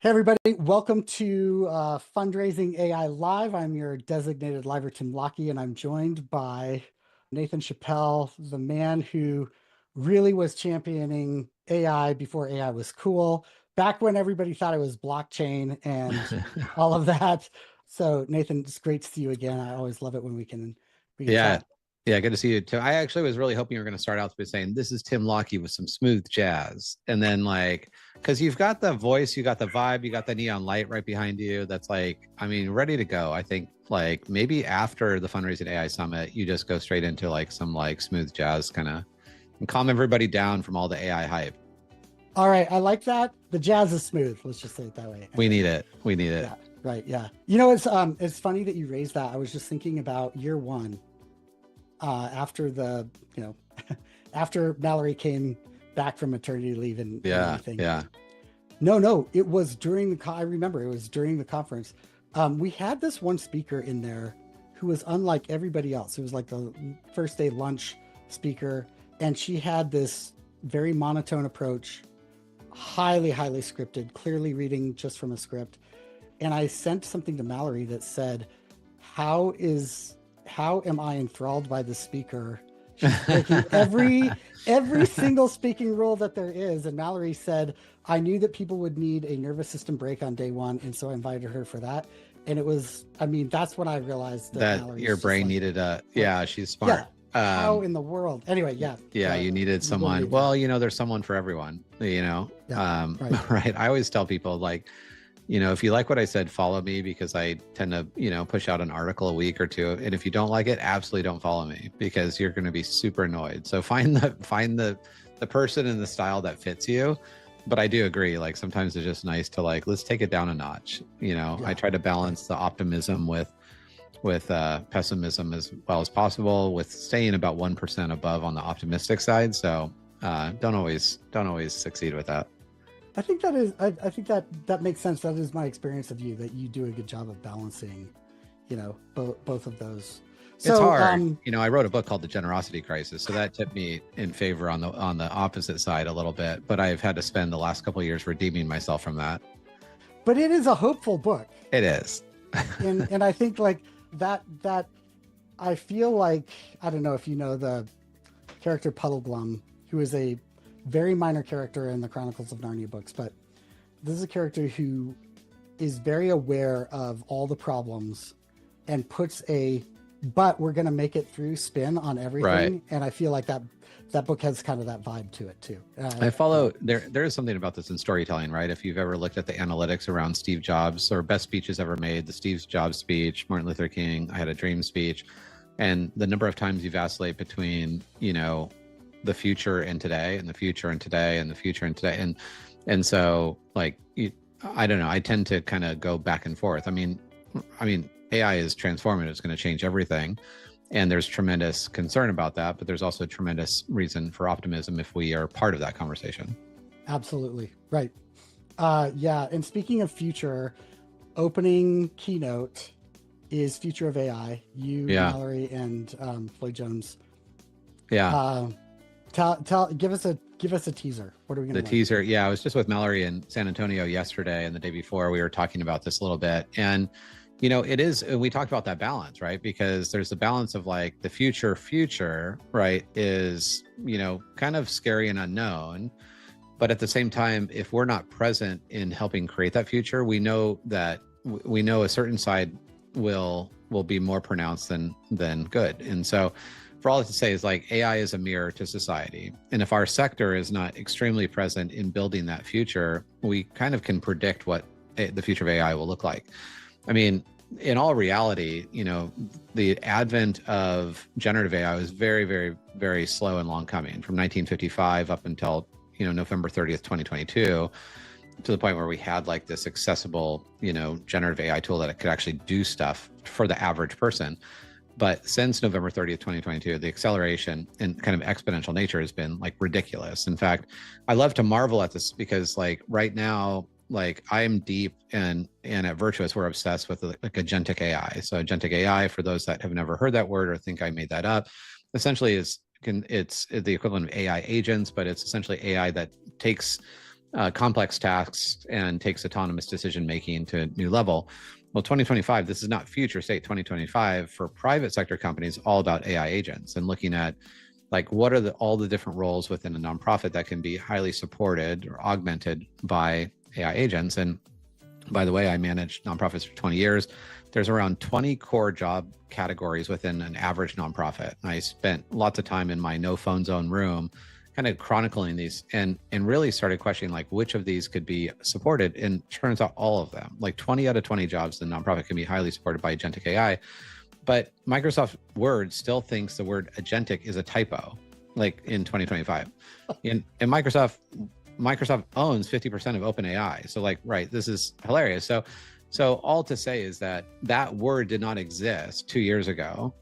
Hey everybody, welcome to Fundraising AI Live. I'm your designated liver, Tim Lockie, and I'm joined by Nathan Chappelle, the man who really was championing AI before AI was cool, back when everybody thought it was blockchain and all of that. So Nathan, it's great to see you again. I always love it when we can Yeah. chat. Yeah, good to see you too. I actually was really hoping you were going to start out by saying, "This is Tim Lockie with some smooth jazz." And then, like, because you've got the voice, you got the vibe, you got the neon light right behind you. That's like, I mean, ready to go. I think, like, maybe after the Fundraising AI Summit, you just go straight into like some like smooth jazz kind of and calm everybody down from all the AI hype. All right, I like that. The jazz is smooth. Let's just say it that way. We need it. We need it. Yeah, right. Yeah. You know, it's funny that you raised that. I was just thinking about year one, after the, you know, after Mallory came back from maternity leave and Yeah. everything. Yeah. No, it was during I remember it was during the conference. We had this one speaker in there who was unlike everybody else. It was like the first day lunch speaker, and she had this very monotone approach, highly scripted, clearly reading just from a script. And I sent something to Mallory that said, how am I enthralled by the speaker? She's breaking every single speaking rule that there is. And Mallory said, I knew that people would need a nervous system break on day one, and so I invited her for that. And it was, I mean, that's when I realized that That your brain needed a, yeah, she's smart. yeah, how in the world? Anyway, yeah, you needed someone. Well, there's someone for everyone, Yeah, right. right. I always tell people, like, if you like what I said, follow me, because I tend to, push out an article a week or two. And if you don't like it, absolutely don't follow me, because you're going to be super annoyed. So find the person and the style that fits you. But I do agree, like, sometimes it's just nice to, like, let's take it down a notch. Yeah, I try to balance the optimism with pessimism as well as possible, with staying about 1% above on the optimistic side. So don't always succeed with that. I think that is, I think that makes sense. That is my experience of you, that you do a good job of balancing, both of those. So, it's hard. I wrote a book called The Generosity Crisis, so that tipped me in favor on the opposite side a little bit, but I've had to spend the last couple of years redeeming myself from that. But it is a hopeful book. It is. and I think, like, that I feel like, I don't know if you know the character Puddleglum, who is a very minor character in the Chronicles of Narnia books, but this is a character who is very aware of all the problems and puts but we're going to make it through spin on everything. Right. And I feel like that book has kind of that vibe to it too. I follow, there is something about this in storytelling, right? If you've ever looked at the analytics around Steve Jobs, or best speeches ever made, the Steve Jobs speech, Martin Luther King, I Had a Dream speech, and the number of times you vacillate between, the future and today, and the future and today, and the future and today. And so, like, I don't know, I tend to kind of go back and forth. I mean, AI is transformative. It's going to change everything. And there's tremendous concern about that, but there's also tremendous reason for optimism if we are part of that conversation. Absolutely. Right. Yeah. And speaking of future, opening keynote is Future of AI. You, Mallory, and Floyd Jones. Yeah. Give us a teaser. What are we going to The teaser? Yeah, I was just with Mallory in San Antonio yesterday, and the day before we were talking about this a little bit. And it is, we talked about that balance, right? Because there's the balance of, like, the future, right, is, kind of scary and unknown. But at the same time, if we're not present in helping create that future, we know a certain side will be more pronounced than good. And so, for all to say is, like, AI is a mirror to society. And if our sector is not extremely present in building that future, we kind of can predict what the future of AI will look like. I mean, in all reality, the advent of generative AI was very, very, very slow and long coming, from 1955 up until, November 30th, 2022, to the point where we had, like, this accessible, generative AI tool that it could actually do stuff for the average person. But since November 30th, 2022, the acceleration and kind of exponential nature has been, like, ridiculous. In fact, I love to marvel at this because, like, right now, like, I'm deep and at Virtuous, we're obsessed with, like, agentic AI. So agentic AI, for those that have never heard that word or think I made that up, essentially it's the equivalent of AI agents, but it's essentially AI that takes complex tasks and takes autonomous decision making to a new level. Well, 2025, this is not future state. 2025 for private sector companies, all about AI agents and looking at like what are all the different roles within a nonprofit that can be highly supported or augmented by AI agents. And by the way, I managed nonprofits for 20 years. There's around 20 core job categories within an average nonprofit. I spent lots of time in my no phone zone room kind of chronicling these and really started questioning like which of these could be supported. And turns out all of them, like 20 out of 20 jobs in the nonprofit can be highly supported by agentic AI. But Microsoft Word still thinks the word agentic is a typo, like in 2025. And Microsoft owns 50% of OpenAI. So like, right, this is hilarious. So all to say is that that word did not exist 2 years ago.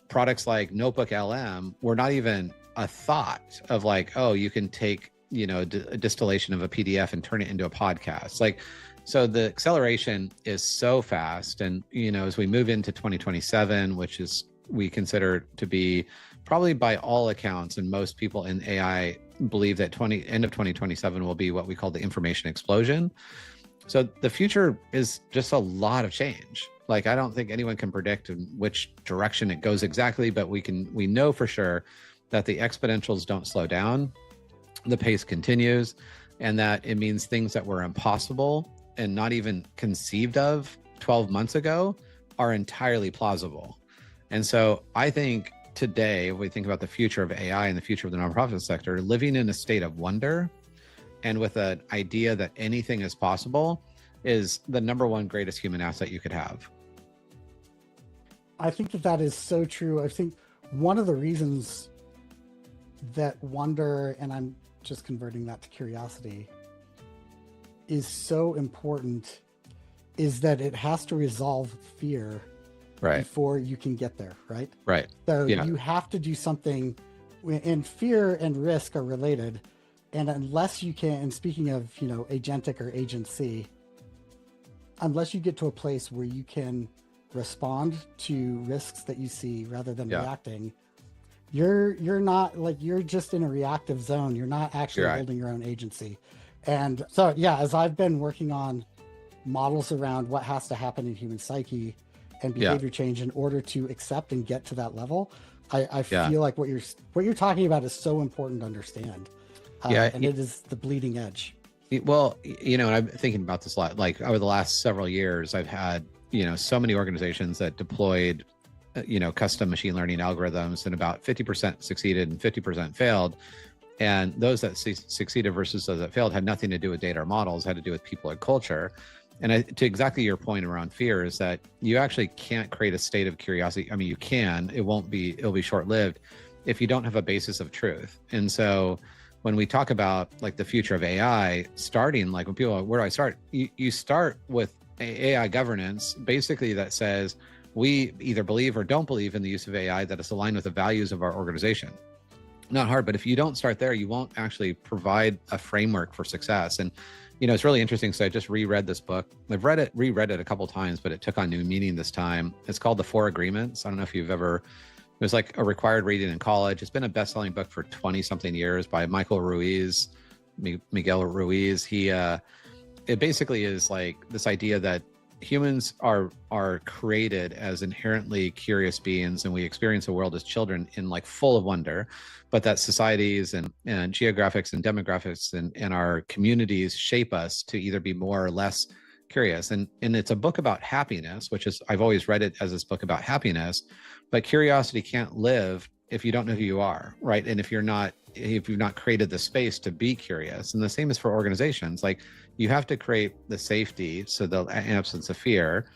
Products like Notebook LM were not even a thought of like, oh, you can take, a distillation of a PDF and turn it into a podcast. Like, so the acceleration is so fast. And, as we move into 2027, which is we consider to be probably by all accounts, and most people in AI believe that end of 2027 will be what we call the information explosion. So the future is just a lot of change. Like, I don't think anyone can predict in which direction it goes exactly, but we know for sure that the exponentials don't slow down, the pace continues, and that it means things that were impossible and not even conceived of 12 months ago are entirely plausible. And so I think today, if we think about the future of AI and the future of the nonprofit sector, living in a state of wonder and with an idea that anything is possible is the number one greatest human asset you could have. I think that is so true. I think one of the reasons that wonder, and I'm just converting that to curiosity, is so important is that it has to resolve fear before you can get there, right? Right. So you have to do something, and fear and risk are related. And unless you can, and speaking of, agentic or agency, unless you get to a place where you can respond to risks that you see rather than reacting, you're not like, you're just in a reactive zone. You're not actually holding your own agency. And so, as I've been working on models around what has to happen in human psyche and behavior change in order to accept and get to that level, I feel like what you're talking about is so important to understand. And it is the bleeding edge. Well, and I'm thinking about this a lot. Like over the last several years, I've had, so many organizations that deployed, custom machine learning algorithms, and about 50% succeeded and 50% failed. And those that succeeded versus those that failed had nothing to do with data or models, had to do with people and culture. And to exactly your point around fear is that you actually can't create a state of curiosity. I mean, you can, it'll be short-lived if you don't have a basis of truth. And so when we talk about like the future of AI, starting like when people are, where do I start? You start with AI governance, basically that says we either believe or don't believe in the use of AI that is aligned with the values of our organization. Not hard, but if you don't start there, you won't actually provide a framework for success. And it's really interesting. So I just reread this book. I've reread it a couple of times, but it took on new meaning this time. It's called The Four Agreements. I don't know if you've ever, it was like a required reading in college. It's been a best-selling book for 20 something years by Miguel Ruiz. It basically is like this idea that humans are created as inherently curious beings, and we experience the world as children in like full of wonder, but that societies and geographics and demographics and our communities shape us to either be more or less curious. And it's a book about happiness, which is, I've always read it as this book about happiness, but curiosity can't live if you don't know who you are, right? And if you've not created the space to be curious. And the same is for organizations. Like, you have to create the safety, so the absence of fear,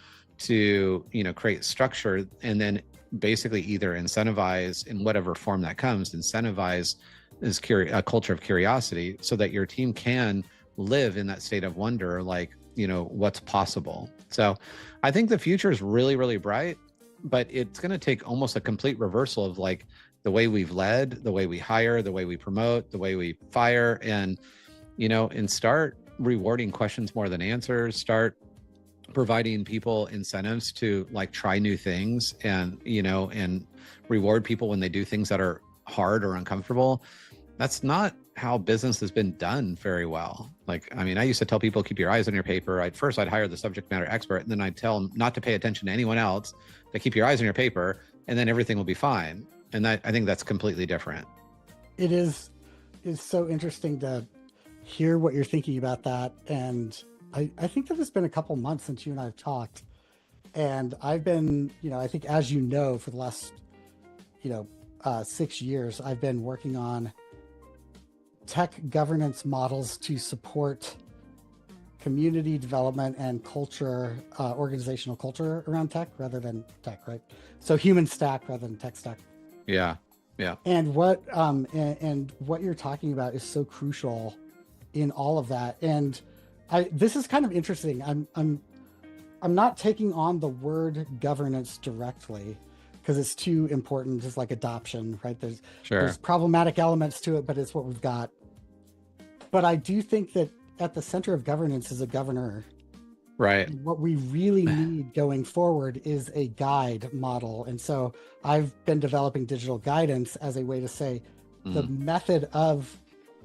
to create structure, and then basically either incentivize, in whatever form that comes, incentivize a culture of curiosity, so that your team can live in that state of wonder, like what's possible. So I think the future is really, really bright, but it's going to take almost a complete reversal of like the way we've led, the way we hire, the way we promote, the way we fire, and start rewarding questions more than answers, start providing people incentives to like try new things, and and reward people when they do things that are hard or uncomfortable. That's not how business has been done very well. Like, I mean, I used to tell people, keep your eyes on your paper. I'd hire the subject matter expert, and then I'd tell them not to pay attention to anyone else, to keep your eyes on your paper, and then everything will be fine. And I think that's completely different. It is so interesting to hear what you're thinking about that. And I think that it's been a couple months since you and I have talked. And I've been, I think, as you know, for the last, 6 years, I've been working on tech governance models to support community development and culture, organizational culture around tech rather than tech, right? So human stack rather than tech stack. Yeah. Yeah. And what you're talking about is so crucial in all of that. And this is kind of interesting. I'm not taking on the word governance directly because it's too important, just like adoption, right? There's problematic elements to it, but it's what we've got. But I do think that at the center of governance is a governor. Right. And what we really need going forward is a guide model. And so I've been developing digital guidance as a way to say the method of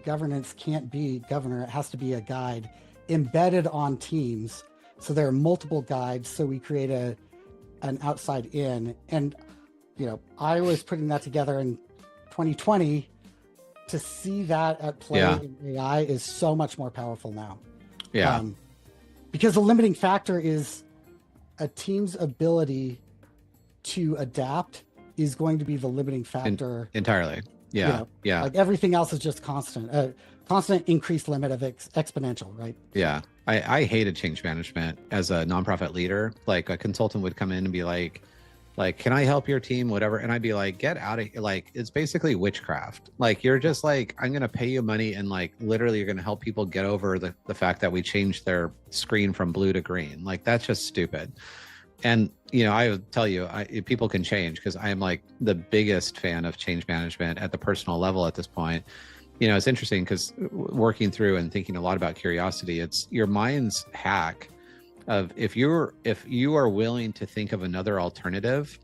governance can't be governor. It has to be a guide embedded on teams. So there are multiple guides. So we create an outside in. And, I was putting that together in 2020. To see that at play in AI is so much more powerful now. Yeah. Because the limiting factor is a team's ability to adapt is going to be the limiting factor. Entirely. Yeah. Yeah. Like everything else is just constant increased limit of exponential, right? Yeah. I hated change management as a nonprofit leader. Like a consultant would come in and be like, can I help your team? Whatever. And I'd be like, get out of here. Like, it's basically witchcraft. Like, you're just like, I'm going to pay you money. And like, literally you're going to help people get over the fact that we changed their screen from blue to green. Like, that's just stupid. And, I would tell you, people can change because I am like the biggest fan of change management at the personal level at this point. It's interesting because working through and thinking a lot about curiosity, it's your mind's hack of if you are willing to think of another alternative,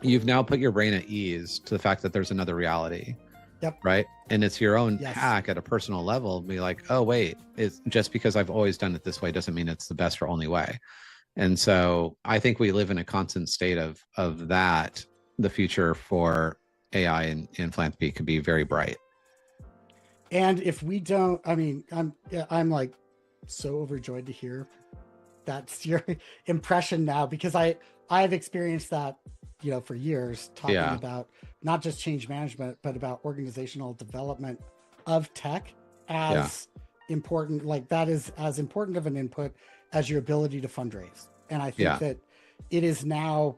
you've now put your brain at ease to the fact that there's another reality. Yep. Right. And it's your own hack at a personal level. Be like, oh, wait, it's just because I've always done it this way doesn't mean it's the best or only way. And so I think we live in a constant state of that. The future for AI and philanthropy could be very bright. And if we don't, I'm like so overjoyed to hear that's your impression now, because I've experienced that, for years, talking about not just change management, but about organizational development of tech as important. Like that is as important of an input as your ability to fundraise. And I think that it is now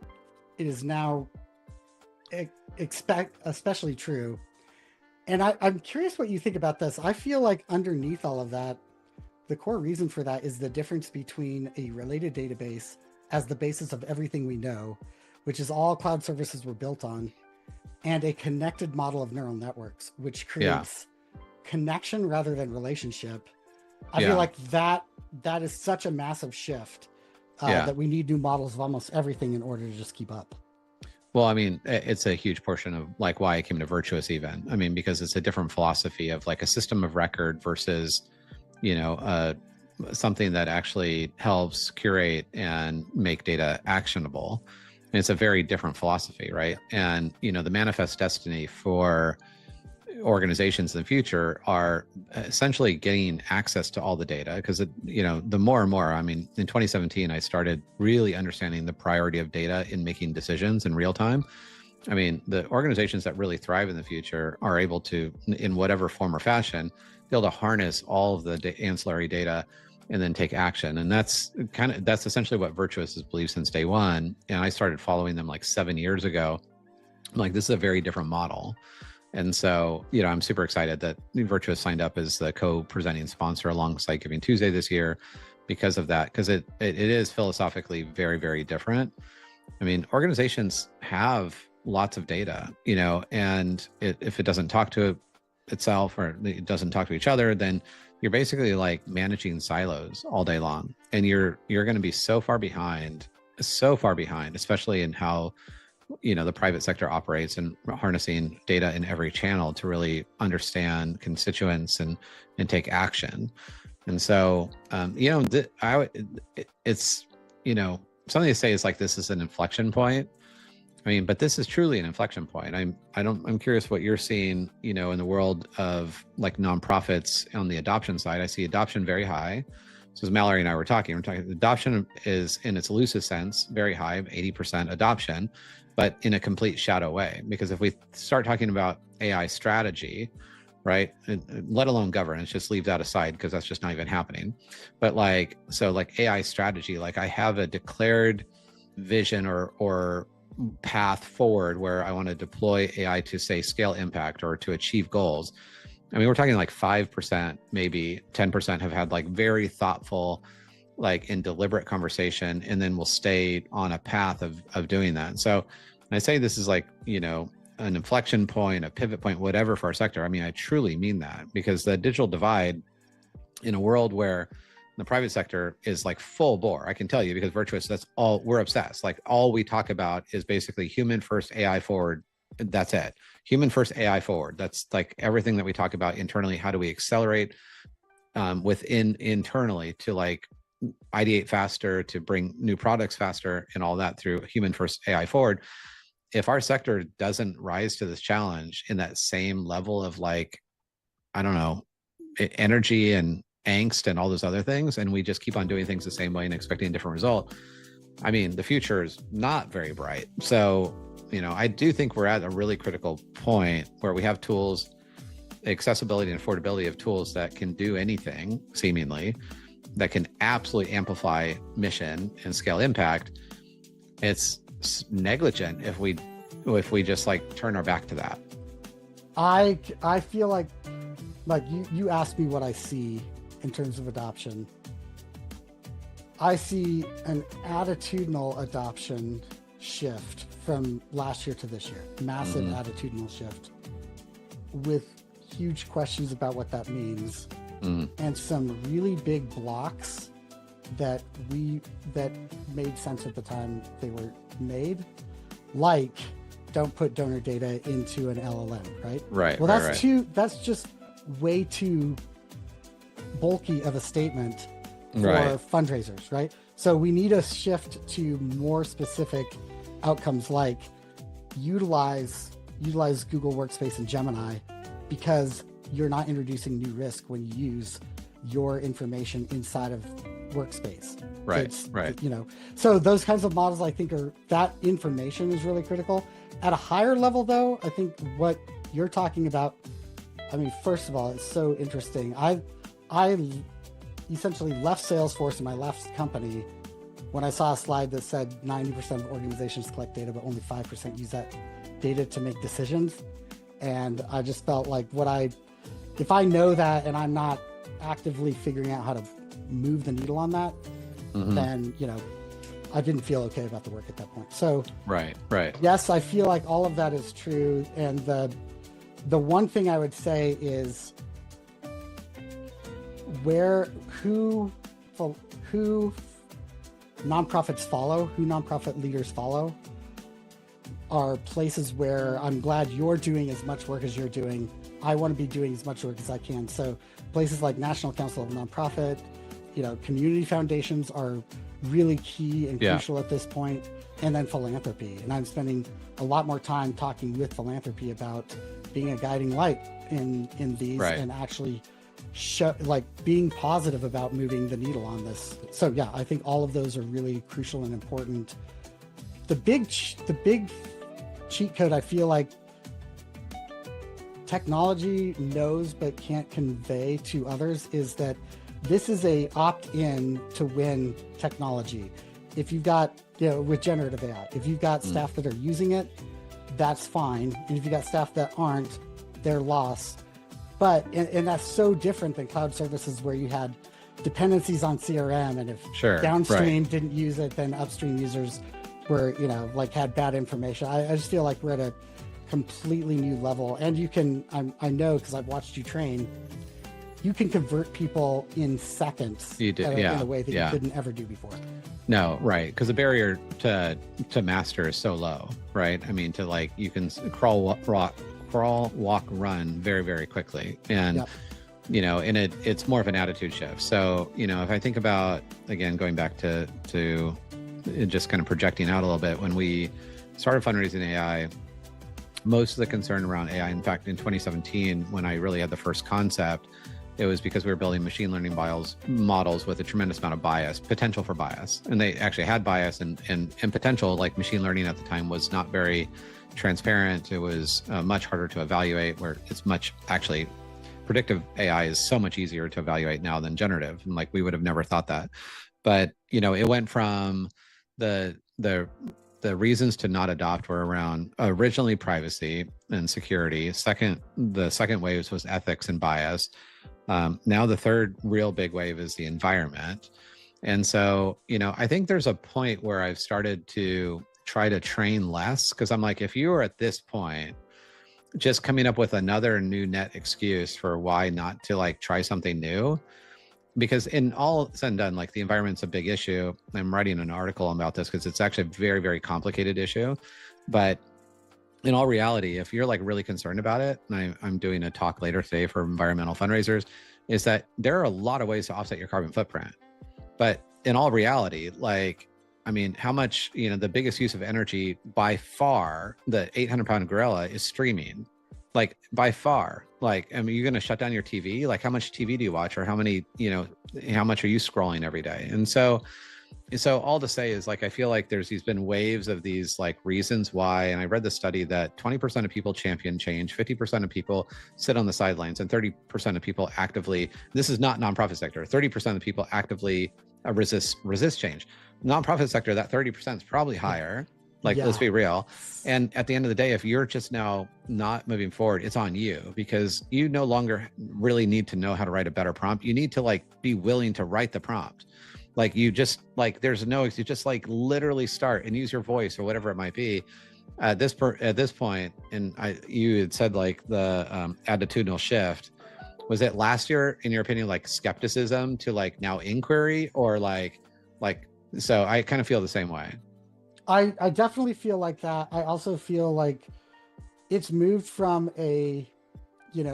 especially true. And I'm curious what you think about this. I feel like underneath all of that, the core reason for that is the difference between a related database as the basis of everything we know, which is all cloud services were built on, and a connected model of neural networks, which creates connection rather than relationship. I feel like that is such a massive shift that we need new models of almost everything in order to just keep up. Well, I mean, it's a huge portion of like why I came to Virtuous even. I mean, because it's a different philosophy of like a system of record versus, something that actually helps curate and make data actionable. And it's a very different philosophy, right? And, the manifest destiny for organizations in the future are essentially getting access to all the data because, the more and more, in 2017, I started really understanding the priority of data in making decisions in real time. The organizations that really thrive in the future are able to, in whatever form or fashion, be able to harness all of the ancillary data and then take action. And that's essentially what Virtuous has believed since day one. And I started following them like 7 years ago. I'm like, this is a very different model. And so, I'm super excited that Virtuous signed up as the co-presenting sponsor alongside Giving Tuesday this year because of that, because it is philosophically very, very different. Organizations have lots of data, and if it doesn't talk to itself or it doesn't talk to each other, then you're basically like managing silos all day long. And you're going to be so far behind, especially in how the private sector operates, and harnessing data in every channel to really understand constituents and take action. And so, it's, something to say is like, this is an inflection point. I mean, but this is truly an inflection point. I'm curious what you're seeing, in the world of like nonprofits on the adoption side. I see adoption very high. So as Mallory and I were talking, adoption is, in its loosest sense, very high, 80% adoption, but in a complete shadow way. Because if we start talking about AI strategy, right, let alone governance, just leave that aside because that's just not even happening. But like AI strategy, like I have a declared vision or path forward where I want to deploy AI to, say, scale impact or to achieve goals. I mean, we're talking like 5%, maybe 10% have had like very thoughtful, like in deliberate conversation, and then we'll stay on a path of doing that. And so I say this is like, an inflection point, a pivot point, whatever, for our sector. I mean, I truly mean that, because the digital divide in a world where the private sector is like full bore, I can tell you, because Virtuous, that's all we're obsessed. Like all we talk about is basically human first, AI forward. That's it. Human first, AI forward. That's like everything that we talk about internally. How do we accelerate internally to like ideate faster, to bring new products faster, and all that through human first, AI forward. If our sector doesn't rise to this challenge in that same level of like, I don't know, energy and angst and all those other things, and we just keep on doing things the same way and expecting a different result, I mean, the future is not very bright. So, I do think we're at a really critical point where we have tools, accessibility and affordability of tools that can do anything, seemingly, that can absolutely amplify mission and scale impact. It's negligent if we just like turn our back to that. I feel like you asked me what I see in terms of adoption. I see an attitudinal adoption shift from last year to this year, massive attitudinal shift, with huge questions about what that means, and some really big blocks that made sense at the time they were made, like don't put donor data into an LLM, right? Right. Well, that's just way too bulky of a statement for fundraisers, right? So we need a shift to more specific outcomes, like utilize Google Workspace and Gemini, because you're not introducing new risk when you use your information inside of Workspace. Right. So those kinds of models, I think, that information is really critical. At a higher level, though, I think what you're talking about, I mean, first of all, it's so interesting. I essentially left Salesforce in my last company when I saw a slide that said 90% of organizations collect data, but only 5% use that data to make decisions. And I just felt like if I know that and I'm not actively figuring out how to move the needle on that, then, I didn't feel okay about the work at that point. So right. Yes, I feel like all of that is true. And the one thing I would say is who nonprofits follow, who nonprofit leaders follow, are places where I'm glad you're doing as much work as you're doing. I want to be doing as much work as I can. So places like National Council of Nonprofit, community foundations are really key and crucial at this point, and then philanthropy. And I'm spending a lot more time talking with philanthropy about being a guiding light in these, and actually being positive about moving the needle on this. So yeah, I think all of those are really crucial and important. The big cheat code, I feel like technology knows but can't convey to others, is that this is a opt-in to win technology. If you've got, with generative AI, if you've got staff that are using it, that's fine. And if you've got staff that aren't, they're lost. But, and that's so different than cloud services where you had dependencies on CRM, and if downstream didn't use it, then upstream users were, had bad information. I just feel like we're at a completely new level. And you can, I know, because I've watched you train, you can convert people in seconds You do, in yeah, a way that you yeah. couldn't ever do before. No, right, because the barrier to master is so low, right? I mean, to like you can crawl, walk, run very, very quickly, and Yep. and it's more of an attitude shift. So, if I think about, again, going back to just kind of projecting out a little bit, when we started Fundraising AI, most of the concern around AI, in fact, in 2017, when I really had the first concept, it was because we were building machine learning models with a tremendous amount of bias, potential for bias. And they actually had bias and potential. Like, machine learning at the time was not very transparent. It was much harder to evaluate, where it's much, actually, predictive AI is so much easier to evaluate now than generative. And like, we would have never thought that. But, it went from the reasons to not adopt were around originally privacy and security. The second wave was ethics and bias. Now the third real big wave is the environment. And so, I think there's a point where I've started to try to train less, because I'm like, if you are at this point, just coming up with another new net excuse for why not to like try something new, because in all said and done, like, the environment's a big issue. I'm writing an article about this because it's actually a very, very complicated issue. But in all reality, if you're like really concerned about it, and I'm doing a talk later today for environmental fundraisers, is that there are a lot of ways to offset your carbon footprint. But in all reality, like, I mean, how much, the biggest use of energy by far, the 800-pound gorilla, is streaming. Like, by far. Like, I mean, you're going to shut down your TV? Like, how much TV do you watch, or how many, how much are you scrolling every day? And so all to say is, like, I feel like there's been waves of these like reasons why. And I read the study that 20% of people champion change, 50% of people sit on the sidelines, and 30% of people actively, this is not nonprofit sector, 30% of people actively resist change. Nonprofit sector, that 30% is probably higher. Like, let's be real. And at the end of the day, if you're just now not moving forward, it's on you, because you no longer really need to know how to write a better prompt. You need to like be willing to write the prompt. Like, you just like, you just like literally start and use your voice or whatever it might be at this point. And you had said like the attitudinal shift. Was it last year, in your opinion, like skepticism to like now inquiry, or like, so I kind of feel the same way. I definitely feel like that. I also feel like it's moved from an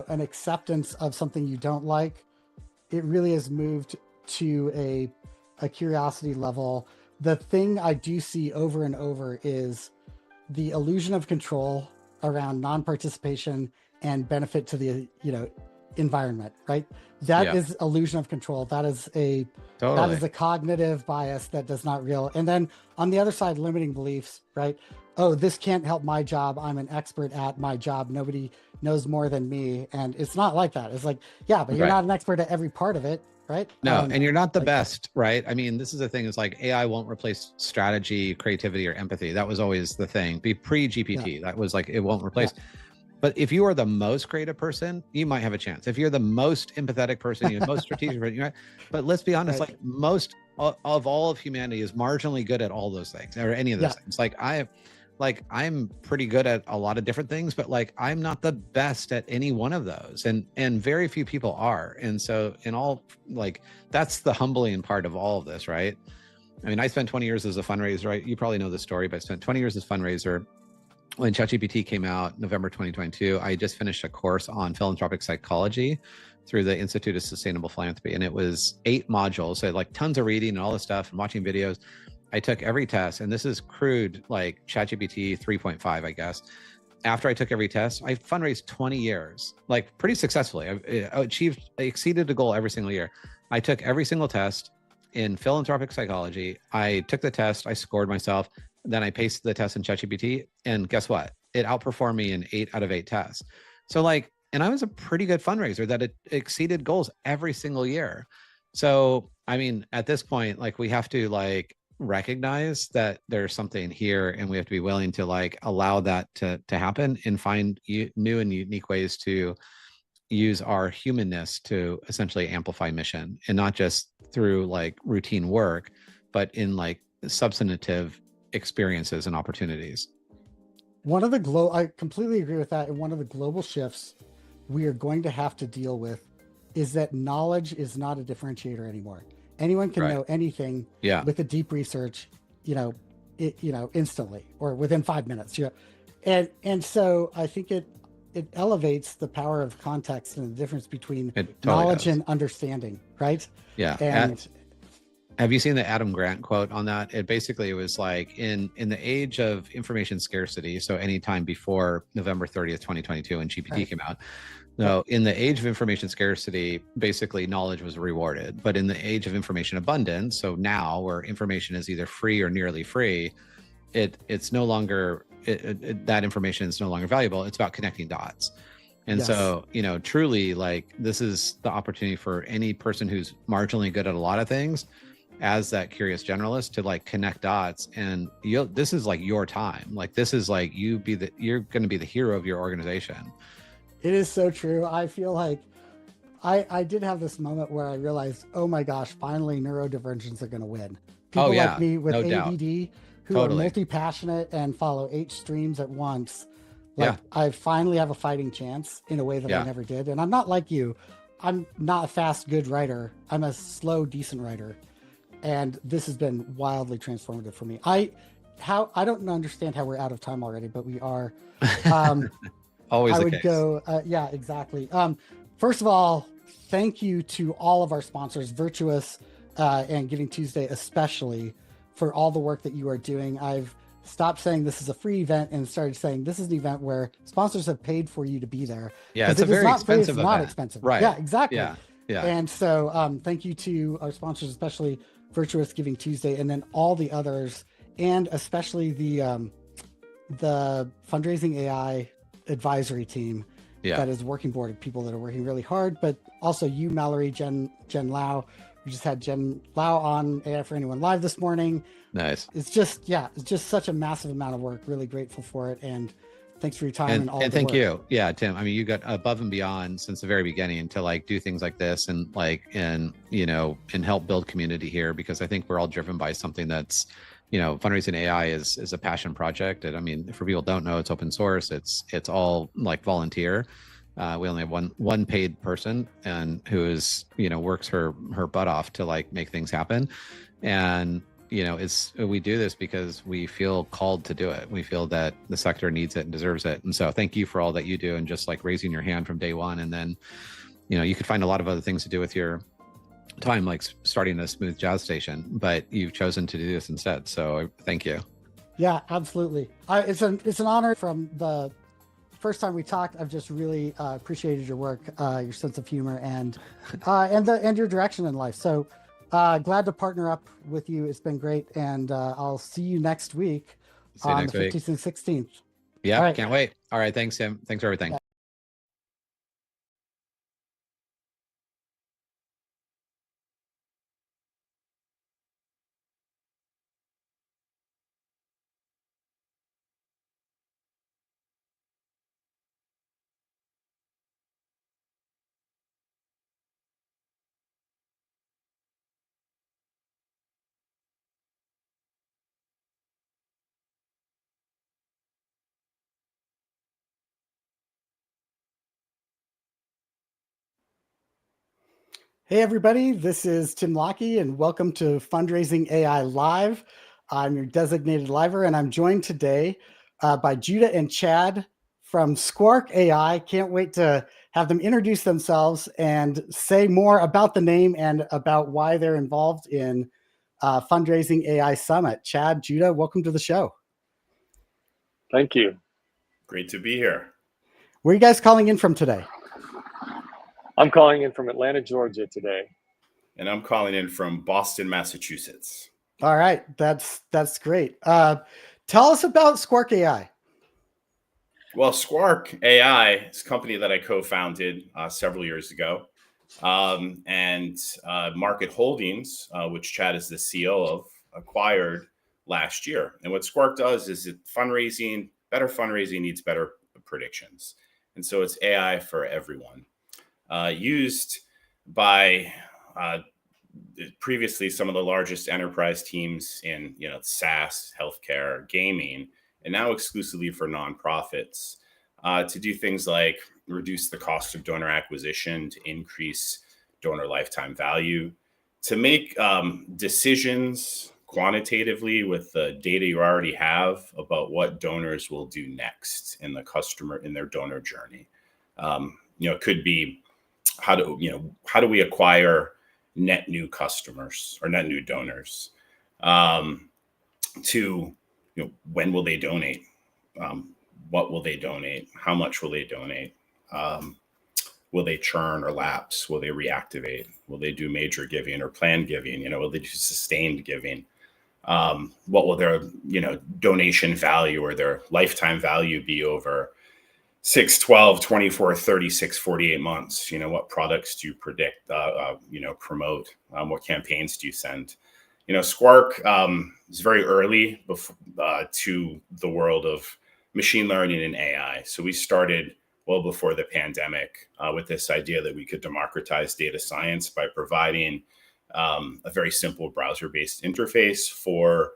acceptance of something you don't like. It really has moved to a curiosity level. The thing I do see over and over is the illusion of control around non-participation and benefit to the environment, right? That is illusion of control. That is a cognitive bias that does not real. And then on the other side, limiting beliefs, right? Oh, this can't help my job. I'm an expert at my job. Nobody knows more than me. And it's not like that. It's like, yeah, but you're not an expert at every part of it, right? No, and you're not the best, right? I mean, this is the thing, is like, AI won't replace strategy, creativity, or empathy. That was always the thing. Be pre-GPT. That was like, it won't replace. But if you are the most creative person, you might have a chance. If you're the most empathetic person, you're the most strategic person, but let's be honest, like, most of all of humanity is marginally good at all those things, or any of those things. Like, I'm pretty good at a lot of different things, but like, I'm not the best at any one of those. And very few people are. And so that's the humbling part of all of this, right? I mean, I spent 20 years as a fundraiser, right? You probably know the story, but I spent 20 years as a fundraiser. When ChatGPT came out, November 2022, I just finished a course on philanthropic psychology through the Institute of Sustainable Philanthropy. And it was 8 modules. So like tons of reading and all this stuff and watching videos. I took every test, and this is crude, like ChatGPT 3.5, I guess. After I took every test, I fundraised 20 years, like pretty successfully. I exceeded the goal every single year. I took every single test in philanthropic psychology. I took the test, I scored myself. Then I pasted the test in ChatGPT, and guess what? It outperformed me in 8 out of 8 tests. So like, and I was a pretty good fundraiser that it exceeded goals every single year. So, I mean, at this point, like, we have to like recognize that there's something here, and we have to be willing to like allow that to happen, and find new and unique ways to use our humanness to essentially amplify mission, and not just through like routine work, but in like substantive experiences and opportunities. I completely agree with that. And one of the global shifts we are going to have to deal with is that knowledge is not a differentiator anymore. Anyone can Right. know anything Yeah. with a deep research, instantly or within 5 minutes. And so I think it elevates the power of context and the difference between It totally knowledge does. and understanding, right? Yeah. And Have you seen the Adam Grant quote on that? It was like in the age of information scarcity, so anytime before November 30th, 2022, when GPT right, came out. yep, So in the age of information scarcity, basically knowledge was rewarded. But in the age of information abundance, so now where information is either free or nearly free, it's no longer that information is no longer valuable. It's about connecting dots. And yes, so, truly, like, this is the opportunity for any person who's marginally good at a lot of things as that curious generalist to like connect dots. And this is like your time. Like, this is like you're going to be the hero of your organization. it is so true. I feel like I did have this moment where I realized, oh my gosh, finally neurodivergents are going to win. Oh People like yeah, me with no doubt. ADD who are Totally. multi-passionate and follow 8 streams at once, like Yeah. I finally have a fighting chance in a way that I Yeah. never did. And I'm not like you. I'm not a fast, good writer. I'm a slow, decent writer. And this has been wildly transformative for me. I don't understand how we're out of time already, but we are. Um, Always I the would case. go, yeah, exactly. First of all, thank you to all of our sponsors, Virtuous and Giving Tuesday, especially for all the work that you are doing. I've stopped saying this is a free event and started saying this is an event where sponsors have paid for you to be there Yeah, because it's a it is very not free. It's expensive not event. expensive. Right. Yeah, exactly. Yeah. Yeah. And so thank you to our sponsors, especially Virtuous Giving Tuesday, and then all the others, and especially the Fundraising AI advisory team Yeah. that is working board of people that are working really hard, but also you, Mallory, Jen Lau. We just had Jen Lau on AI for Anyone live this morning. Nice. It's just, yeah, it's just such a massive amount of work. Really grateful for it. And thanks for your time and all And the thank work. you. Yeah, Tim. I mean, you got above and beyond since the very beginning to like do things like this and like and help build community here, because I think we're all driven by something that's, fundraising AI is a passion project. And I mean, for people who don't know, it's open source. It's all like volunteer. We only have one paid person, and who is works her butt off to like make things happen. And we do this because we feel called to do it. We feel that the sector needs it and deserves it. And so thank you for all that you do, and just like raising your hand from day one. And then you could find a lot of other things to do with your time, like starting a smooth jazz station, but you've chosen to do this instead. So thank you. Yeah, absolutely. It's an honor. From the first time we talked, I've just really appreciated your work, your sense of humor, and your direction in life. So glad to partner up with you. It's been great, and I'll see you next week See you on next the week. 15th and 16th. Yeah, All right. can't wait. All right, thanks, Tim. Thanks for everything. Hey, everybody, this is Tim Lockie, and welcome to Fundraising AI Live. I'm your designated liver, and I'm joined today by Judah and Chad from Squark AI. Can't wait to have them introduce themselves and say more about the name and about why they're involved in Fundraising AI Summit. Chad, Judah, welcome to the show. Thank you. Great to be here. Where are you guys calling in from today? I'm calling in from Atlanta, Georgia today. And I'm calling in from Boston, Massachusetts. All right, that's great. Tell us about Squark AI. Well, Squark AI is a company that I co-founded several years ago. And Market Holdings, which Chad is the CEO of, acquired last year. And what Squark does is better fundraising needs better predictions. And so it's AI for everyone. Used by previously some of the largest enterprise teams in SaaS, healthcare, gaming, and now exclusively for nonprofits. to do things like reduce the cost of donor acquisition, to increase donor lifetime value, to make decisions quantitatively with the data you already have about what donors will do next in their donor journey. It could be how do we acquire net new customers or net new donors, to when will they donate, what will they donate, how much will they donate, will they churn or lapse, will they reactivate, will they do major giving or planned giving, will they do sustained giving, what will their donation value or their lifetime value be over 6, 12, 24, 36, 48 months. What products do you predict, promote, what campaigns do you send? Squark is very early to the world of machine learning and AI. So we started well before the pandemic with this idea that we could democratize data science by providing a very simple browser-based interface for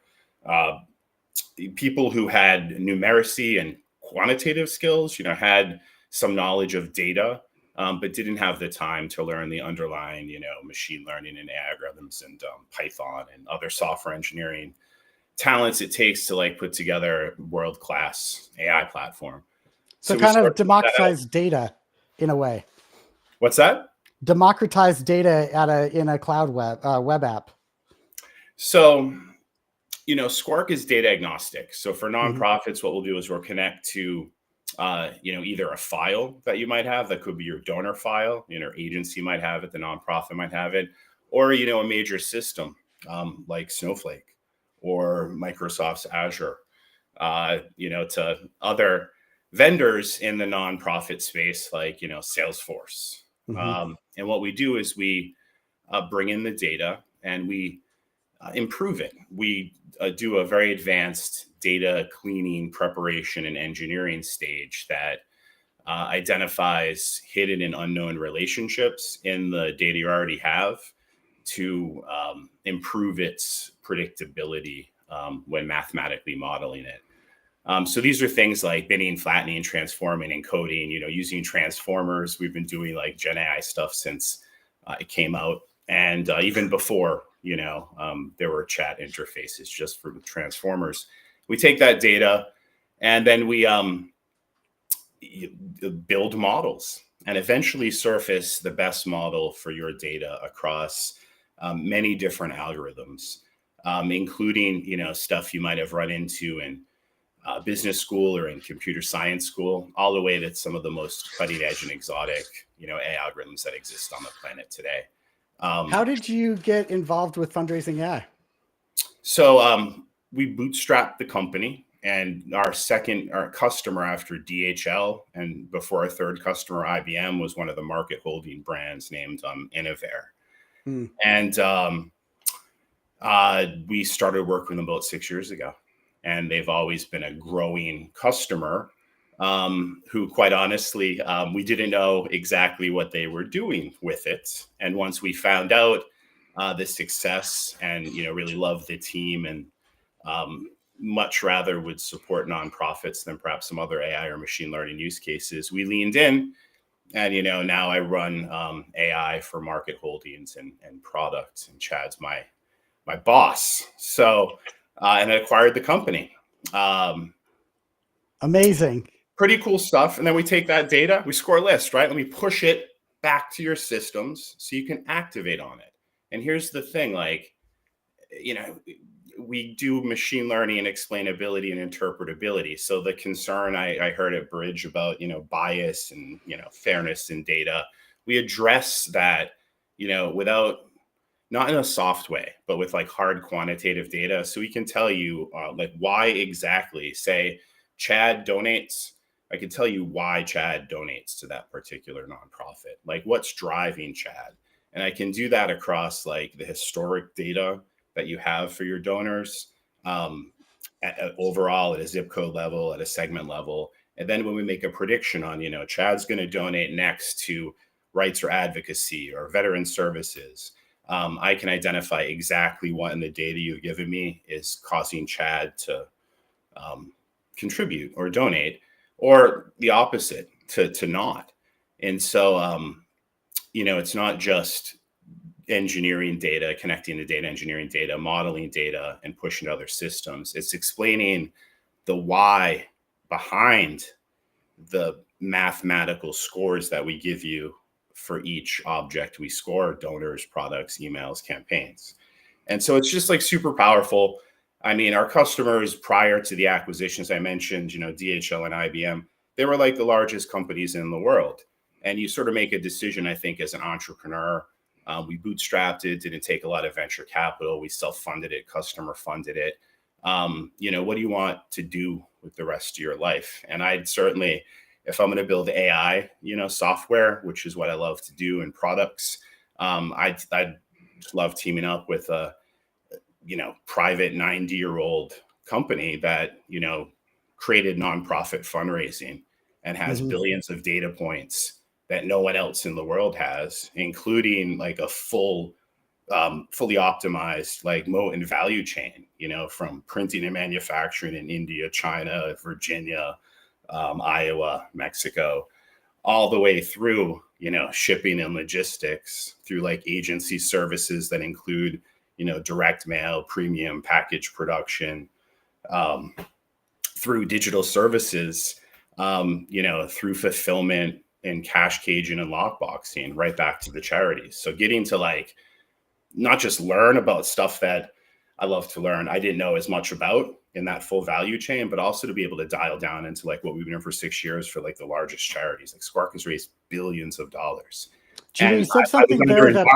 people who had numeracy and quantitative skills, had some knowledge of data, but didn't have the time to learn the underlying, machine learning and AI algorithms and Python and other software engineering talents it takes to put together a world-class AI platform. So kind of democratize data in a way. What's that? Democratize data in a cloud web app. So, Squark is data agnostic. So for nonprofits, what we'll do is we'll connect to, either a file that you might have that could be your donor file, agency might have it, the nonprofit might have it, or, a major system like Snowflake or Microsoft's Azure, to other vendors in the nonprofit space like, Salesforce. And what we do is we bring in the data and we improve it. We do a very advanced data cleaning, preparation, and engineering stage that identifies hidden and unknown relationships in the data you already have to improve its predictability when mathematically modeling it. So these are things like binning, flattening, transforming, encoding, using transformers. We've been doing Gen AI stuff since it came out. And even before, there were chat interfaces just for transformers. We take that data and then we build models and eventually surface the best model for your data across many different algorithms, including, stuff you might have run into in business school or in computer science school, all the way to some of the most cutting edge and exotic, AI algorithms that exist on the planet today. How did you get involved with Fundraising AI? So we bootstrapped the company, and our customer after DHL and before our third customer, IBM, was one of the market holding brands named Innovair. And we started working with them about 6 years ago. And they've always been a growing customer who, quite honestly, we didn't know exactly what they were doing with it. And once we found out the success and, really loved the team and much rather would support nonprofits than perhaps some other AI or machine learning use cases, we leaned in. And, now I run AI for market holdings and products. And Chad's my boss. So, and I acquired the company. Amazing. Pretty cool stuff. And then we take that data, we score a list, right? And we push it back to your systems so you can activate on it. And here's the thing, we do machine learning and explainability and interpretability. So the concern I heard at Bridge about, bias and, fairness in data, we address that, without, not in a soft way, but with hard quantitative data. So we can tell you why exactly, say Chad donates. I can tell you why Chad donates to that particular nonprofit, what's driving Chad. And I can do that across the historic data that you have for your donors, overall at a zip code level, at a segment level. And then when we make a prediction on, Chad's going to donate next to rights or advocacy or veteran services, I can identify exactly what in the data you've given me is causing Chad to contribute or donate. or the opposite, to not. And so, it's not just engineering data, connecting the data, engineering data, modeling data, and pushing to other systems. It's explaining the why behind the mathematical scores that we give you for each object we score: donors, products, emails, campaigns. And so it's just like super powerful. I mean, our customers prior to the acquisitions I mentioned, DHL and IBM, they were like the largest companies in the world. And you sort of make a decision, I think, as an entrepreneur. We bootstrapped it, didn't take a lot of venture capital. We self-funded it, customer funded it. What do you want to do with the rest of your life? And I'd certainly, if I'm going to build AI, software, which is what I love to do, and products, I'd love teaming up with a, private 90-year-old company that, created nonprofit fundraising and has billions of data points that no one else in the world has, including like a fully optimized like moat and value chain, from printing and manufacturing in India, China, Virginia, Iowa, Mexico, all the way through, shipping and logistics, through like agency services that include, direct mail, premium package production, through digital services, through fulfillment and cash caging and lockboxing, right back to the charities. So getting to like, not just learn about stuff that I love to learn, I didn't know as much about in that full value chain, but also to be able to dial down into like what we've been doing for 6 years for like the largest charities. Like Squark has raised billions of dollars. Jimmy, you said something there that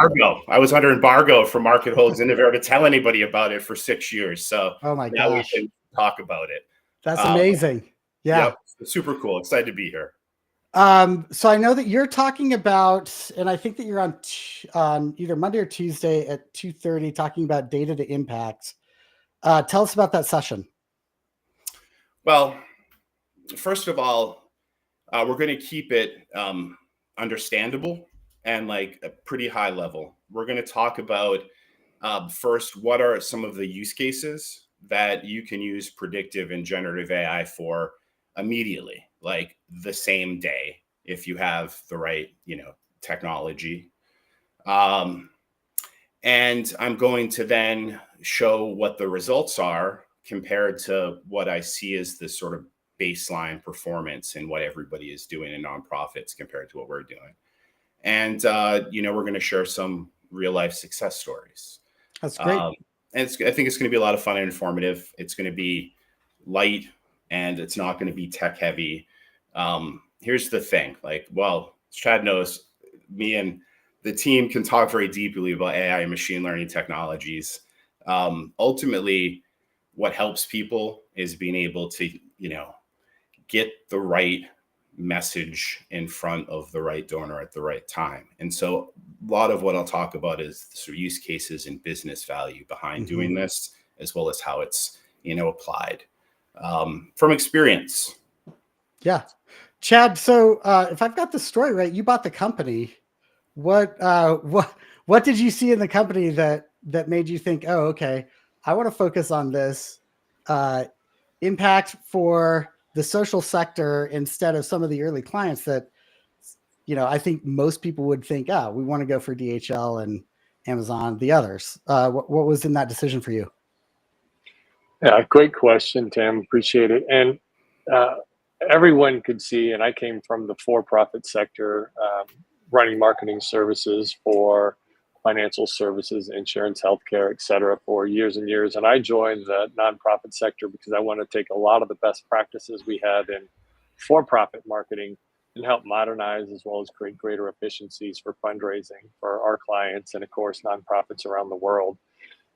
I was under embargo from Market Holds Innovator to tell anybody about it for 6 years. So oh my now gosh, we can talk about it. That's amazing. Yeah. Yep, super cool. Excited to be here. So I know that you're talking about, and I think that you're on either Monday or Tuesday at 2:30 talking about data to impact. Tell us about that session. Well, first of all, we're going to keep it understandable and like a pretty high level. We're going to talk about first, what are some of the use cases that you can use predictive and generative AI for immediately, like the same day, if you have the right, technology. And I'm going to then show what the results are compared to what I see as the sort of baseline performance and what everybody is doing in nonprofits compared to what we're doing. And, we're going to share some real life success stories. That's great. And I think it's going to be a lot of fun and informative. It's going to be light and it's not going to be tech heavy. Here's the thing, Chad knows, me and the team can talk very deeply about AI and machine learning technologies. Ultimately, what helps people is being able to, get the right message in front of the right donor at the right time. And so a lot of what I'll talk about is sort of use cases and business value behind doing this, as well as how it's, applied from experience. Yeah. Chad, so if I've got the story right, you bought the company. What did you see in the company that made you think, oh, okay, I want to focus on this impact for the social sector instead of some of the early clients that, I think most people would think, we want to go for DHL and Amazon, the others. What was in that decision for you? Yeah, great question, Tim. Appreciate it. And everyone could see, and I came from the for-profit sector, running marketing services for financial services, insurance, healthcare, et cetera, for years and years. And I joined the nonprofit sector because I want to take a lot of the best practices we had in for-profit marketing and help modernize, as well as create greater efficiencies for fundraising for our clients and, of course, nonprofits around the world.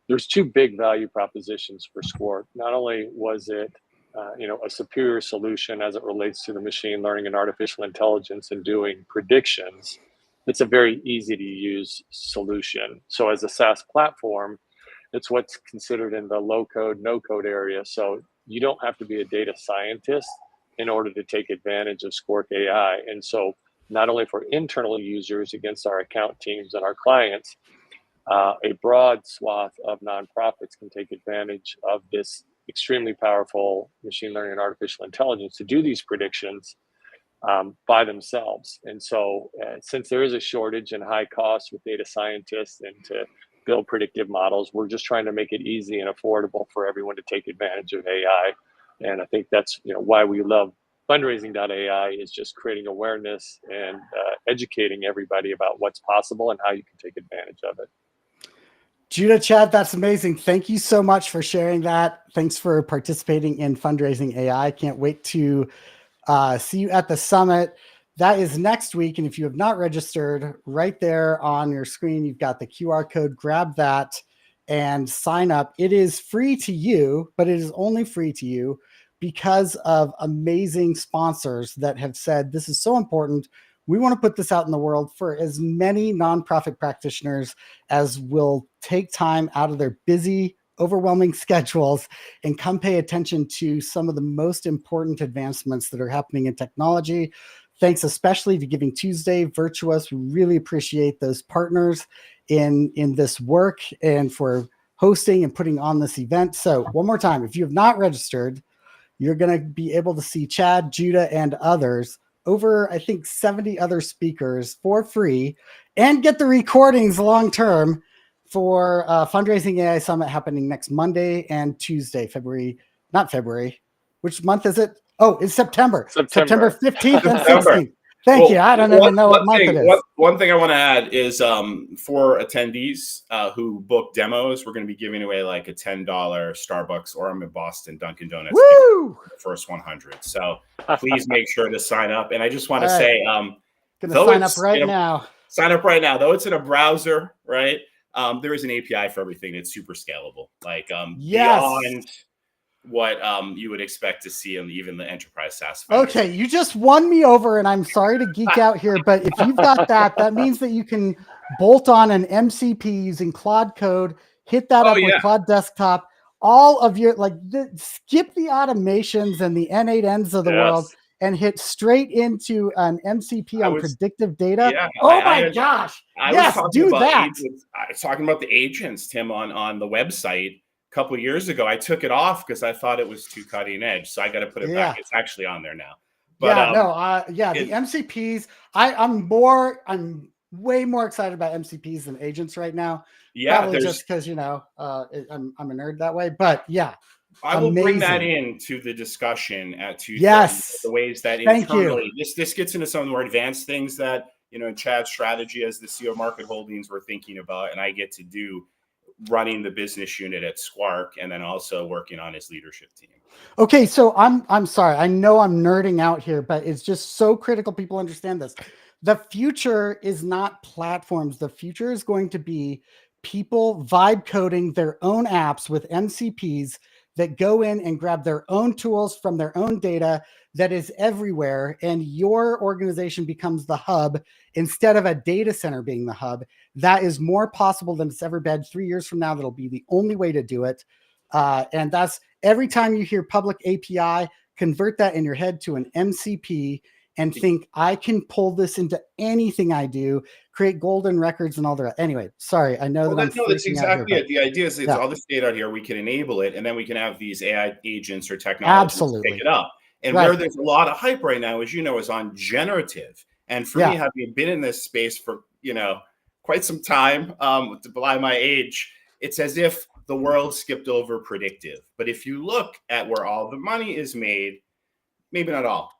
There's two big value propositions for Squark. Not only was it a superior solution as it relates to the machine learning and artificial intelligence and doing predictions, it's a very easy to use solution. So as a SaaS platform, it's what's considered in the low code, no code area. So you don't have to be a data scientist in order to take advantage of Squark AI. And so not only for internal users against our account teams and our clients, a broad swath of nonprofits can take advantage of this extremely powerful machine learning and artificial intelligence to do these predictions by themselves. And so since there is a shortage and high cost with data scientists and to build predictive models, we're just trying to make it easy and affordable for everyone to take advantage of AI. And I think that's why we love fundraising.ai, is just creating awareness and educating everybody about what's possible and how you can take advantage of it. Judah, Chad, that's amazing. Thank you so much for sharing that. Thanks for participating in Fundraising AI. Can't wait to see you at the summit. That is next week. And if you have not registered, right there on your screen, you've got the QR code. Grab that and sign up. It is free to you, but it is only free to you because of amazing sponsors that have said, this is so important. We want to put this out in the world for as many nonprofit practitioners as will take time out of their busy, overwhelming schedules and come pay attention to some of the most important advancements that are happening in technology. Thanks especially to Giving Tuesday, Virtuous. We really appreciate those partners in this work and for hosting and putting on this event. So one more time, if you have not registered, you're going to be able to see Chad, Judah, and others, over, I think, 70 other speakers for free, and get the recordings long-term for Fundraising AI Summit happening next Monday and Tuesday, not February. Which month is it? Oh, it's September. September 15th and 16th. Thank you. I don't even know what month it is. One thing I want to add is for attendees who book demos, we're going to be giving away like a $10 Starbucks, or I'm in Boston, Dunkin' Donuts. Woo! The first 100. So please make sure to sign up. And I just want to All right. say, Gonna sign up right now. Sign up right now. Though it's in a browser, right? There is an API for everything. It's super scalable. Like beyond what you would expect to see in even the enterprise SaaS. Okay, you just won me over, and I'm sorry to geek out here, but if you've got that, that means that you can bolt on an MCP using Claude Code, hit that up with Claude Desktop. All of your skip the automations and the N8Ns of the world and hit straight into an MCP on predictive data. Yeah, my gosh! Yes, do that. I was talking about the agents, Tim, on the website. Couple of years ago, I took it off because I thought it was too cutting edge. So I got to put it back. It's actually on there now. But the MCPs. I'm way more excited about MCPs than agents right now. Yeah, probably just because I'm a nerd that way. But yeah, I will bring that into the discussion at Tuesday. Yes, the ways that internally this gets into some of the more advanced things that in Chad's strategy as the CEO Market Holdings we're thinking about, and I get to do, running the business unit at Squark, and then also working on his leadership team. Okay, so I'm sorry. I know I'm nerding out here, but it's just so critical people understand this. The future is not platforms. The future is going to be people vibe coding their own apps with MCPs that go in and grab their own tools from their own data that is everywhere, and your organization becomes the hub instead of a data center being the hub. That is more possible than it's ever been. 3 years from now, that'll be the only way to do it. And that's every time you hear public API, convert that in your head to an MCP and think, I can pull this into anything I do, create golden records and all that. Anyway, sorry, I know that's exactly it. The idea is it's all this data out here, we can enable it, and then we can have these AI agents or technologies pick it up. And where there's a lot of hype right now, as you know, is on generative. And for me, having been in this space for quite some time, to belie my age, it's as if the world skipped over predictive. But if you look at where all the money is made, maybe not all,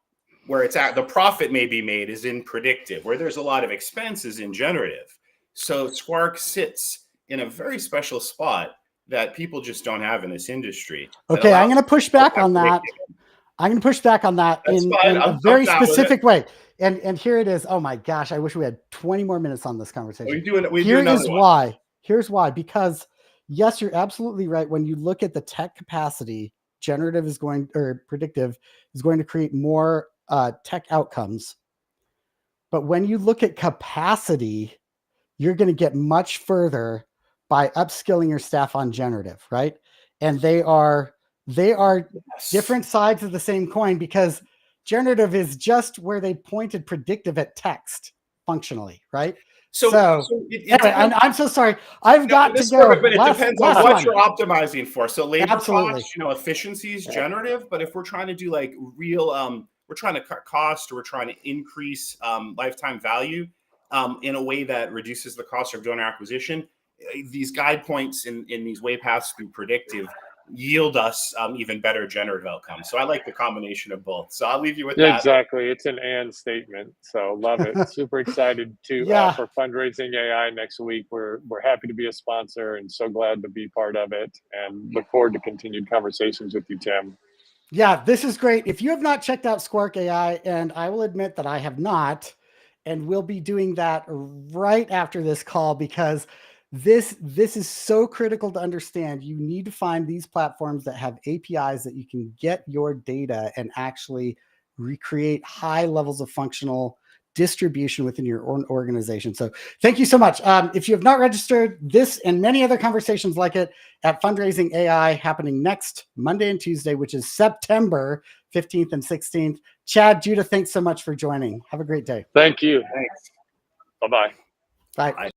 where it's at, the profit may be made is in predictive, where there's a lot of expenses in generative. So Squark sits in a very special spot that people just don't have in this industry. Okay, I'm going to push back on that. I'm going to push back on that in a very specific way. And here it is. Oh my gosh, I wish we had 20 more minutes on this conversation. Here's why. Because yes, you're absolutely right. When you look at the tech capacity, predictive is going to create more tech outcomes. But when you look at capacity, you're going to get much further by upskilling your staff on generative, right? And they are different sides of the same coin, because generative is just where they pointed predictive at text functionally, right? Anyway, I'm so sorry. I've got to go. But it depends on what you're optimizing for. So labor costs, efficiencies, generative. But if we're trying to do like real, we're trying to cut cost, or we're trying to increase lifetime value in a way that reduces the cost of doing acquisition, these guide points in these way paths through predictive yield us even better generative outcomes. So I like the combination of both. So I'll leave you with that. Exactly. It's an and statement. So love it. Super excited to for Fundraising AI next week. We're happy to be a sponsor and so glad to be part of it, and look forward to continued conversations with you, Tim. Yeah, this is great. If you have not checked out Squark AI, and I will admit that I have not, and we'll be doing that right after this call, because this is so critical to understand. You need to find these platforms that have APIs that you can get your data and actually recreate high levels of functional distribution within your own organization. So thank you so much. If you have not registered, this and many other conversations like it at Fundraising AI happening next Monday and Tuesday, which is September 15th and 16th. Chad, Judah, thanks so much for joining. Have a great day. Thank you. Thanks. Bye-bye. Bye. Bye.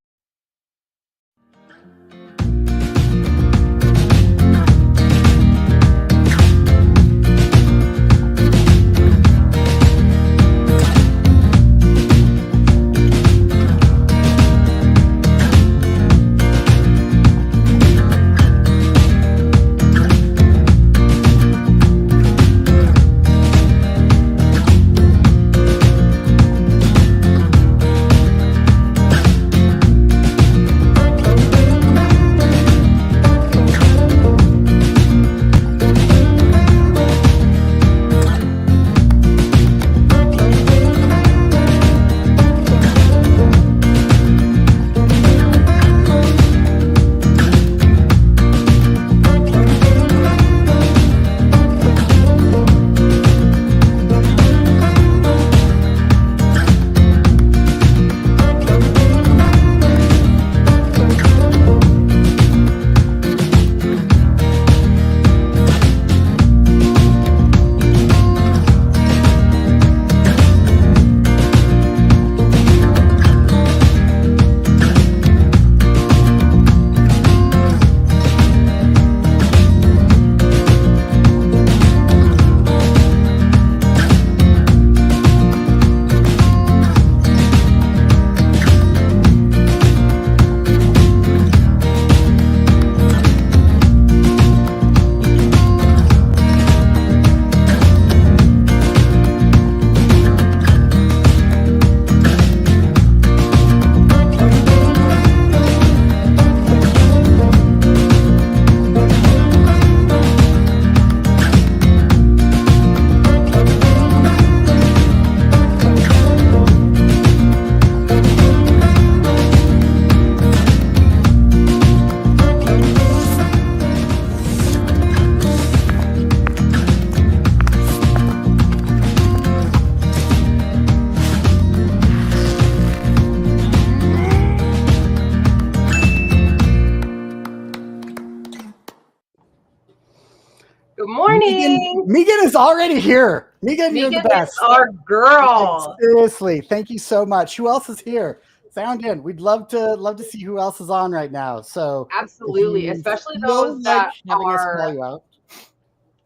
Good morning. Megan is already here. Megan, you're the best. Is our girl. Seriously, thank you so much. Who else is here? Sound in. We'd love to see who else is on right now. So absolutely, especially those that are.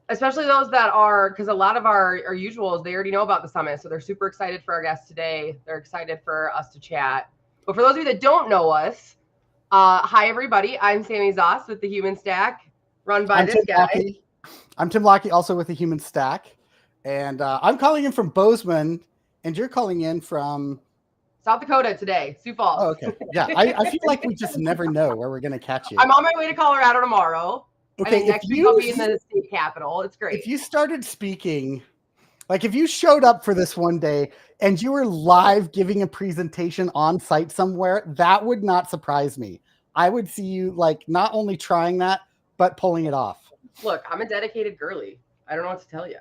Especially those that are, because a lot of our usuals, they already know about the summit, so they're super excited for our guests today. They're excited for us to chat. But for those of you that don't know us, hi everybody. I'm Sami Zoss with the Human Stack, run by this guy. I'm Tim Lockie, also with the Human Stack, and I'm calling in from Bozeman, and you're calling in from South Dakota today, Sioux Falls. Oh, okay, yeah. I feel like we just never know where we're gonna catch you. I'm on my way to Colorado tomorrow. Okay, and next week I'll be in the state capital. It's great. If you started speaking, like if you showed up for this one day and you were live giving a presentation on site somewhere, that would not surprise me. I would see you like not only trying that, but pulling it off. Look, I'm a dedicated girly. I don't know what to tell you.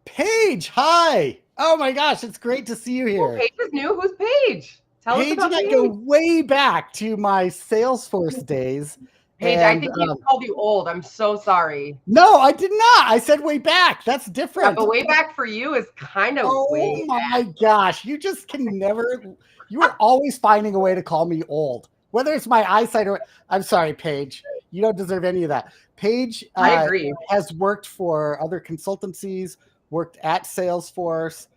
Paige, hi. Oh my gosh, it's great to see you here. Oh, Paige is new. Who's Paige? Tell us about Paige and I go way back to my Salesforce days. Paige, I think you called you old. I'm so sorry. No, I did not. I said way back. That's different. Yeah, but way back for you is kind of way my back. gosh. You just can never, you are always finding a way to call me old. Whether it's my eyesight or, I'm sorry, Paige. You don't deserve any of that. Paige I agree. Has worked for other consultancies, worked at Salesforce,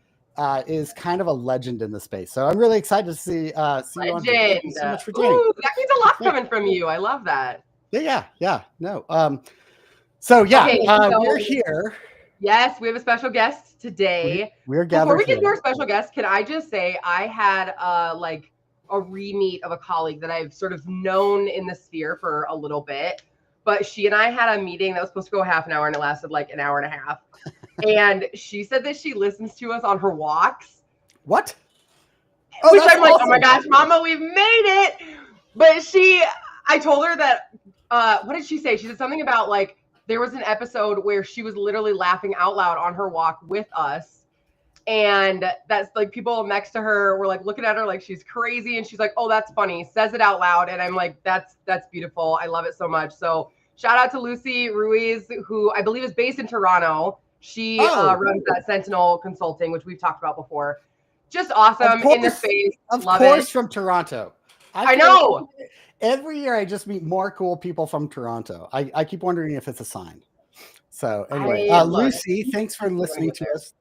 is kind of a legend in the space. So I'm really excited to see you on here. Thank you so much for joining. Ooh, that means a lot coming from you. I love that. Yeah. No. So we're here. Yes, we have a special guest today. We're gathered. Before we get to our special guest, can I just say I had a re-meet of a colleague that I've sort of known in the sphere for a little bit, but she and I had a meeting that was supposed to go half an hour and it lasted like an hour and a half. And she said that she listens to us on her walks. What? Which I'm like, awesome. Oh my gosh, Mama, we've made it. But I told her that, what did she say? She said something about like, there was an episode where she was literally laughing out loud on her walk with us. And that's like people next to her were like looking at her like she's crazy. And she's like, oh, that's funny. Says it out loud. And I'm like, that's beautiful. I love it so much. So shout out to Lucy Ruiz, who I believe is based in Toronto. She runs that Sentinel Consulting, which we've talked about before. Just awesome in the space. Of course, from Toronto. I know. Every year I just meet more cool people from Toronto. I keep wondering if it's a sign. So anyway, Lucy, thanks for listening to us.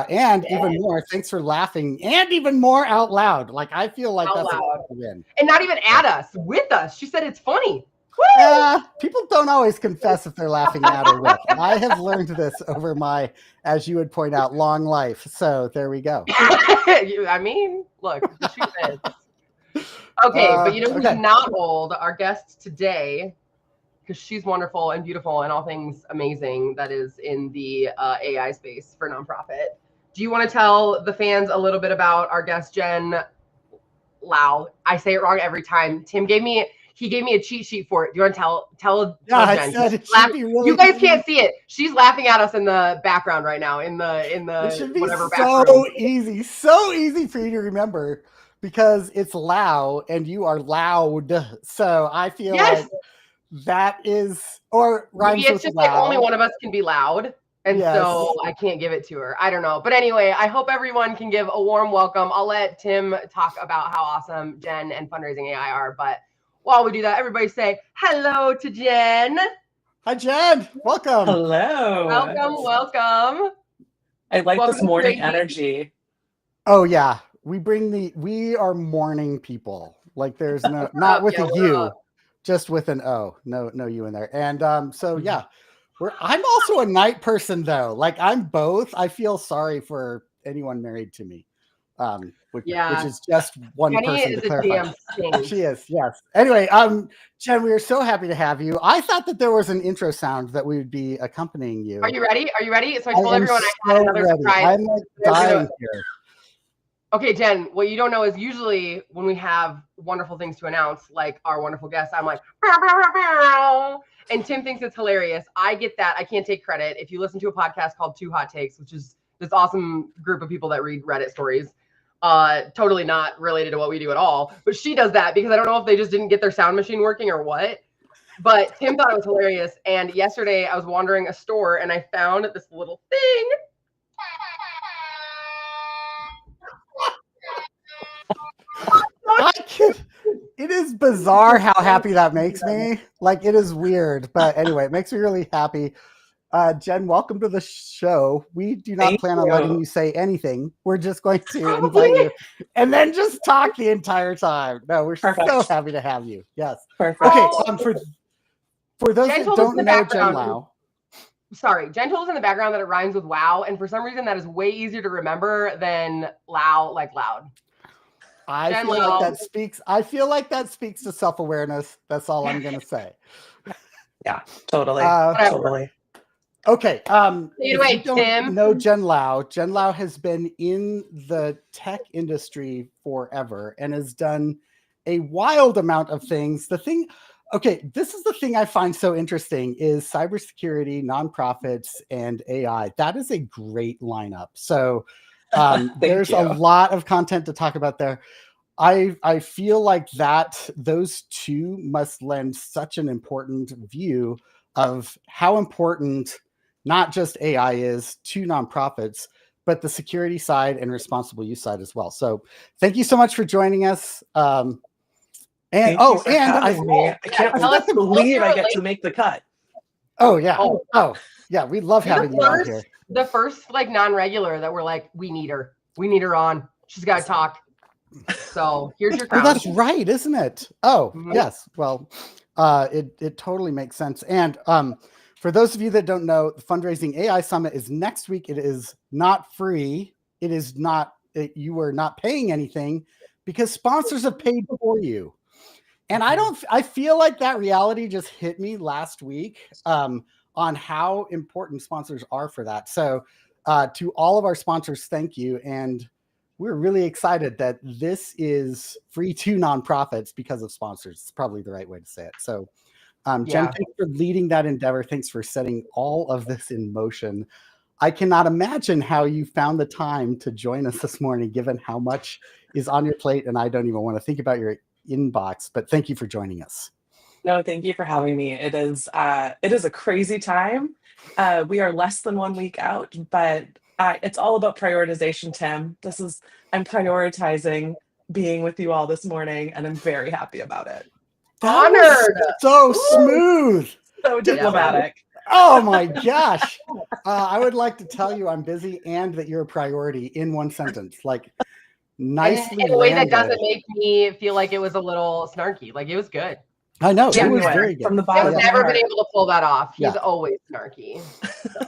And even more, thanks for laughing and even more out loud. Like I feel like that's a win. And not even at us, with us. She said it's funny. People don't always confess if they're laughing at or with. I have learned this over my, as you would point out, long life. So there we go. I mean, look, she said. Okay, but you know who's not old? Our guest today, because she's wonderful and beautiful and all things amazing that is in the AI space for nonprofit. Do you want to tell the fans a little bit about our guest, Jen Lau? I say it wrong every time. Tim gave me a cheat sheet for it. Do you want to tell Jen? You guys can't see it. She's laughing at us in the background right now in the it should be whatever so easy for you to remember. Because it's loud and you are loud. So I feel like that is, or rhymes maybe it's just loud. Like only one of us can be loud. And so I can't give it to her. I don't know. But anyway, I hope everyone can give a warm welcome. I'll let Tim talk about how awesome Jen and Fundraising AI are. But while we do that, everybody say hello to Jen. Hi, Jen. Welcome. Hello. Welcome. I like this morning energy. Oh, yeah. We are morning people. Like there's no, not with a U, just with an O. No U in there. And so yeah, I'm also a night person though. Like I'm both. I feel sorry for anyone married to me. Which is just one person to clarify. She is, yes. Anyway, Jen, we are so happy to have you. I thought that there was an intro sound that we would be accompanying you. Are you ready? So I told everyone I had another surprise. I'm like dying here. Okay, Jen, what you don't know is usually when we have wonderful things to announce, like our wonderful guest, I'm like, bow, bow, bow, and Tim thinks it's hilarious. I get that. I can't take credit. If you listen to a podcast called Two Hot Takes, which is this awesome group of people that read Reddit stories, totally not related to what we do at all, but she does that because I don't know if they just didn't get their sound machine working or what, but Tim thought it was hilarious. And yesterday I was wandering a store and I found this little thing. It is bizarre how happy that makes me. Like it is weird, but anyway, it makes me really happy. Jen, welcome to the show. We do not plan on letting you say anything. We're just going to invite you and then just talk the entire time. No, we're so happy to have you. Yes. Perfect. Okay. For those that don't know Jen Lau. Sorry, Jen told us in the background that it rhymes with wow, and for some reason that is way easier to remember than Lau, like loud. I feel like that speaks to self-awareness. That's all I'm going to say. Yeah, totally. Totally. Okay. Anyway, if you don't know Jen Lau has been in the tech industry forever and has done a wild amount of things. This is the thing I find so interesting is cybersecurity, nonprofits, and AI. That is a great lineup. So there's a lot of content to talk about there. I feel like that those two must lend such an important view of how important not just AI is to nonprofits, but the security side and responsible use side as well. So thank you so much for joining us. Thank And you for having me. I can't believe I get to make the cut. Oh yeah. Oh yeah. We love having you on here. The first like non-regular that we're like, we need her on. She's got to talk. So here's your crown. Oh, that's right, isn't it? Oh, yes. Well, it totally makes sense. And for those of you that don't know, the Fundraising AI Summit is next week. It is not free. It is not, you are not paying anything because sponsors have paid for you. And I feel like that reality just hit me last week on how important sponsors are for that. So to all of our sponsors, thank you. And we're really excited that this is free to nonprofits because of sponsors. It's probably the right way to say it. So Jen, thanks for leading that endeavor. Thanks for setting all of this in motion. I cannot imagine how you found the time to join us this morning, given how much is on your plate. And I don't even want to think about your inbox, but thank you for joining us. No, thank you for having me. It is a crazy time. We are less than 1 week out, but it's all about prioritization, Tim. I'm prioritizing being with you all this morning, and I'm very happy about it. Honored. So smooth. So diplomatic. Oh my gosh. I would like to tell you I'm busy and that you're a priority in one sentence. Like nicely in a way that doesn't make me feel like it was a little snarky. Like it was good. I know. It was very good. From the bottom. I've never been able to pull that off. He's always snarky. So.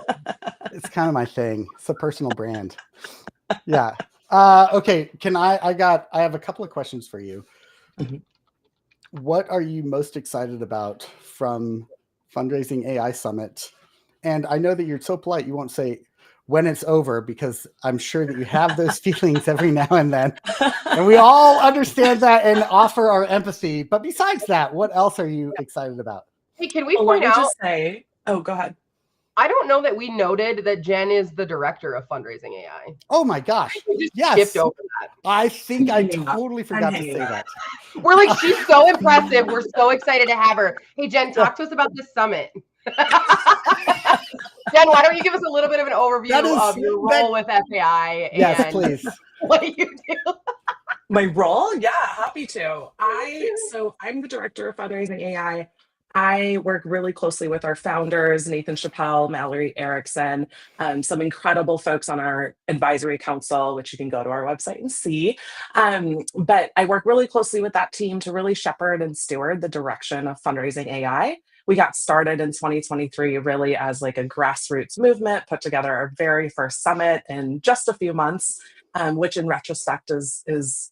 It's kind of my thing. It's a personal brand. Yeah. Okay. I have a couple of questions for you. What are you most excited about from Fundraising AI Summit? And I know that you're so polite, you won't say when it's over, because I'm sure that you have those feelings every now and then. And we all understand that and offer our empathy. But besides that, what else are you excited about? Hey, can we point out? Just say, oh, go ahead. I don't know that we noted that Jen is the director of Fundraising AI. Oh my gosh. Yes. Skipped over that. I think I totally forgot to say that. We're like, she's so impressive. We're so excited to have her. Hey, Jen, talk to us about this summit. Jen, why don't you give us a little bit of an overview of your role with FAI? Yes, please. What do you do? My role? Yeah, happy to. I'm the director of Fundraising AI. I work really closely with our founders, Nathan Chappelle, Mallory Erickson, some incredible folks on our advisory council, which you can go to our website and see. But I work really closely with that team to really shepherd and steward the direction of Fundraising AI. We got started in 2023 really as like a grassroots movement, put together our very first summit in just a few months, which in retrospect is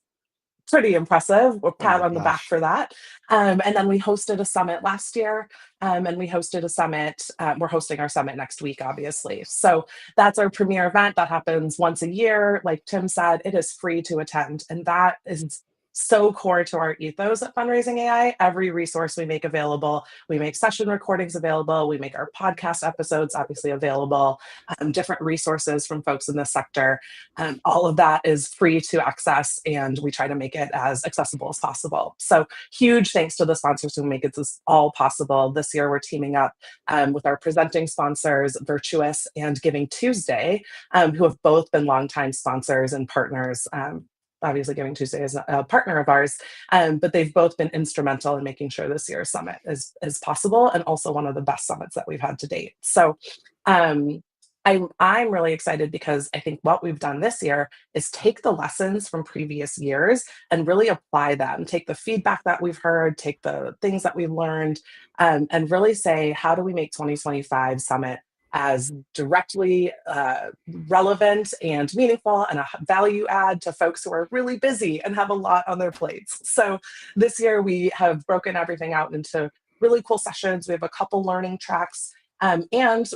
pretty impressive. We're pat on the back for that. And then we hosted a summit last year, and we hosted a summit. We're hosting our summit next week, obviously. So that's our premier event that happens once a year. Like Tim said, it is free to attend. And that is so core to our ethos at Fundraising AI. Every resource we make available, we make session recordings available, we make our podcast episodes obviously available, different resources from folks in the sector. All of that is free to access, and we try to make it as accessible as possible. So huge thanks to the sponsors who make it this all possible. This year we're teaming up with our presenting sponsors, Virtuous and Giving Tuesday, who have both been longtime sponsors and partners. Obviously, Giving Tuesday is a partner of ours, but they've both been instrumental in making sure this year's summit is possible, and also one of the best summits that we've had to date. So I'm really excited because I think what we've done this year is take the lessons from previous years and really apply them, take the feedback that we've heard, take the things that we've learned, and really say, how do we make 2025 Summit as directly relevant and meaningful and a value add to folks who are really busy and have a lot on their plates. So this year we have broken everything out into really cool sessions. We have a couple learning tracks. And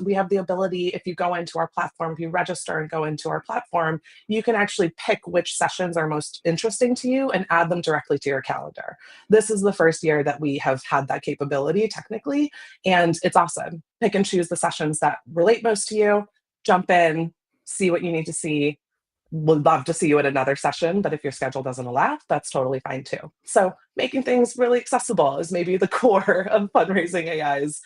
we have the ability, if you go into our platform, if you register and go into our platform, you can actually pick which sessions are most interesting to you and add them directly to your calendar. This is the first year that we have had that capability technically, and it's awesome. Pick and choose the sessions that relate most to you, jump in, see what you need to see, would love to see you at another session, but if your schedule doesn't allow, that's totally fine too. So making things really accessible is maybe the core of Fundraising AI's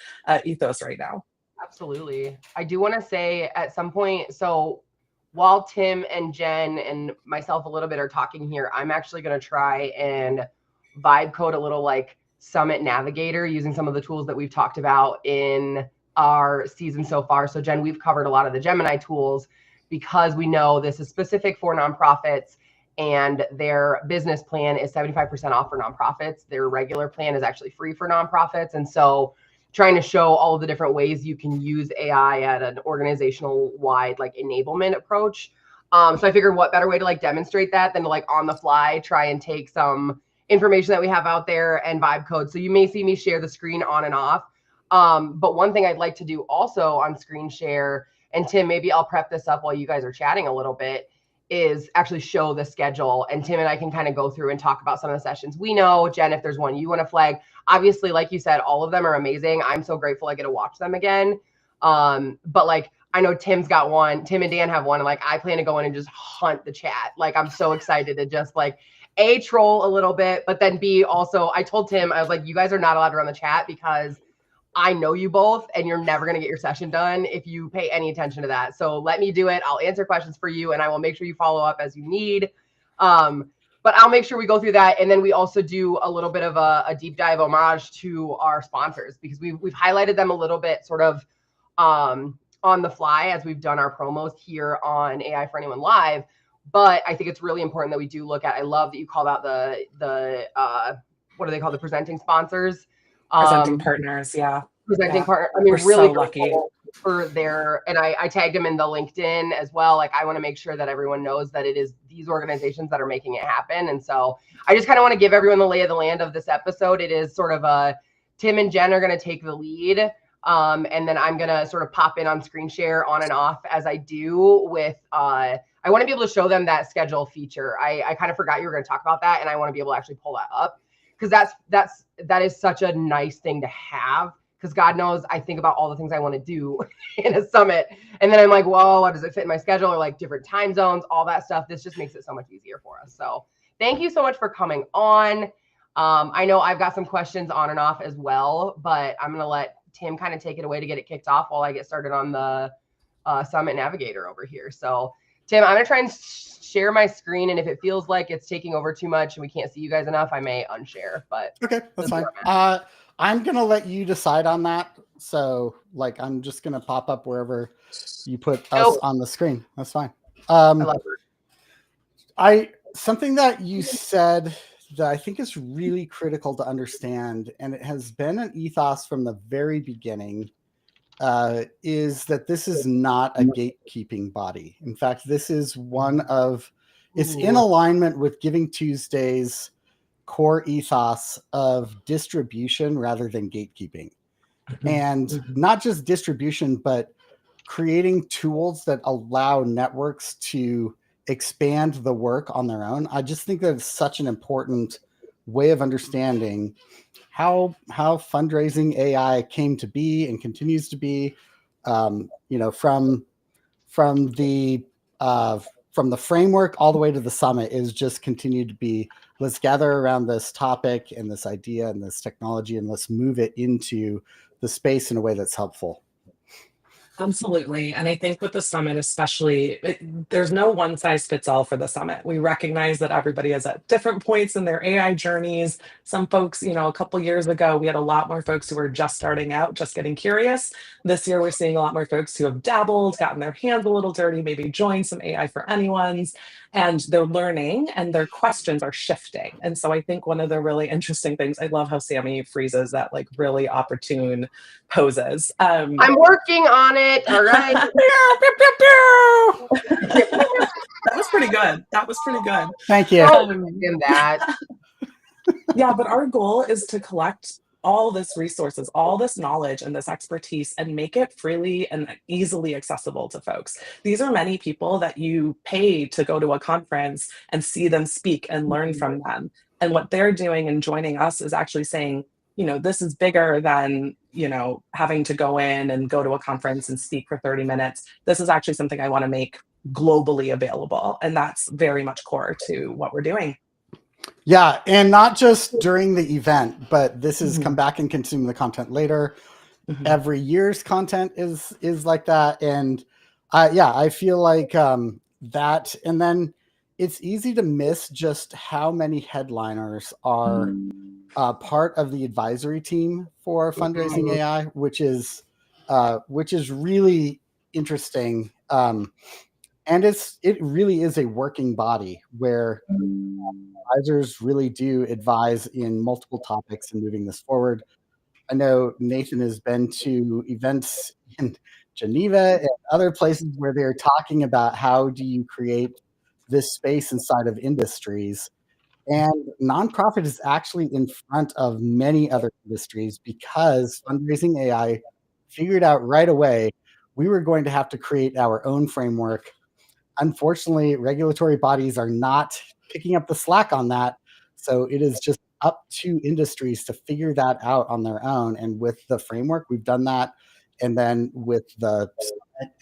ethos right now. Absolutely. I do want to say at some point, so while Tim and Jen and myself a little bit are talking here, I'm actually going to try and vibe code a little like Summit Navigator using some of the tools that we've talked about in our season so far. So Jen, we've covered a lot of the Gemini tools because we know this is specific for nonprofits and their business plan is 75% off for nonprofits. Their regular plan is actually free for nonprofits. And so trying to show all of the different ways you can use AI at an organizational wide like enablement approach. So I figured what better way to like demonstrate that than to like on the fly, try and take some information that we have out there and vibe code. So you may see me share the screen on and off. But one thing I'd like to do also on screen share, and Tim, maybe I'll prep this up while you guys are chatting a little bit, is actually show the schedule. And Tim and I can kind of go through and talk about some of the sessions. We know, Jen, if there's one you want to flag, obviously, like you said, all of them are amazing. I'm so grateful I get to watch them again. But like, I know Tim's got one, Tim and Dan have one, and like, I plan to go in and just hunt the chat. Like, I'm so excited to just like, A, troll a little bit, but then B, also, I told Tim, I was like, you guys are not allowed to run the chat because I know you both and you're never going to get your session done if you pay any attention to that. So let me do it. I'll answer questions for you and I will make sure you follow up as you need. But I'll make sure we go through that. And then we also do a little bit of a deep dive homage to our sponsors because we've highlighted them a little bit sort of on the fly as we've done our promos here on AI for Anyone Live. But I think it's really important that we do look at, I love that you called out the what do they call the presenting sponsors? Presenting partners, yeah. Presenting partner. I mean, we're really so lucky for their, and I tagged them in the LinkedIn as well. Like, I want to make sure that everyone knows that it is these organizations that are making it happen. And so I just kind of want to give everyone the lay of the land of this episode. It is sort of a Tim and Jen are going to take the lead. And then I'm going to sort of pop in on screen share on and off as I do with, I want to be able to show them that schedule feature. I kind of forgot you were going to talk about that. And I want to be able to actually pull that up because that is such a nice thing to have. Because God knows I think about all the things I want to do in a summit. And then I'm like, whoa, does it fit in my schedule? Or like different time zones, all that stuff. This just makes it so much easier for us. So thank you so much for coming on. I know I've got some questions on and off as well, but I'm going to let Tim kind of take it away to get it kicked off while I get started on the Summit Navigator over here. So Tim, I'm going to try and share my screen. And if it feels like it's taking over too much and we can't see you guys enough, I may unshare. But okay, that's fine. I'm going to let you decide on that. So like, I'm just going to pop up wherever you put us on the screen. That's fine. Something that you said that I think is really critical to understand, and it has been an ethos from the very beginning, is that this is not a gatekeeping body. In fact, this is it's in alignment with Giving Tuesday's core ethos of distribution rather than gatekeeping. And not just distribution, but creating tools that allow networks to expand the work on their own. I just think that it's such an important way of understanding how fundraising AI came to be and continues to be. From the framework all the way to the summit is just continued to be, let's gather around this topic and this idea and this technology, and let's move it into the space in a way that's helpful. Absolutely. And I think with the summit, especially, there's no one size fits all for the summit. We recognize that everybody is at different points in their AI journeys. Some folks, a couple years ago, we had a lot more folks who were just starting out, just getting curious. This year, we're seeing a lot more folks who have dabbled, gotten their hands a little dirty, maybe joined some AI for Anyone's, and they're learning and their questions are shifting. And so I think one of the really interesting things, I love how Sami freezes that like really opportune poses. I'm working on it. All right. That was pretty good. Thank you. Yeah, but our goal is to collect all this resources, all this knowledge and this expertise, and make it freely and easily accessible to folks. These are many people that you pay to go to a conference and see them speak and learn from them. And what they're doing and joining us is actually saying, this is bigger than, having to go in and go to a conference and speak for 30 minutes. This is actually something I want to make globally available. And that's very much core to what we're doing. Yeah, and not just during the event, but this is come back and consume the content later. Every year's content is like that, and I feel like that. And then it's easy to miss just how many headliners are part of the advisory team for Fundraising AI, which is really interesting. And it really is a working body where advisors really do advise in multiple topics and moving this forward. I know Nathan has been to events in Geneva and other places where they're talking about how do you create this space inside of industries. And nonprofit is actually in front of many other industries because Fundraising AI figured out right away we were going to have to create our own framework. Unfortunately, regulatory bodies are not picking up the slack on that. So it is just up to industries to figure that out on their own. And with the framework, we've done that. And then with it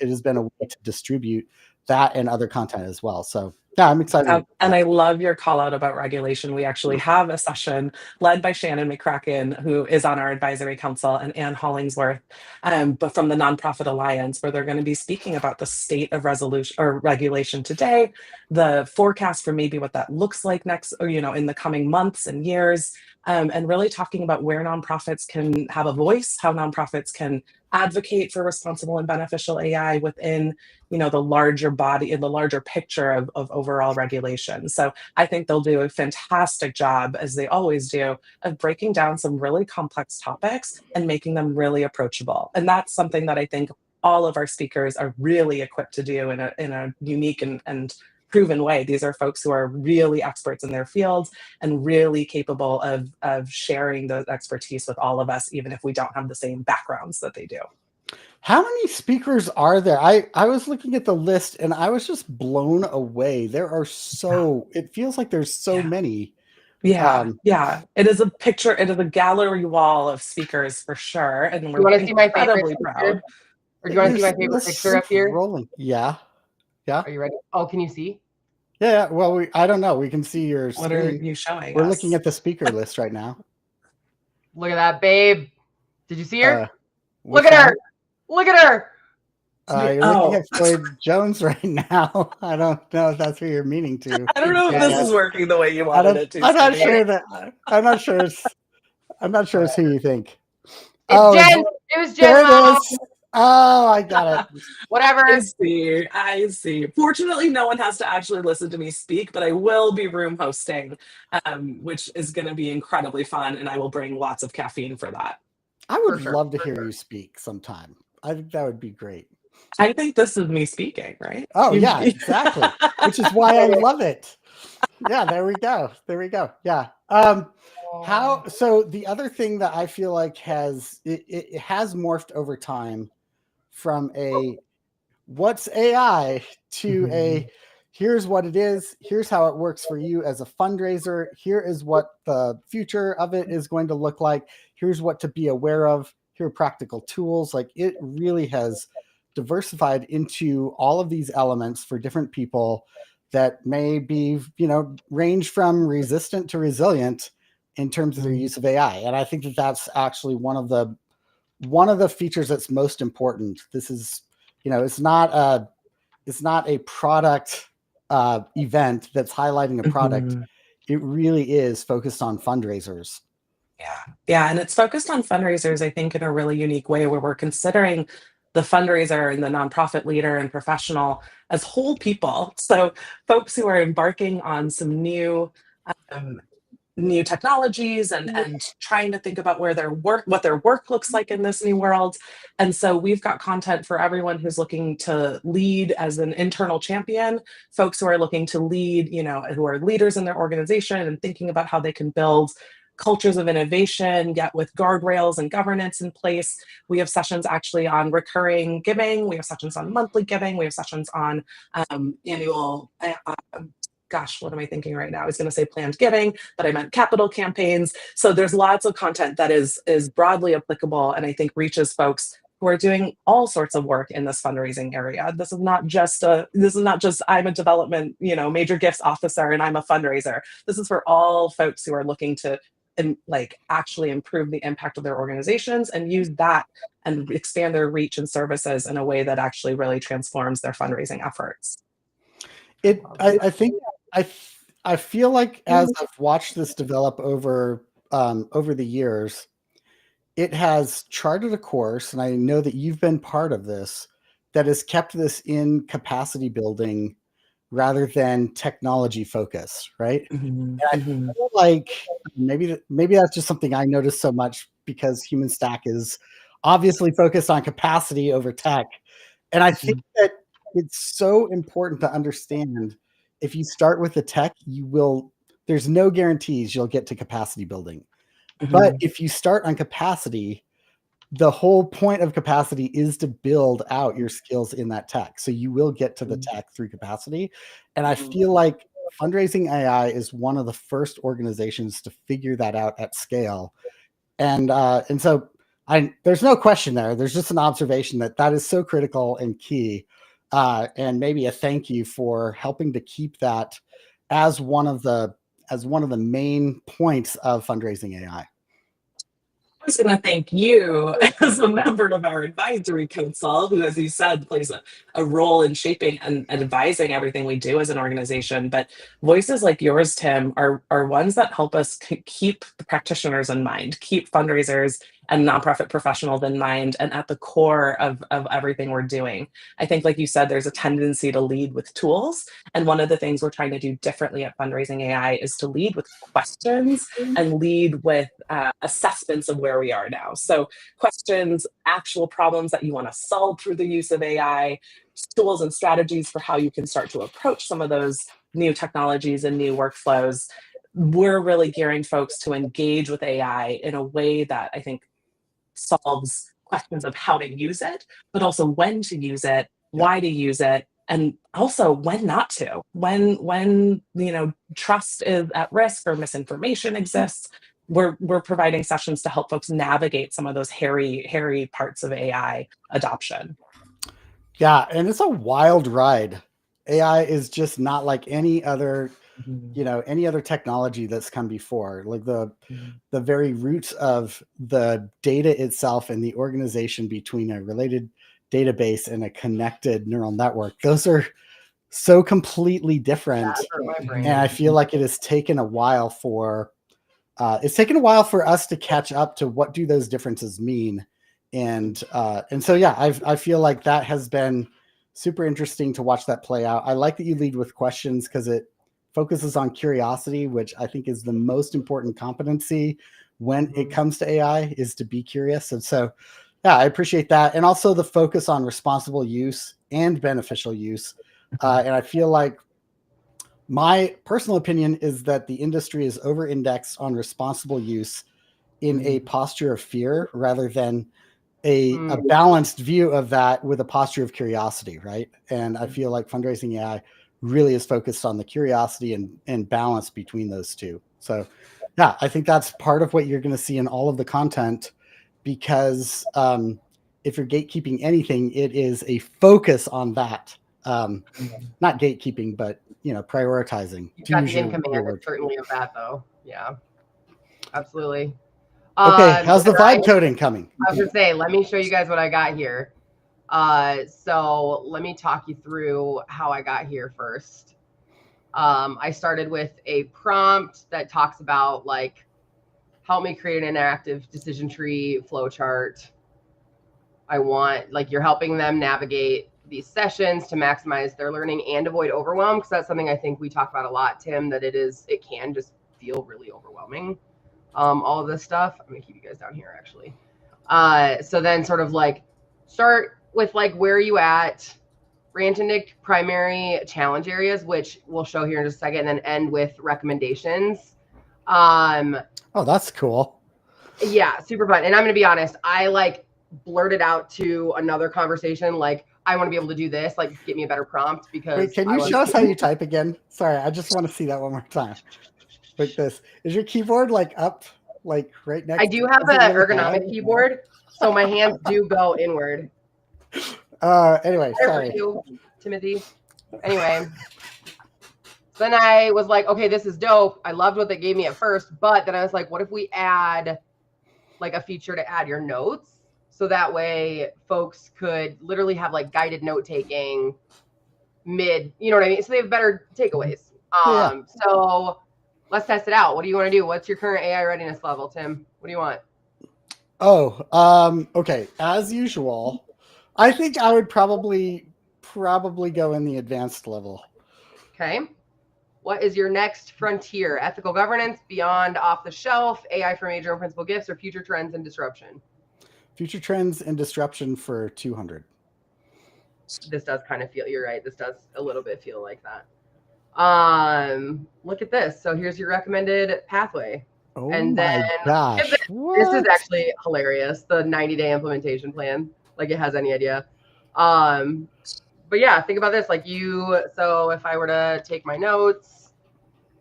has been a way to distribute that and other content as well. So yeah, I'm excited. And I love your call out about regulation. We actually have a session led by Shannon McCracken, who is on our advisory council, and Ann Hollingsworth, but from the Nonprofit Alliance, where they're going to be speaking about the state of resolution or regulation today, the forecast for maybe what that looks like next, or in the coming months and years, and really talking about where nonprofits can have a voice, how nonprofits can advocate for responsible and beneficial AI within the larger body and the larger picture of overall regulation. So I think they'll do a fantastic job, as they always do, of breaking down some really complex topics and making them really approachable. And that's something that I think all of our speakers are really equipped to do in a unique and proven way. These are folks who are really experts in their fields and really capable of sharing those expertise with all of us, even if we don't have the same backgrounds that they do. How many speakers are there? I was looking at the list and I was just blown away. There are it feels like there's so many. Yeah. It is a picture. It is a gallery wall of speakers for sure. And we're incredibly proud. Or do you want to see my favorite picture up here? Rolling. Yeah. Are you ready? Oh, can you see? Yeah. Well, I don't know. We can see your screen. What are you showing? We're looking at the speaker list right now. Look at that, babe. Did you see her? Look at her. Look at her. You're looking at Floyd Jones right now. I don't know if that's what you're meaning to. I don't know if this is working the way you wanted it to. I'm not sure that. I'm not sure. I'm not sure it's who you think. Jen. It was Jen. There it is. Oh, I got it. Whatever. I see. Fortunately, no one has to actually listen to me speak, but I will be room hosting, which is going to be incredibly fun, and I will bring lots of caffeine for that. I would love to hear you speak sometime. I think that would be great. I think this is me speaking, right? Oh, yeah, exactly. Which is why I love it. Yeah, there we go. Yeah. So the other thing that I feel like it has morphed over time from a what's AI to a here's what it is, here's how it works for you as a fundraiser, here is what the future of it is going to look like, here's what to be aware of, here are practical tools. Like, it really has diversified into all of these elements for different people that may be, range from resistant to resilient in terms of their use of AI. And I think that that's actually one of the features that's most important. This is, it's not a product event that's highlighting a product. It really is focused on fundraisers. Yeah. And it's focused on fundraisers, I think, in a really unique way, where we're considering the fundraiser and the nonprofit leader and professional as whole people. So folks who are embarking on some new technologies and trying to think about what their work looks like in this new world. And so we've got content for everyone who's looking to lead as an internal champion, folks who are looking to lead, who are leaders in their organization and thinking about how they can build cultures of innovation, yet with guardrails and governance in place. We have sessions actually on recurring giving. We have sessions on monthly giving. We have sessions on annual, what am I thinking right now? I was going to say planned giving, but I meant capital campaigns. So there's lots of content that is broadly applicable and I think reaches folks who are doing all sorts of work in this fundraising area. This is not just I'm a development, major gifts officer and I'm a fundraiser. This is for all folks who are looking to actually improve the impact of their organizations and use that and expand their reach and services in a way that actually really transforms their fundraising efforts. I feel like as I've watched this develop over the years, it has charted a course, and I know that you've been part of this, that has kept this in capacity building rather than technology focus, right? And I feel like maybe that's just something I noticed so much because Human Stack is obviously focused on capacity over tech. And I think that it's so important to understand if you start with the tech, there's no guarantees you'll get to capacity building. But if you start on capacity, the whole point of capacity is to build out your skills in that tech. So you will get to the tech through capacity. And I feel like Fundraising AI is one of the first organizations to figure that out at scale. And so there's no question there. There's just an observation that is so critical and key. And maybe a thank you for helping to keep that as one of the main points of Fundraising AI. I was going to thank you as a member of our advisory council, who, as you said, plays a role in shaping and advising everything we do as an organization. But voices like yours, Tim, are ones that help us keep the practitioners in mind, keep fundraisers and nonprofit professionals in mind, and at the core of everything we're doing. I think, like you said, there's a tendency to lead with tools. And one of the things we're trying to do differently at Fundraising AI is to lead with questions and lead with assessments of where we are now. So questions, actual problems that you want to solve through the use of AI, tools and strategies for how you can start to approach some of those new technologies and new workflows. We're really gearing folks to engage with AI in a way that I think solves questions of how to use it, but also when to use it, why to use it, and also when not to. When trust is at risk or misinformation exists, we're providing sessions to help folks navigate some of those hairy parts of AI adoption. Yeah, and it's a wild ride. AI is just not like any other any other technology that's come before. Like the very roots of the data itself and the organization between a related database and a connected neural network, those are so completely different. And I feel like it has taken a while for us to catch up to what do those differences mean. And so yeah, I feel like that has been super interesting to watch that play out. I like that you lead with questions because it focuses on curiosity, which I think is the most important competency when it comes to AI, is to be curious. And so, yeah, I appreciate that. And also the focus on responsible use and beneficial use. And I feel like my personal opinion is that the industry is over-indexed on responsible use in a posture of fear rather than a balanced view of that with a posture of curiosity, right? And I feel like Fundraising AI really is focused on the curiosity and balance between those two. So yeah, I think that's part of what you're going to see in all of the content, because if you're gatekeeping anything, it is a focus on that. Not gatekeeping, but prioritizing. You've got the in command certainly of that, though. Yeah, absolutely. Okay, how's the vibe coding coming? I was gonna say, let me show you guys what I got here. So let me talk you through how I got here first. I started with a prompt that talks about like, help me create an interactive decision tree flowchart. I want, like, you're helping them navigate these sessions to maximize their learning and avoid overwhelm, because that's something I think we talk about a lot, Tim, that it can just feel really overwhelming. All of this stuff. I'm gonna keep you guys down here actually. So then sort of like start with like, where are you at? Rant into primary challenge areas, which we'll show here in just a second, and then end with recommendations. Oh, that's cool. Yeah, super fun. And I'm gonna be honest, I like blurted out to another conversation like, I want to be able to do this, like get me a better prompt. Because wait, can you show us how you type again? Sorry, I just want to see that one more time. Like this. Is your keyboard like up? like right next. I do have an ergonomic keyboard, so my hands do go inward. Anyway, sorry. You, Timothy. Anyway, so then I was like, okay, this is dope. I loved what they gave me at first, but then I was like, what if we add like a feature to add your notes? So that way folks could literally have like guided note taking mid, you know what I mean? So they have better takeaways. So let's test it out. What do you want to do? What's your current AI readiness level, Tim? What do you want? Okay. As usual, I think I would probably go in the advanced level. Okay. What is your next frontier? Ethical governance, beyond off the shelf, AI for major and principal gifts, or future trends and disruption? Future trends and disruption for 200. This does kind of feel, you're right. This does a little bit feel like that. Look at this. So here's your recommended pathway. Oh and my then gosh. This is actually hilarious. The 90-day implementation plan. Like it has any idea. But yeah, think about this. Like so if I were to take my notes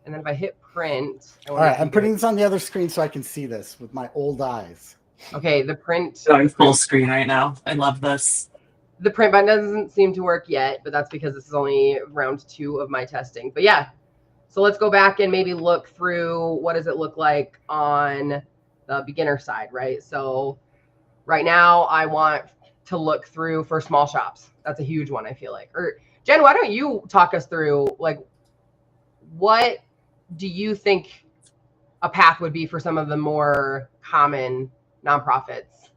and then if I hit print. All right, I'm putting this on the other screen so I can see this with my old eyes. Okay, the print. I'm full screen right now. I love this. The print button doesn't seem to work yet, but that's because this is only round 2 of my testing. But yeah, so let's go back and maybe look through what does it look like on the beginner side, right? So right now I want to look through for small shops. That's a huge one, I feel like. Or Jen, why don't you talk us through, like, what do you think a path would be for some of the more common nonprofits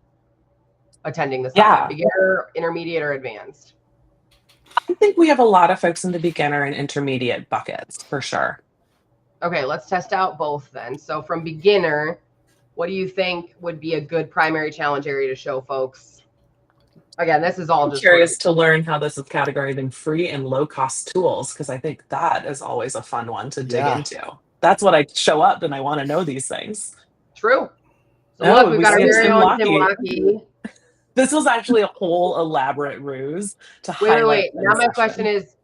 attending the summit? Beginner, intermediate, or advanced? I think we have a lot of folks in the beginner and intermediate buckets for sure. Okay, let's test out both then. So from beginner, what do you think would be a good primary challenge area to show folks? Again, this is all I'm just curious to learn how this is categorized in free and low cost tools, because I think that is always a fun one to dig into. That's what I show up and I want to know these things. True. So look, we've got our very own Tim Lockie. This was actually a whole elaborate ruse to highlight. Wait. Now my question is,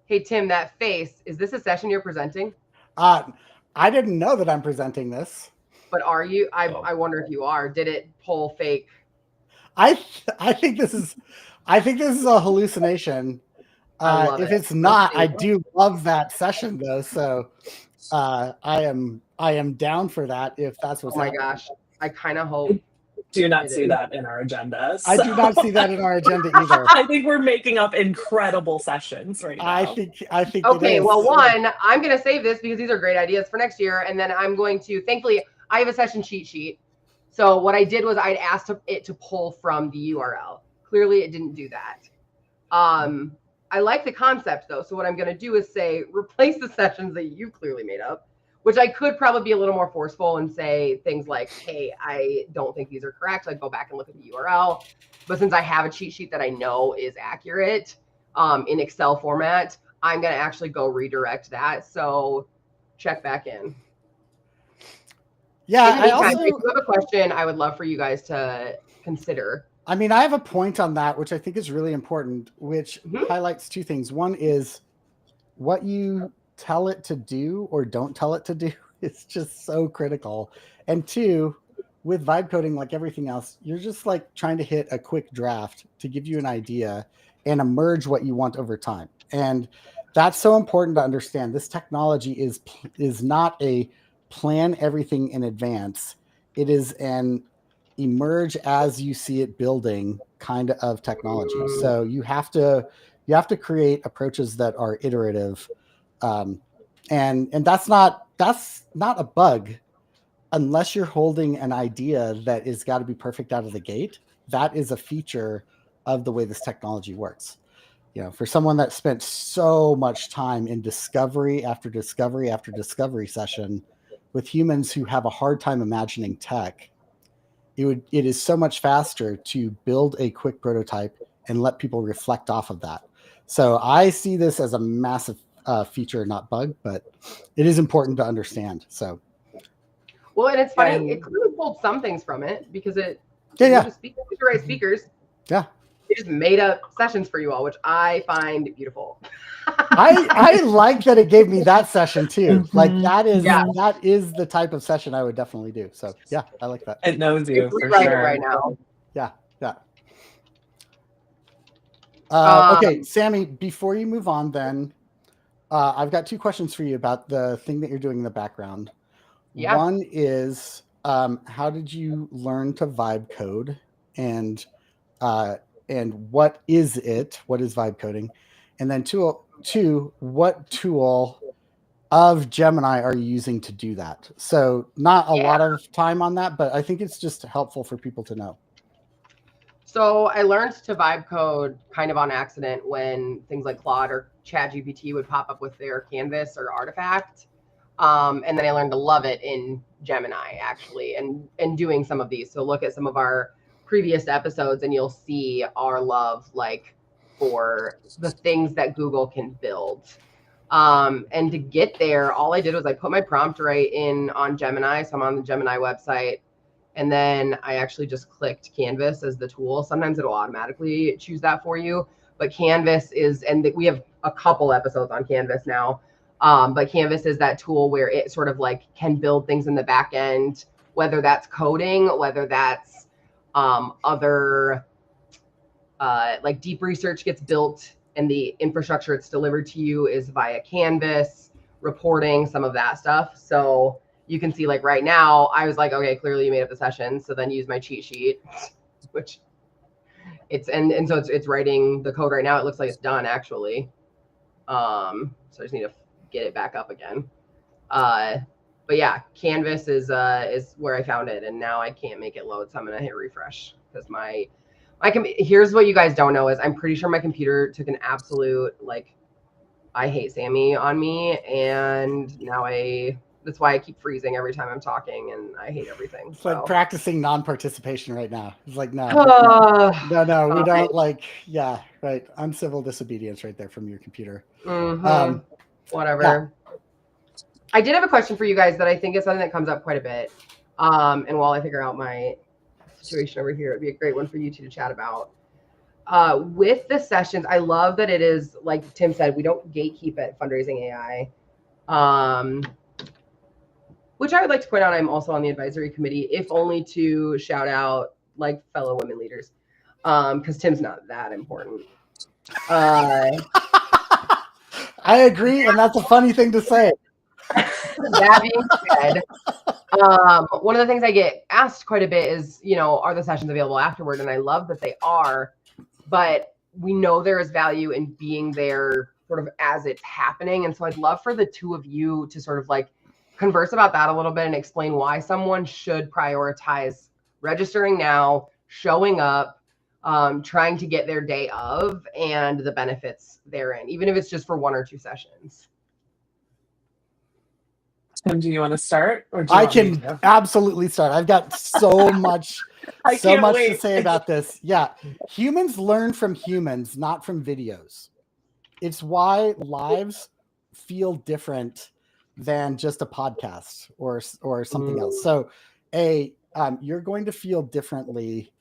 hey Tim, that face, is this a session you're presenting? I didn't know that I'm presenting this. But are you? I wonder if you are. Did it pull fake? I think this is a hallucination. If it's not, I do love that session though. So I am down for that if that's what's happening. Oh my gosh. I kind of hope. Do not see that in our agenda. So. I do not see that in our agenda either. I think we're making up incredible sessions right now. I think. Okay, well, one, I'm going to save this because these are great ideas for next year, and then I'm going to. Thankfully, I have a session cheat sheet. So what I did was I'd asked it to pull from the URL. Clearly, it didn't do that. I like the concept though. So what I'm going to do is say replace the sessions that you clearly made up. Which I could probably be a little more forceful and say things like, hey, I don't think these are correct. Like go back and look at the URL. But since I have a cheat sheet that I know is accurate in Excel format, I'm going to actually go redirect that. So check back in. Yeah, I also, if you have a question, I would love for you guys to consider. I mean, I have a point on that, which I think is really important, which highlights 2 things. One is what you tell it to do or don't tell it to do is just so critical. And 2, with vibe coding, like everything else, you're just like trying to hit a quick draft to give you an idea and emerge what you want over time. And that's so important to understand. This technology is not a plan everything in advance. It is an emerge as you see it building kind of technology. So you have to create approaches that are iterative. And that's not a bug unless you're holding an idea that is got to be perfect out of the gate. That is a feature of the way this technology works. You know, for someone that spent so much time in discovery after discovery after discovery session with humans who have a hard time imagining tech, it is so much faster to build a quick prototype and let people reflect off of that. So I see this as a massive feature, not bug, but it is important to understand. So, well, and it's funny, it clearly pulled some things from it because it the right speakers. Yeah, They just made up sessions for you all, which I find beautiful. I like that it gave me that session too. Like that is the type of session I would definitely do. So yeah, I like that. It knows you for rewrite sure. it right now. Yeah. Okay, Sami, before you move on then, I've got 2 questions for you about the thing that you're doing in the background. Yeah. One is, how did you learn to vibe code, and what is it? What is vibe coding? And then two, what tool of Gemini are you using to do that? So not a lot of time on that, but I think it's just helpful for people to know. So I learned to vibe code kind of on accident when things like Claude or ChatGPT would pop up with their Canvas or Artifact. And then I learned to love it in Gemini, actually, and doing some of these. So look at some of our previous episodes and you'll see our love like for the things that Google can build. And to get there, all I did was I put my prompt right in on Gemini. So I'm on the Gemini website. And then I actually just clicked Canvas as the tool. Sometimes it'll automatically choose that for you. But Canvas is, and we have a couple episodes on Canvas now. But Canvas is that tool where it sort of like can build things in the back end, whether that's coding, whether that's other like deep research gets built and the infrastructure it's delivered to you is via Canvas, reporting, some of that stuff. So you can see like right now, I was like, okay, clearly you made up the session. So then use my cheat sheet, which it's, and so it's writing the code right now. It looks like it's done actually. So I just need to get it back up again. But yeah, Canvas is where I found it, and now I can't make it load. So I'm going to hit refresh because here's what you guys don't know is I'm pretty sure my computer took an absolute, like, I hate Sami on me. And now that's why I keep freezing every time I'm talking, and I hate everything. It's like practicing non-participation right now. It's like, no, we don't like, yeah, right. Uncivil disobedience right there from your computer. Whatever. Yeah. I did have a question for you guys that I think is something that comes up quite a bit. And while I figure out my situation over here, it'd be a great one for you two to chat about. With the sessions, I love that it is, like Tim said, we don't gatekeep at Fundraising AI. Which I would like to point out, I'm also on the advisory committee, if only to shout out like fellow women leaders, because Tim's not that important. I agree, and that's a funny thing to say. That being said, one of the things I get asked quite a bit is, are the sessions available afterward? And I love that they are, but we know there is value in being there sort of as it's happening. And so I'd love for the two of you to sort of like converse about that a little bit and explain why someone should prioritize registering now, showing up, trying to get their day of, and the benefits therein, even if it's just for 1 or 2 sessions. Tim, do you want to start? Or I can absolutely start. I've got so much, to say about this. Yeah. Humans learn from humans, not from videos. It's why lives feel different than just a podcast or something else. So you're going to feel differently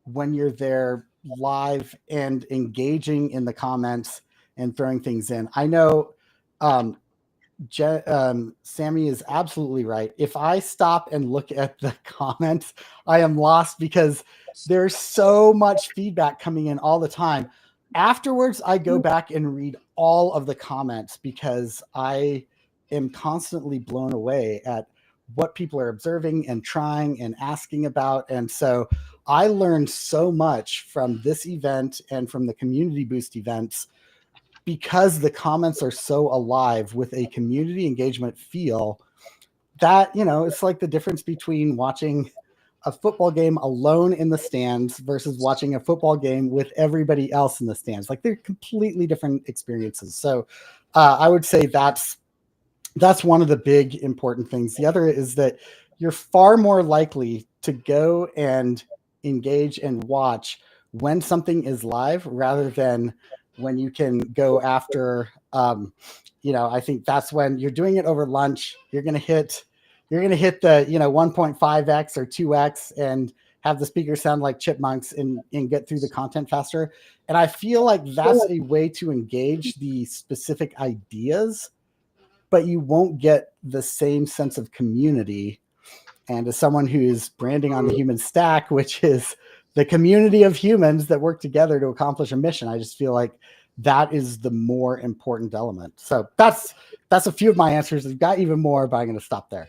when you're there live and engaging in the comments and throwing things in. I know Sami is absolutely right. If I stop and look at the comments, I am lost because there's so much feedback coming in all the time. Afterwards, I go back and read all of the comments because I am constantly blown away at what people are observing and trying and asking about. And so I learned so much from this event and from the Community Boost events because the comments are so alive with a community engagement feel that, it's like the difference between watching a football game alone in the stands versus watching a football game with everybody else in the stands. Like they're completely different experiences. So I would say that's one of the big important things. The other is that you're far more likely to go and engage and watch when something is live rather than when you can go after, I think that's when you're doing it over lunch, you're going to hit the, 1.5x or 2x, and have the speakers sound like chipmunks and get through the content faster. And I feel like that's a way to engage the specific ideas, but you won't get the same sense of community. And as someone who's branding on the human stack, which is the community of humans that work together to accomplish a mission, I just feel like that is the more important element. So that's a few of my answers. I've got even more, but I'm going to stop there.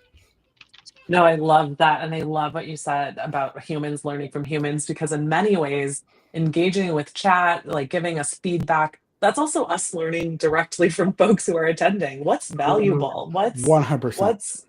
No, I love that. And I love what you said about humans learning from humans, because in many ways, engaging with chat, like giving us feedback, that's also us learning directly from folks who are attending. What's valuable? 100%.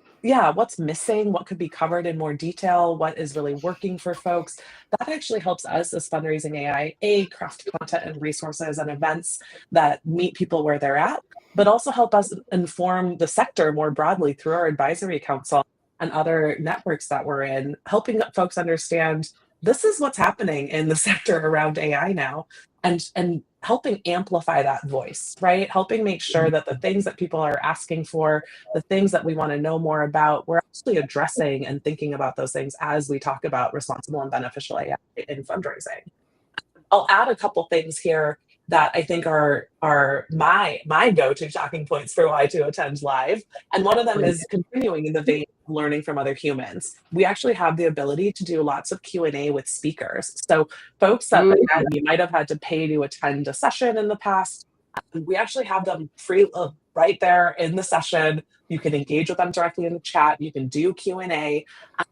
What's missing? What could be covered in more detail? What is really working for folks? That actually helps us as Fundraising AI, craft content and resources and events that meet people where they're at, but also help us inform the sector more broadly through our advisory council and other networks that we're in, helping folks understand this is what's happening in the sector around AI now, and helping amplify that voice, right? Helping make sure that the things that people are asking for, the things that we want to know more about, we're actually addressing and thinking about those things as we talk about responsible and beneficial AI in fundraising. I'll add a couple things here that I think are my go-to talking points for why to attend live. And one of them is continuing in the vein of learning from other humans. We actually have the ability to do lots of Q&A with speakers. So folks that again, you might have had to pay to attend a session in the past, we actually have them free right there in the session. You can engage with them directly in the chat. You can do Q&A.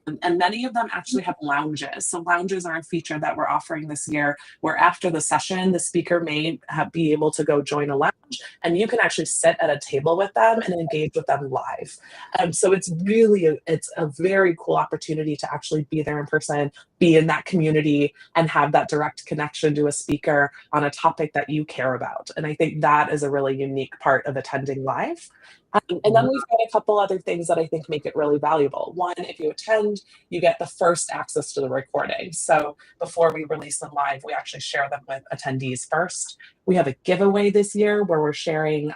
And many of them actually have lounges. So lounges are a feature that we're offering this year, where after the session, the speaker may be able to go join a lounge, and you can actually sit at a table with them and engage with them live. So it's a very cool opportunity to actually be there in person, be in that community, and have that direct connection to a speaker on a topic that you care about. And I think that is a really unique part of attending live. And then we've got a couple other things that I think make it really valuable. One, if you attend, you get the first access to the recording. So before we release them live, we actually share them with attendees first. We have a giveaway this year where we're sharing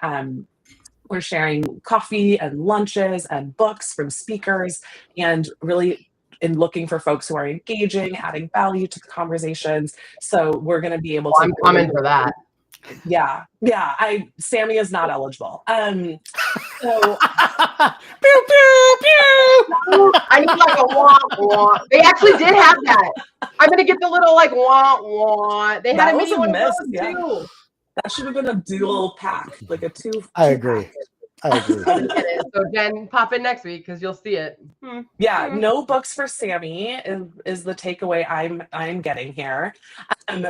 coffee and lunches and books from speakers, and really in looking for folks who are engaging, adding value to the conversations. So we're going to be able to. I'm coming for that. Yeah. Sami is not eligible. So pew pew pew. I need like a wah wah. They actually did have that. I'm gonna get the little like wah wah. They had a mini one of those too. That should have been a dual pack, like a two. I agree. So Jen, pop in next week because you'll see it. Yeah, no books for Sami is the takeaway I'm getting here.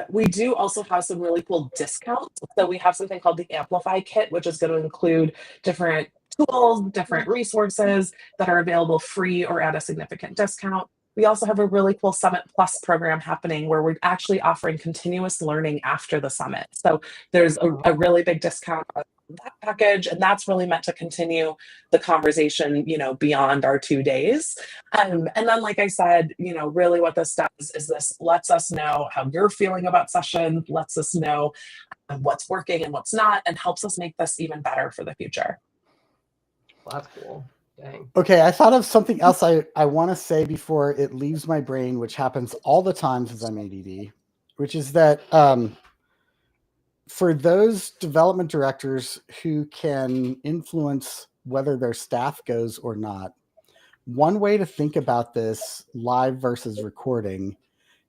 We do also have some really cool discounts. So we have something called the Amplify Kit, which is going to include different tools, different resources that are available free or at a significant discount. We also have a really cool Summit Plus program happening where we're actually offering continuous learning after the summit. So there's a really big discount on that package, and that's really meant to continue the conversation, beyond our 2 days. And then, like I said, really what this does is this lets us know how you're feeling about session, lets us know what's working and what's not, and helps us make this even better for the future. Well, that's cool. Dang. Okay, I thought of something else I want to say before it leaves my brain, which happens all the time since I'm ADD, which is that for those development directors who can influence whether their staff goes or not, one way to think about this live versus recording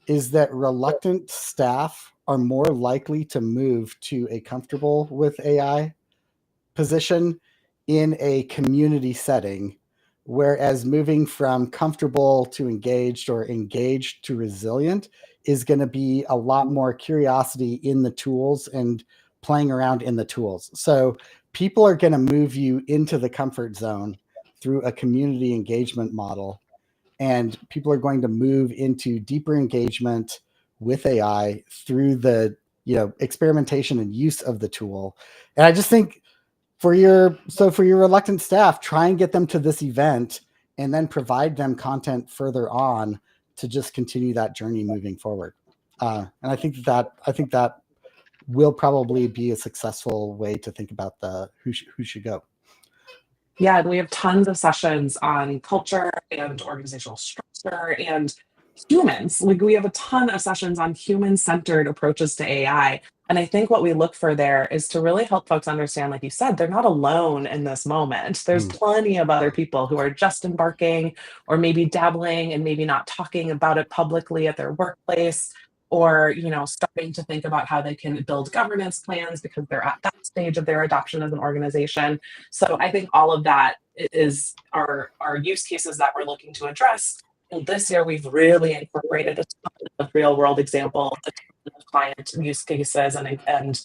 is that reluctant staff are more likely to move to a comfortable with AI position in a community setting, whereas moving from comfortable to engaged or engaged to resilient is going to be a lot more curiosity in the tools and playing around in the tools. So people are going to move you into the comfort zone through a community engagement model, and people are going to move into deeper engagement with AI through the experimentation and use of the tool. And I just think for your reluctant staff, try and get them to this event and then provide them content further on to just continue that journey moving forward. And I think that will probably be a successful way to think about who should go. Yeah, and we have tons of sessions on culture and organizational structure and humans. Like we have a ton of sessions on human-centered approaches to AI. And I think what we look for there is to really help folks understand, like you said, they're not alone in this moment. There's plenty of other people who are just embarking or maybe dabbling and maybe not talking about it publicly at their workplace, or starting to think about how they can build governance plans because they're at that stage of their adoption as an organization. So I think all of that is our use cases that we're looking to address. And this year, we've really incorporated a ton of real world examples, a ton of client use cases, and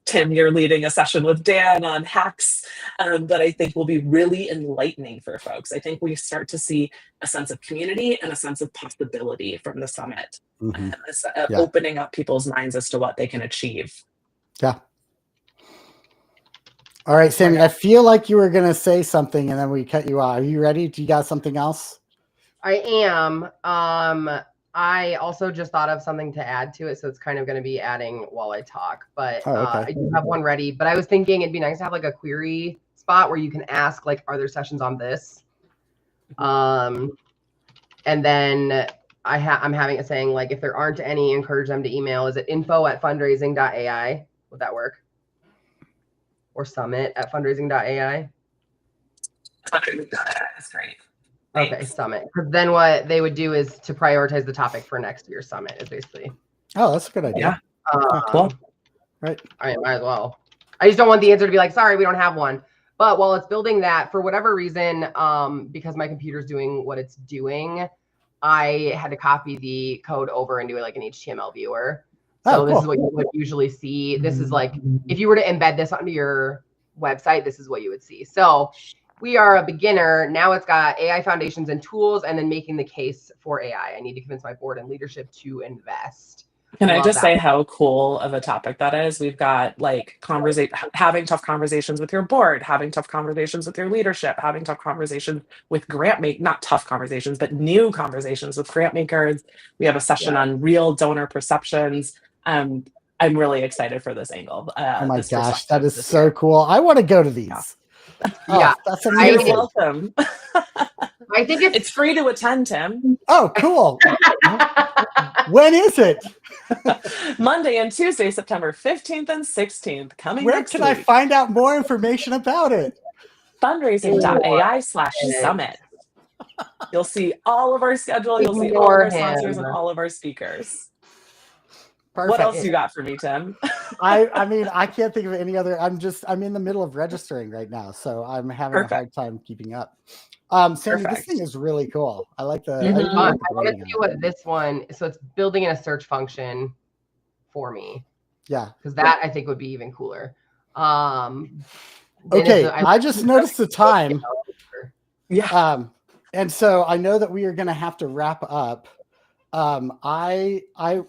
Tim, you're leading a session with Dan on hacks that I think will be really enlightening for folks. I think we start to see a sense of community and a sense of possibility from the summit, opening up people's minds as to what they can achieve. Yeah. All right, Sami, I feel like you were going to say something and then we cut you off. Are you ready? Do you got something else? I am. I also just thought of something to add to it, so it's kind of going to be adding while I talk. But I do have one ready. But I was thinking it'd be nice to have like a query spot where you can ask, like, are there sessions on this? And then I'm having it saying, like, if there aren't any, encourage them to email. Is it info@fundraising.ai? Would that work? Or summit@fundraising.ai? Fundraising.ai is great. Okay, summit. Because then what they would do is to prioritize the topic for next year's summit is basically. Oh, that's a good idea. Cool. Right. I might as well. I just don't want the answer to be like, sorry, we don't have one. But while it's building that, for whatever reason, because my computer's doing what it's doing, I had to copy the code over and do it like an HTML viewer. So this is what you would usually see. This is like, if you were to embed this onto your website, this is what you would see. So we are a beginner. Now it's got AI foundations and tools, and then making the case for AI. I need to convince my board and leadership to invest. Can I just say how cool of a topic that is? We've got like having tough conversations with your board, having tough conversations with your leadership, having tough conversations with not tough conversations, but new conversations with grant makers. We have a session on real donor perceptions. I'm really excited for this angle. Oh my gosh, that is so cool. I want to go to these. Yeah, that's amazing. You're welcome. I think it's free to attend, Tim. Oh, cool. When is it? Monday and Tuesday, September 15th and 16th. Where can I find out more information about it? Fundraising.ai/summit. You'll see all of our schedule. You'll see all of our sponsors and all of our speakers. Perfect. What else you got for me, Tim? I mean, I can't think of any other. I'm in the middle of registering right now, so I'm having a hard time keeping up. Sami, this thing is really cool. I like the. I want to see what this one. So it's building in a search function for me. Yeah, because that I think would be even cooler. Okay, I just noticed the time. Yeah. And so I know that we are going to have to wrap up. I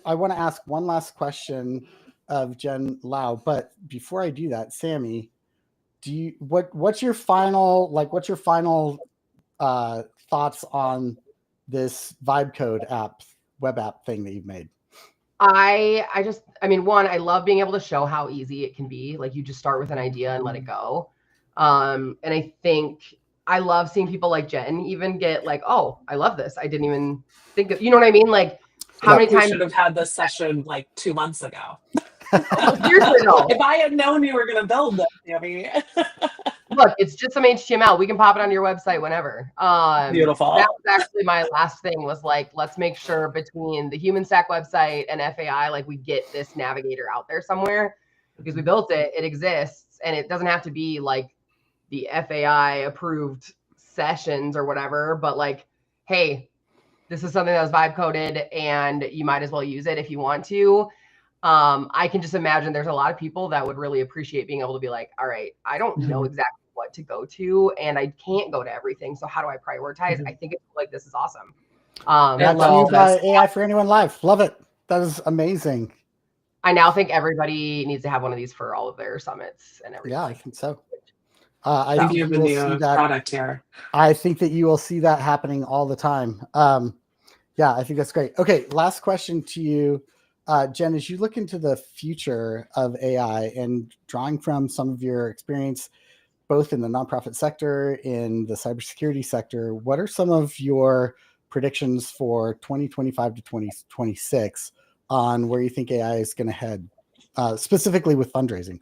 want to ask one last question of Jen Lau, but before I do that, Sami, what's your final thoughts on this Vibe Code web app thing that you've made? I love being able to show how easy it can be. Like, you just start with an idea and let it go. And I think I love seeing people like Jen even get like, oh, I love this. I didn't even think of, you know what I mean? Like, how many times should have had this session like 2 months ago? Seriously, no. If I had known you were going to build this, Sami. Look, it's just some HTML. We can pop it on your website whenever. Beautiful. That was actually my last thing, was like, let's make sure between the Human Stack website and FAI, like, we get this navigator out there somewhere, because we built it, it exists, and it doesn't have to be like the FAI approved sessions or whatever, but like, hey, this is something that was vibe coded and you might as well use it if you want to. I can just imagine there's a lot of people that would really appreciate being able to be like, all right, I don't know exactly what to go to, and I can't go to everything. So how do I prioritize? I think it's like, this is awesome. AI for Anyone Live. Love it. That is amazing. I now think everybody needs to have one of these for all of their summits and everything. Yeah, I think so. I think you will see that product here. I think that you will see that happening all the time. Yeah, I think that's great. Okay, last question to you, Jen. As you look into the future of AI and drawing from some of your experience, both in the nonprofit sector, in the cybersecurity sector, what are some of your predictions for 2025 to 2026 on where you think AI is going to head, specifically with fundraising.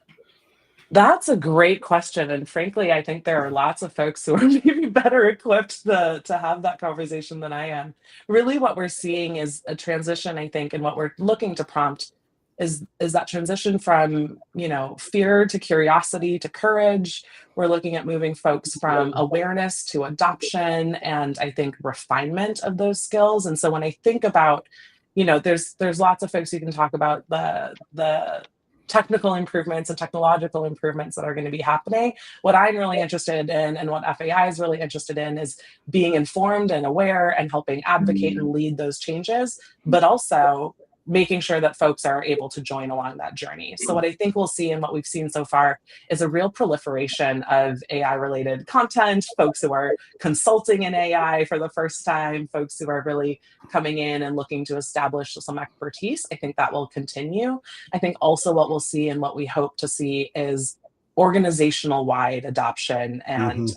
That's a great question. And frankly, I think there are lots of folks who are maybe better equipped to have that conversation than I am. Really, what we're seeing is a transition, I think, and what we're looking to prompt is that transition from, fear to curiosity to courage. We're looking at moving folks from awareness to adoption and I think refinement of those skills. And so when I think about, there's lots of folks who can talk about the technical improvements and technological improvements that are going to be happening. What I'm really interested in and what FAI is really interested in is being informed and aware and helping advocate and lead those changes, but also making sure that folks are able to join along that journey. So what I think we'll see and what we've seen so far is a real proliferation of AI related content, folks who are consulting in AI for the first time, folks who are really coming in and looking to establish some expertise. I think that will continue. I think also what we'll see and what we hope to see is organizational wide adoption and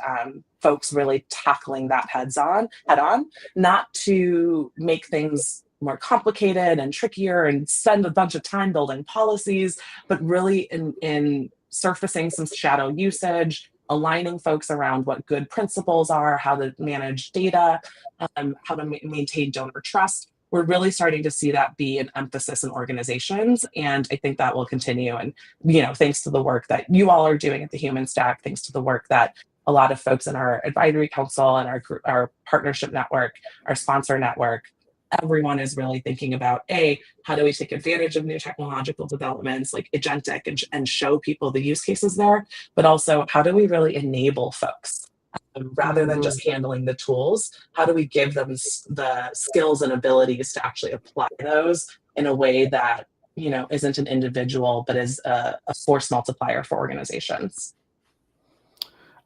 folks really tackling that head on, not to make things more complicated and trickier and spend a bunch of time building policies, but really in surfacing some shadow usage, aligning folks around what good principles are, how to manage data, how to maintain donor trust. We're really starting to see that be an emphasis in organizations. And I think that will continue. And, thanks to the work that you all are doing at the Human Stack, thanks to the work that a lot of folks in our advisory council and our partnership network, our sponsor network, everyone is really thinking about how do we take advantage of new technological developments like agentic and show people the use cases there, but also how do we really enable folks rather than just handling the tools? How do we give them the skills and abilities to actually apply those in a way that isn't an individual but is a force multiplier for organizations?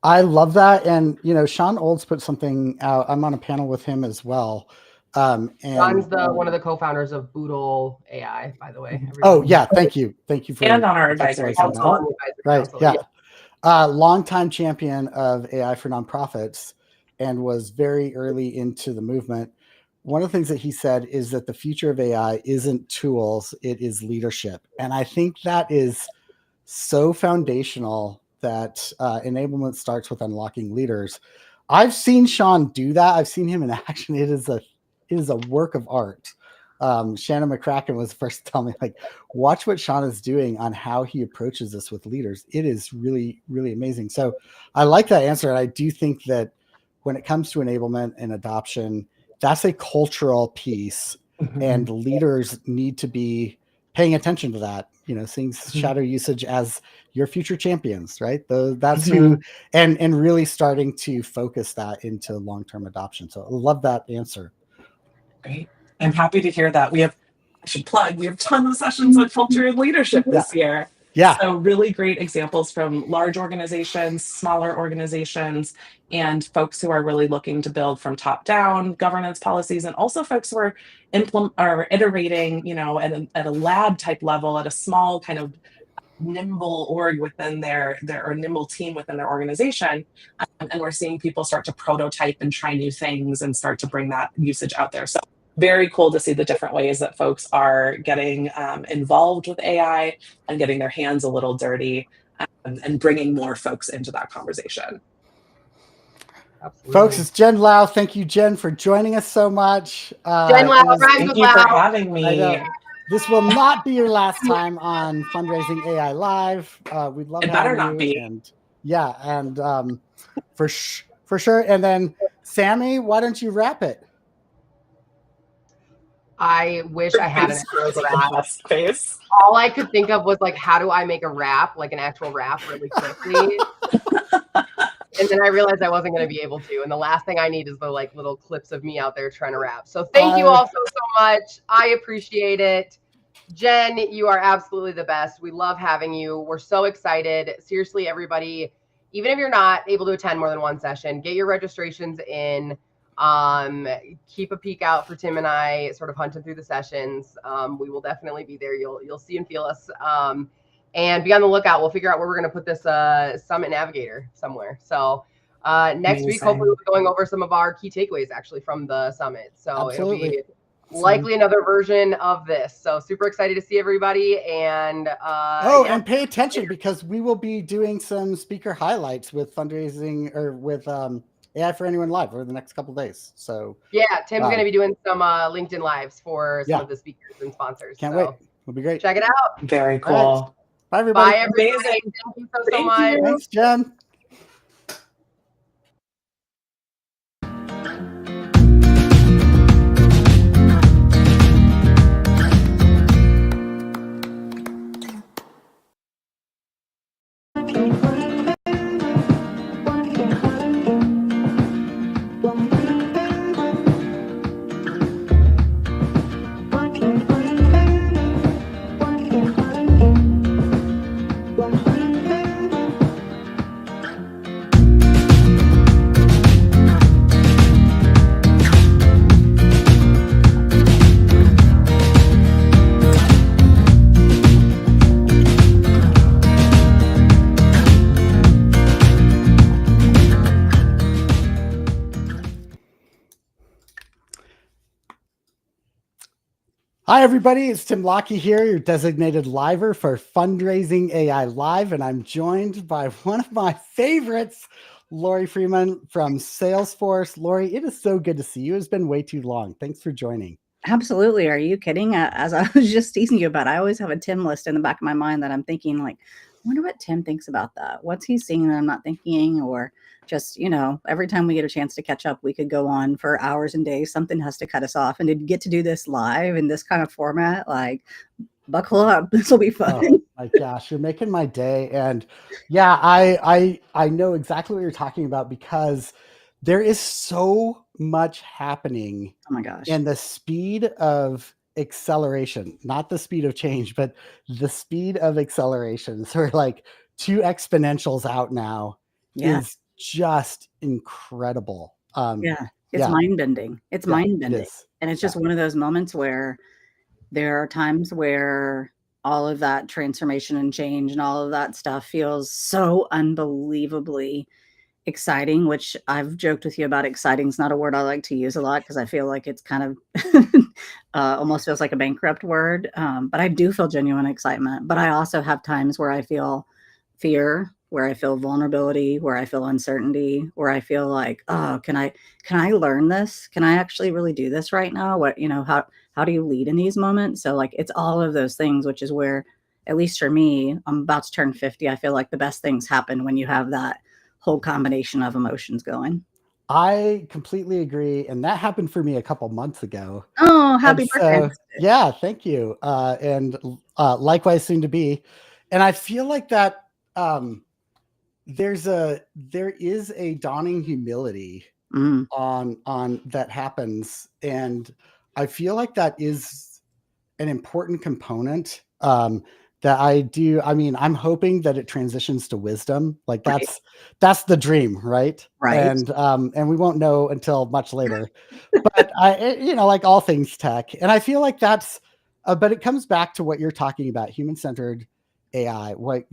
I love that. And Sean Olds put something out. I'm on a panel with him as well. And John's one of the co-founders of Boodle AI, by the way. Oh yeah, thank you for and on our advisory council. Right, yeah. Longtime champion of AI for nonprofits, and was very early into the movement. One of the things that he said is that the future of AI isn't tools; it is leadership, and I think that is so foundational that enablement starts with unlocking leaders. I've seen Sean do that. I've seen him in action. It is a work of art. Shannon McCracken was first to tell me, watch what Sean is doing on how he approaches this with leaders. It is really, really amazing. So I like that answer. And I do think that when it comes to enablement and adoption, that's a cultural piece, and leaders need to be paying attention to that, seeing shadow usage as your future champions, right? That's who, and really starting to focus that into long-term adoption. So I love that answer. Great. I'm happy to hear that. I should plug, we have tons of sessions on culture and leadership this year. Yeah. So really great examples from large organizations, smaller organizations, and folks who are really looking to build from top down governance policies, and also folks who are iterating, at a lab type level, at a small kind of nimble org within their or nimble team within their organization. And we're seeing people start to prototype and try new things and start to bring that usage out there. So very cool to see the different ways that folks are getting involved with AI and getting their hands a little dirty and bringing more folks into that conversation. Absolutely. Folks, it's Jen Lau. Thank you, Jen, for joining us so much. Jen Lau, thank you for having me. This will not be your last time on Fundraising AI Live. We'd love it having better not you. Be. And for sure. And then Sami, why don't you wrap it? I wish I had an actual face. All I could think of was how do I make a rap, an actual rap really quickly? And then I realized I wasn't going to be able to. And the last thing I need is the little clips of me out there trying to rap. So thank you all so much. I appreciate it. Jen, you are absolutely the best. We love having you. We're so excited. Seriously, everybody, even if you're not able to attend more than one session, get your registrations in. Keep a peek out for Tim and I sort of hunting through the sessions. We will definitely be there. You'll see and feel us. And be on the lookout. We'll figure out where we're going to put this Summit Navigator somewhere. So Next week, hopefully we'll be going over some of our key takeaways actually from the summit. So Absolutely. It'll be likely another version of this. So super excited to see everybody. And and pay attention because we will be doing some speaker highlights with fundraising or with AI for Anyone Live over the next couple of days. So yeah, Tim's going to be doing some LinkedIn lives for some of the speakers and sponsors. Can't wait. It'll be great. Check it out. Very cool. Right. Bye, everybody. Bye, everybody. Amazing. Thank you so much. Thanks, Jen. Hi, everybody. It's Tim Lockie here, your designated liver for Fundraising AI Live, and I'm joined by one of my favorites, Lori Freeman from Salesforce. Lori, it is so good to see you. It's been way too long. Thanks for joining. Absolutely. Are you kidding? As I was just teasing you about, I always have a Tim list in the back of my mind that I'm thinking like, I wonder what Tim thinks about that. What's he seeing that I'm not thinking? Or just, every time we get a chance to catch up, we could go on for hours and days. Something has to cut us off. And to get to do this live in this kind of format, like, buckle up. This will be fun. Oh my gosh, you're making my day. And yeah, I know exactly what you're talking about because there is so much happening. Oh my gosh. And the speed of acceleration, not the speed of change, but the speed of acceleration. So we're like 2 exponentials out now is just incredible. It's mind-bending. It's mind-bending. And it's just one of those moments where there are times where all of that transformation and change and all of that stuff feels so unbelievably exciting, which I've joked with you about. Exciting is not a word I like to use a lot because I feel like it's kind of almost feels like a bankrupt word. But I do feel genuine excitement. But I also have times where I feel fear, where I feel vulnerability, where I feel uncertainty, where I feel like, oh, can I learn this? Can I actually really do this right now? How do you lead in these moments? So like, it's all of those things, which is where, at least for me, I'm about to turn 50. I feel like the best things happen when you have that whole combination of emotions going. I completely agree. And that happened for me a couple months ago. Oh, happy birthday. Yeah, thank you. And likewise soon to be. And I feel like that there is a dawning humility on that happens. And I feel like that is an important component that I do. I mean, I'm hoping that it transitions to wisdom. Like that's the dream, right? Right. And we won't know until much later. But like all things tech, and I feel like that's. But it comes back to what you're talking about, human-centered AI. Like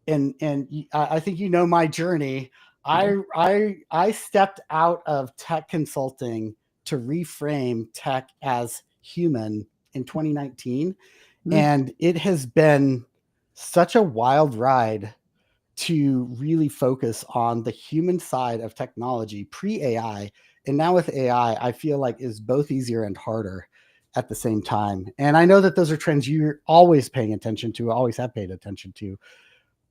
and I think my journey. I stepped out of tech consulting to reframe tech as human in 2019. And it has been such a wild ride to really focus on the human side of technology pre-AI. And now with AI, I feel like is both easier and harder at the same time. And I know that those are trends you're always paying attention to, always have paid attention to.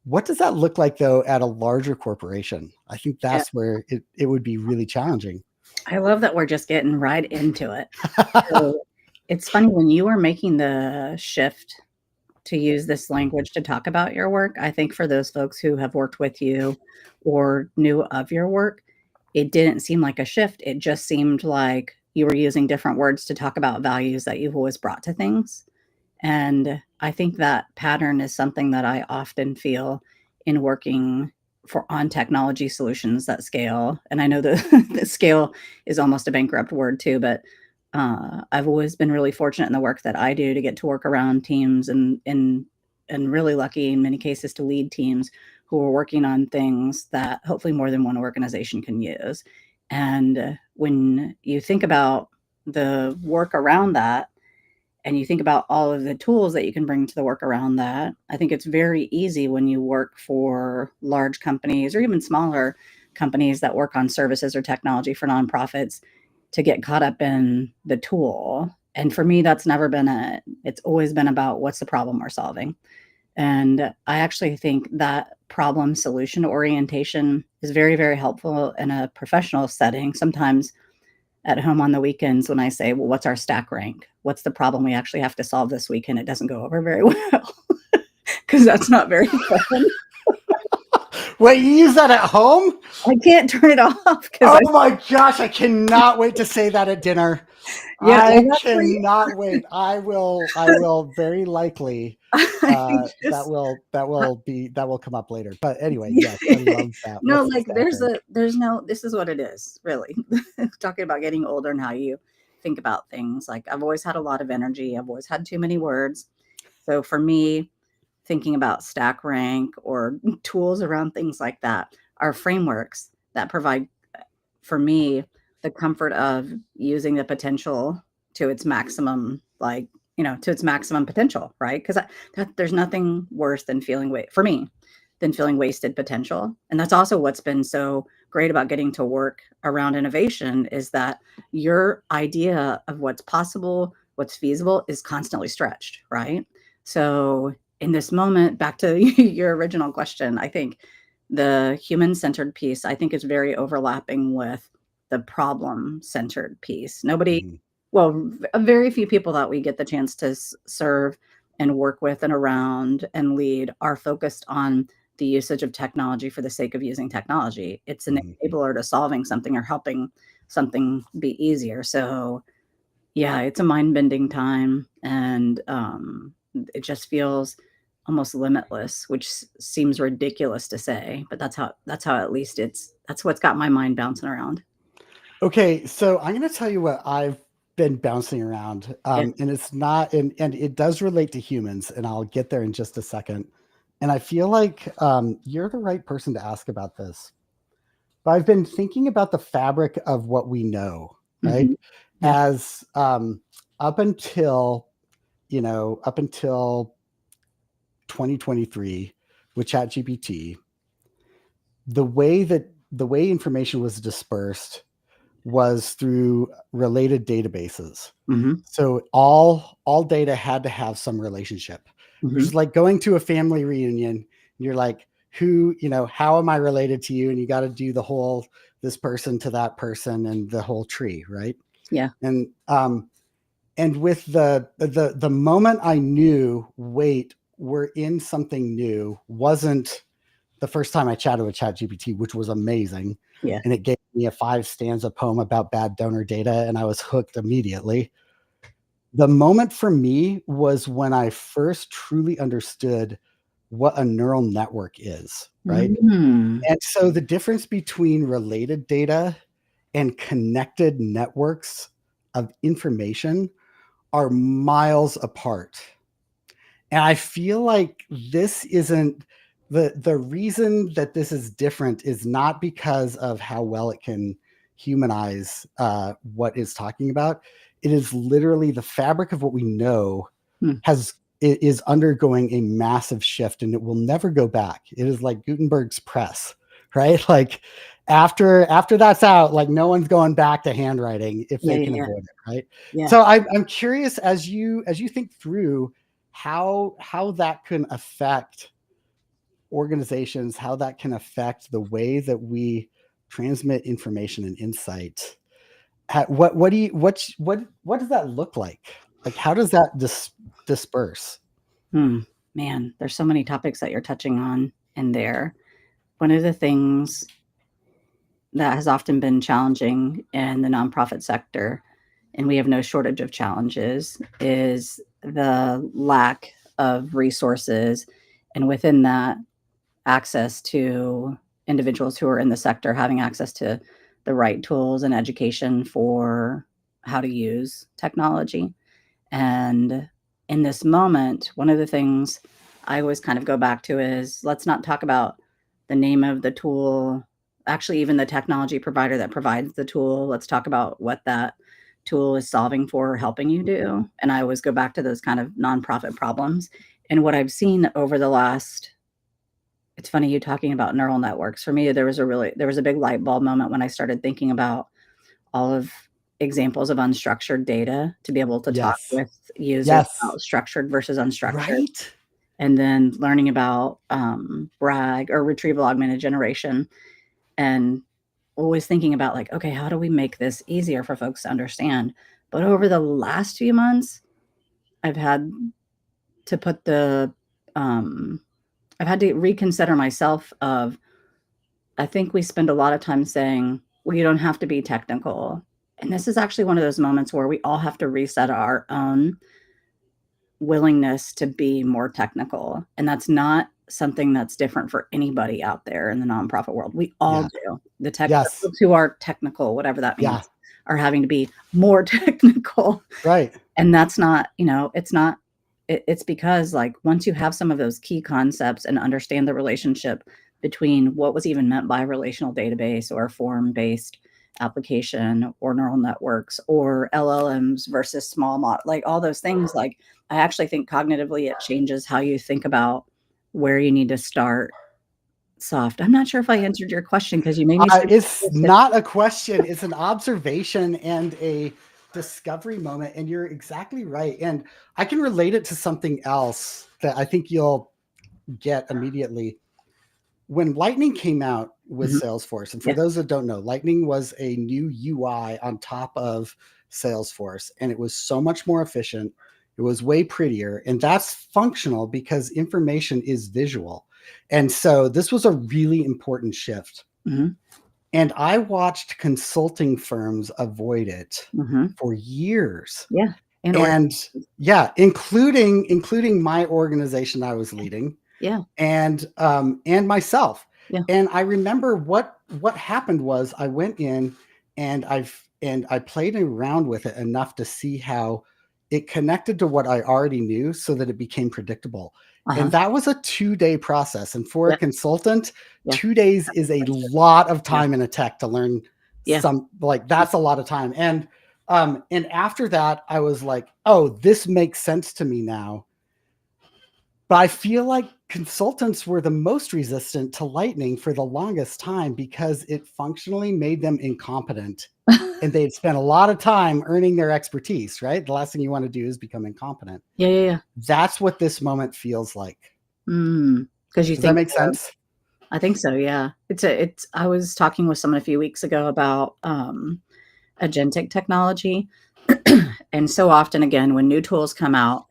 What does that look like, though, at a larger corporation? I think that's where it would be really challenging. I love that we're just getting right into it. So it's funny, when you were making the shift to use this language to talk about your work, I think for those folks who have worked with you or knew of your work, it didn't seem like a shift. It just seemed like you were using different words to talk about values that you've always brought to things. And I think that pattern is something that I often feel in working on technology solutions that scale. And I know the scale is almost a bankrupt word too, but I've always been really fortunate in the work that I do to get to work around teams and and really lucky in many cases to lead teams who are working on things that hopefully more than one organization can use. And when you think about the work around that, and you think about all of the tools that you can bring to the work around that, I think it's very easy when you work for large companies or even smaller companies that work on services or technology for nonprofits to get caught up in the tool. And for me, that's never been it. It's always been about what's the problem we're solving. And I actually think that problem solution orientation is very, very helpful in a professional setting. Sometimes at home on the weekends when I say, well, what's our stack rank? What's the problem we actually have to solve this weekend? It doesn't go over very well because that's not very fun. Wait, you use that at home? I can't turn it off. Oh my gosh, I cannot wait to say that at dinner. Yeah, I cannot wait. I will very likely that will come up later. But anyway, yes, I love that. No, like there's no, this is what it is, really. Talking about getting older and how you think about things. Like I've always had a lot of energy. I've always had too many words. So for me, thinking about stack rank or tools around things like that are frameworks that provide, for me, the comfort of using the potential to its maximum, to its maximum potential, right? Because there's nothing worse than feeling wasted potential. And that's also what's been so great about getting to work around innovation is that your idea of what's possible, what's feasible is constantly stretched, right? So in this moment, back to your original question, I think the human-centered piece, I think is very overlapping with the problem-centered piece. Very few people that we get the chance to serve and work with and around and lead are focused on the usage of technology for the sake of using technology. It's an enabler to solving something or helping something be easier. So yeah, it's a mind-bending time, and it just feels almost limitless, which seems ridiculous to say, but that's how at least that's what's got my mind bouncing around. Okay, so I'm going to tell you what I've been bouncing around, and it's not, and it does relate to humans, and I'll get there in just a second. And I feel like you're the right person to ask about this. But I've been thinking about the fabric of what we know, right? Mm-hmm. Yeah. As up until 2023 with ChatGPT, the way information was dispersed was through related databases. Mm-hmm. So all data had to have some relationship. Mm-hmm. It was like going to a family reunion. And you're like, how am I related to you? And you got to do the whole this person to that person and the whole tree, right? Yeah. And with the moment I knew, wait, we're in something new, wasn't the first time I chatted with ChatGPT, which was amazing. Yeah. And it gave me a 5-stanza poem about bad donor data, and I was hooked immediately. The moment for me was when I first truly understood what a neural network is, right? Mm-hmm. And so the difference between related data and connected networks of information are miles apart. And I feel like this isn't the reason that this is different is not because of how well it can humanize what it's talking about. It is literally the fabric of what we know is undergoing a massive shift, and it will never go back. It is like Gutenberg's press, right? Like after that's out, like no one's going back to handwriting if they can avoid it, right? Yeah. So I'm curious as you think through how that can affect organizations, how that can affect the way that we transmit information and insight. What does that look like? Like, how does that disperse? Man, there's so many topics that you're touching on in there. One of the things that has often been challenging in the nonprofit sector, and we have no shortage of challenges, is the lack of resources, and within that, access to individuals who are in the sector having access to the right tools and education for how to use technology. And in this moment, one of the things I always kind of go back to is, let's not talk about the name of the tool, actually even the technology provider that provides the tool. Let's talk about what that tool is solving for or helping you do. And I always go back to those kind of nonprofit problems. And what I've seen over the last, it's funny you talking about neural networks. For me, there was a big light bulb moment when I started thinking about all of examples of unstructured data to be able to talk with users about structured versus unstructured. Right. And then learning about RAG or retrieval augmented generation, and always thinking about like, okay, how do we make this easier for folks to understand? But over the last few months, I've had to put I've had to reconsider myself of, I think we spend a lot of time saying, well, you don't have to be technical. And this is actually one of those moments where we all have to reset our own willingness to be more technical. And that's not something that's different for anybody out there in the nonprofit world. We all do. The folks who are technical, whatever that means, are having to be more technical. Right. And that's not, it's because like once you have some of those key concepts and understand the relationship between what was even meant by a relational database or a form-based application or neural networks or LLMs versus small model, like all those things, like I actually think cognitively it changes how you think about where you need to start soft. I'm not sure if I answered your question because you made me it's not a question, it's an observation and a discovery moment, and you're exactly right. And I can relate it to something else that I think you'll get immediately. When Lightning came out with Salesforce, and for those that don't know, Lightning was a new UI on top of Salesforce, and it was so much more efficient. It was way prettier, and that's functional because information is visual. And so this was a really important shift. And I watched consulting firms avoid it for years. Yeah. And including my organization I was leading. Yeah. And myself. Yeah. And I remember what happened was I went in and I played around with it enough to see how it connected to what I already knew so that it became predictable. And that was a 2-day process. And for a consultant, 2 days is a lot of time in a tech to learn that's a lot of time. And after that, I was like, oh, this makes sense to me now. But I feel like consultants were the most resistant to Lightning for the longest time because it functionally made them incompetent. And they'd spent a lot of time earning their expertise, right? The last thing you want to do is become incompetent. Yeah. That's what this moment feels like. Because Does that make sense? I think so, yeah. I was talking with someone a few weeks ago about agentic technology. And so often, again, when new tools come out,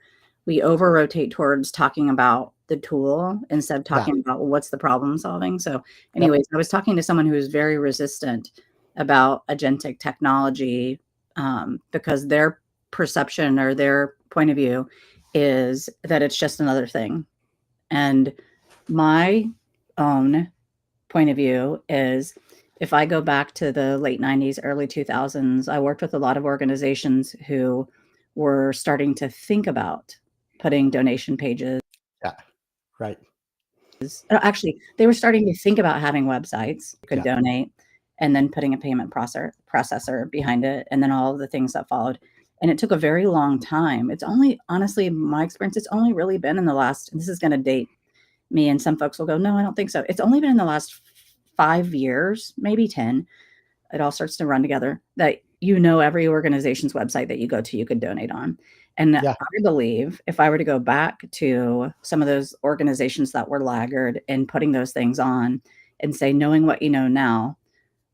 we over-rotate towards talking about the tool instead of talking about what's the problem solving. So anyways, I was talking to someone who was very resistant about agentic technology because their perception or their point of view is that it's just another thing. And my own point of view is, if I go back to the late 90s, early 2000s, I worked with a lot of organizations who were starting to think about putting donation pages. Yeah, right. Actually, they were starting to think about having websites you could donate, and then putting a payment processor behind it, and then all of the things that followed. And it took a very long time. It's only, honestly, my experience, it's only really been in the last, and this is going to date me, and some folks will go, no, I don't think so. It's only been in the last 5 years, maybe 10. It all starts to run together that every organization's website that you go to, you could donate on. And I believe if I were to go back to some of those organizations that were laggard and putting those things on and say, knowing what you know now,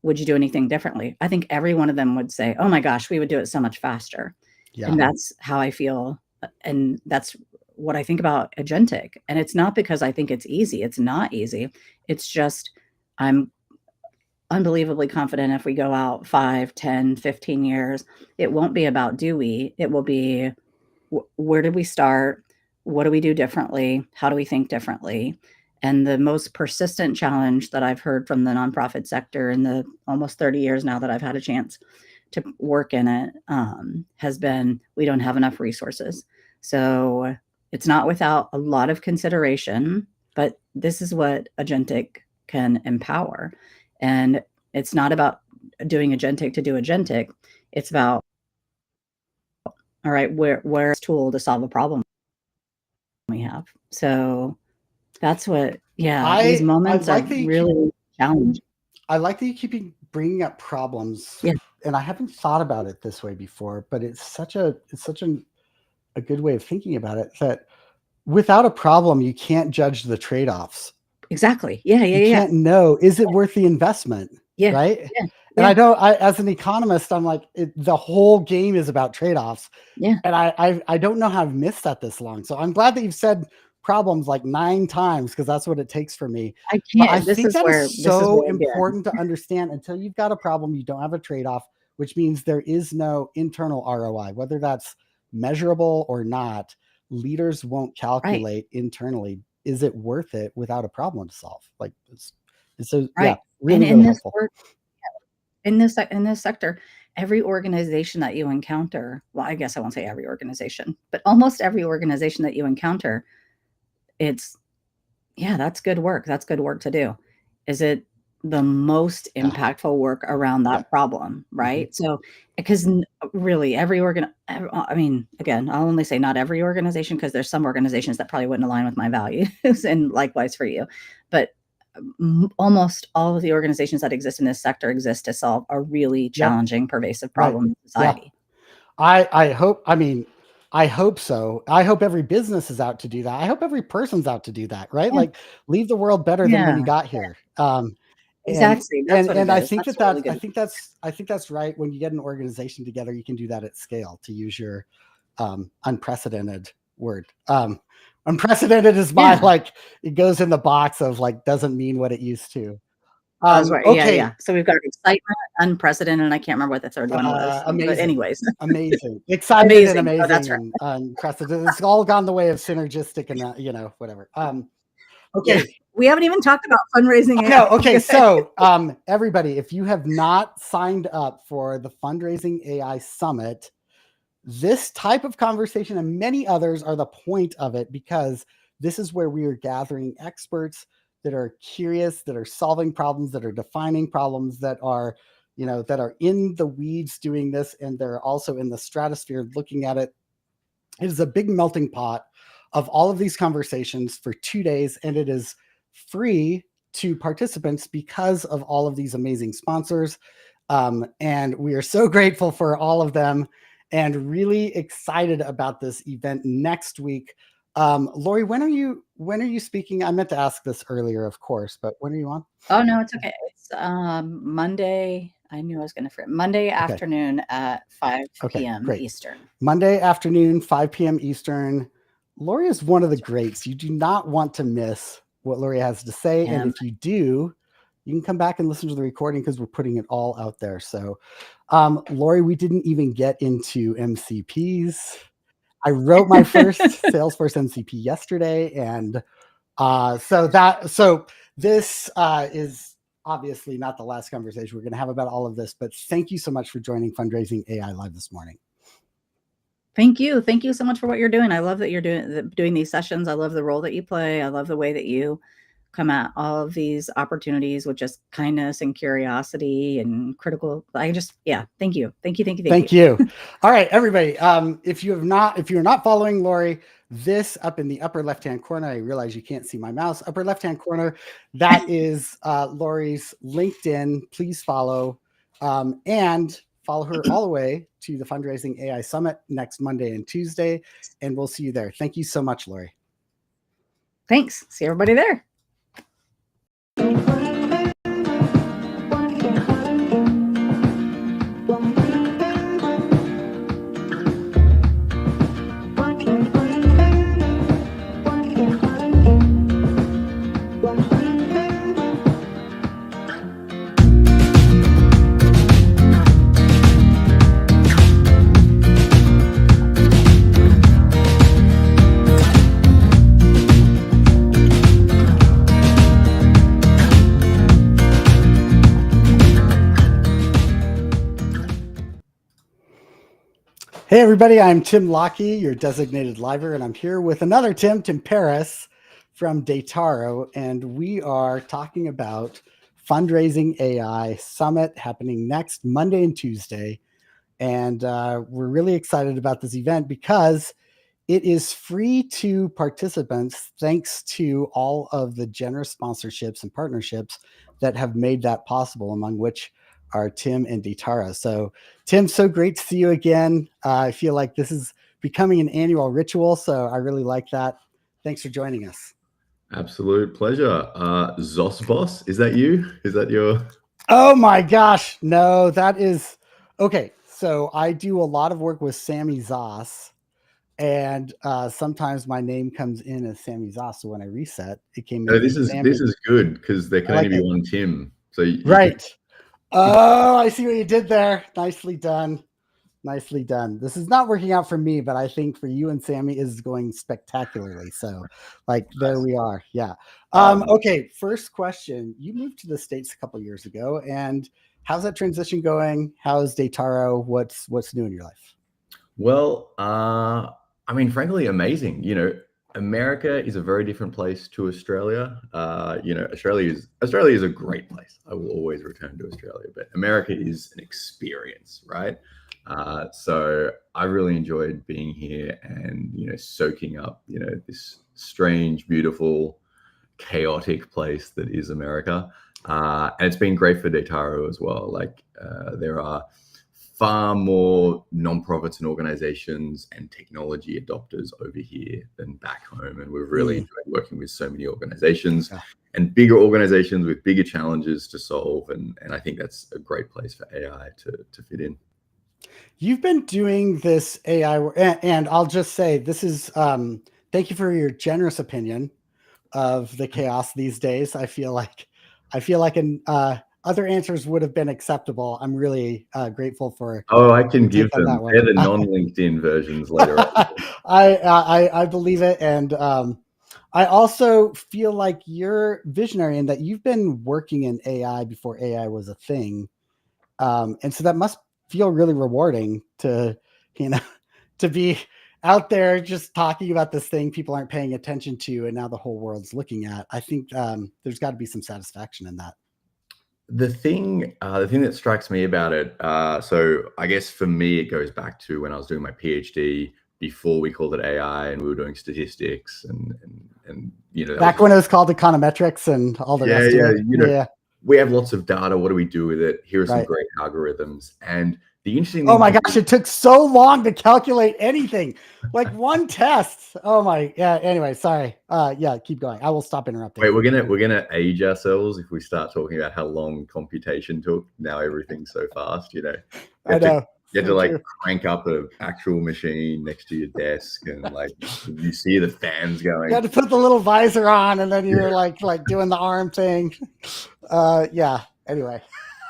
would you do anything differently? I think every one of them would say, oh my gosh, we would do it so much faster. Yeah. And that's how I feel. And that's what I think about agentic. And it's not because I think it's easy. It's not easy. It's just, I'm unbelievably confident if we go out 5, 10, 15 years, it won't be about do we, it will be where did we start? What do we do differently? How do we think differently? And the most persistent challenge that I've heard from the nonprofit sector in the almost 30 years now that I've had a chance to work in it has been, we don't have enough resources. So It's not without a lot of consideration, but this is what agentic can empower. And it's not about doing agentic to do agentic. It's about, all right, where's tool to solve a problem we have. So that's what, these moments are really challenging. I like that you keep bringing up problems. Yeah. And I haven't thought about it this way before, but it's such a good way of thinking about it, that without a problem, you can't judge the trade-offs. Exactly. Yeah. You can't know, is it worth the investment? Yeah. Right. Yeah. And as an economist, I'm like, the whole game is about trade-offs. Yeah. And I don't know how I've missed that this long. So I'm glad that you've said problems like 9 times, because that's what it takes for me. I can't. But I think that is so important to understand. Until you've got a problem, you don't have a trade-off, which means there is no internal ROI, whether that's measurable or not. Leaders won't calculate internally, is it worth it without a problem to solve? Like it's so right. Really, and in really this work, in this sector, every organization that you encounter, well, I guess I won't say every organization, but almost every organization that you encounter, it's, that's good work. That's good work to do. Is it the most impactful work around that problem? Right. Mm-hmm. So, because really I mean, again, I'll only say not every organization, because there's some organizations that probably wouldn't align with my values, and likewise for you, but almost all of the organizations that exist in this sector exist to solve a really challenging, pervasive problem in society. I hope so. I hope every business is out to do that. I hope every person's out to do that, right? Yeah. Like, leave the world better than when you got here. Exactly. And I think I think that's right. When you get an organization together, you can do that at scale, to use your unprecedented word. Unprecedented is my it goes in the box of doesn't mean what it used to. That's right. Okay. Yeah. So we've got excitement, unprecedented, and I can't remember what the third one was. Amazing. But anyways, amazing, excited, and amazing. Oh, that's right. And unprecedented. It's all gone the way of synergistic and whatever. Okay. We haven't even talked about fundraising. No. Okay. So everybody, if you have not signed up for the Fundraising AI Summit, this type of conversation and many others are the point of it, because this is where we are gathering experts that are curious, that are solving problems, that are defining problems, that are, that are in the weeds doing this, and they're also in the stratosphere looking at it. It is a big melting pot of all of these conversations for 2 days, and it is free to participants because of all of these amazing sponsors. And we are so grateful for all of them, and really excited about this event next week. Lori, when are you speaking? I meant to ask this earlier, of course, but when are you on? Oh, no, it's okay. It's Monday. I knew I was going to forget. Monday afternoon at 5 p.m. Eastern. Monday afternoon, 5 p.m. Eastern. Lori is one of the greats. You do not want to miss what Lori has to say. And if you do, you can come back and listen to the recording, because we're putting it all out there. So, Lori, we didn't even get into MCPs. I wrote my first Salesforce MCP yesterday. And so this is obviously not the last conversation we're going to have about all of this, but thank you so much for joining Fundraising AI Live this morning. Thank you. Thank you so much for what you're doing. I love that you're doing these sessions. I love the role that you play. I love the way that you come at all of these opportunities with just kindness and curiosity and critical. Thank you. Thank you. All right, everybody. If you're not following Lori, this up in the upper left-hand corner, I realize you can't see my mouse, upper left-hand corner, that is Lori's LinkedIn. Please follow, and follow her all the way to the Fundraising AI Summit next Monday and Tuesday, and we'll see you there. Thank you so much, Lori. Thanks. See everybody there. Hey, everybody, I'm Tim Lockie, your designated liver, and I'm here with another Tim Paris from Dataro, and we are talking about Fundraising AI Summit happening next Monday and Tuesday. And we're really excited about this event because it is free to participants thanks to all of the generous sponsorships and partnerships that have made that possible, among which are Tim and Datara. So, Tim, so great to see you again. I feel like this is becoming an annual ritual, so I really like that. Thanks for joining us. Absolute pleasure. Zoss Boss, is that you? Is that your... Oh my gosh, no, that is... Okay, so I do a lot of work with Sami Zoss. And sometimes my name comes in as Sami Zoss. So when I reset, it came in. No, this is good because there can only be one Tim. So right. Oh, I see what you did there. Nicely done. Nicely done. This is not working out for me, but I think for you and Sami is going spectacularly. So, like, there we are. Yeah. Okay. First question. You moved to the States a couple years ago, and how's that transition going? How's Dataro? What's new in your life? Well, I mean, frankly, amazing. You know, America is a very different place to Australia. You know, Australia is a great place. I will always return to Australia, but America is an experience, right? So I really enjoyed being here and, you know, soaking up, you know, this strange, beautiful, chaotic place that is America. And it's been great for Dataro as well. Like there are far more nonprofits and organizations and technology adopters over here than back home. And we've really enjoyed working with so many organizations and bigger organizations with bigger challenges to solve. And I think that's a great place for AI to fit in. You've been doing this AI, and I'll just say this is, thank you for your generous opinion of the chaos these days. I feel like other answers would have been acceptable. I'm really grateful for. Oh, I can give them. They're the non-LinkedIn versions later on. I believe it, and I also feel like you're visionary in that you've been working in AI before AI was a thing, and so that must feel really rewarding to, you know, to be out there just talking about this thing people aren't paying attention to, and now the whole world's looking at. I think there's got to be some satisfaction in that. The thing that strikes me about it, so I guess for me, it goes back to when I was doing my PhD before we called it AI and we were doing statistics and you know, back when it was called econometrics and all the rest of it. You know, we have lots of data. What do we do with it? Here are some great algorithms. And the interesting thing, oh my gosh, it took so long to calculate anything, like one test. Oh my, yeah. Anyway, sorry. Yeah, keep going. I will stop interrupting. Wait, we're gonna age ourselves if we start talking about how long computation took. Now everything's so fast, you know. I know. You have to like crank up an actual machine next to your desk, and like you see the fans going. You had to put the little visor on, and then you're like doing the arm thing. Yeah. Anyway.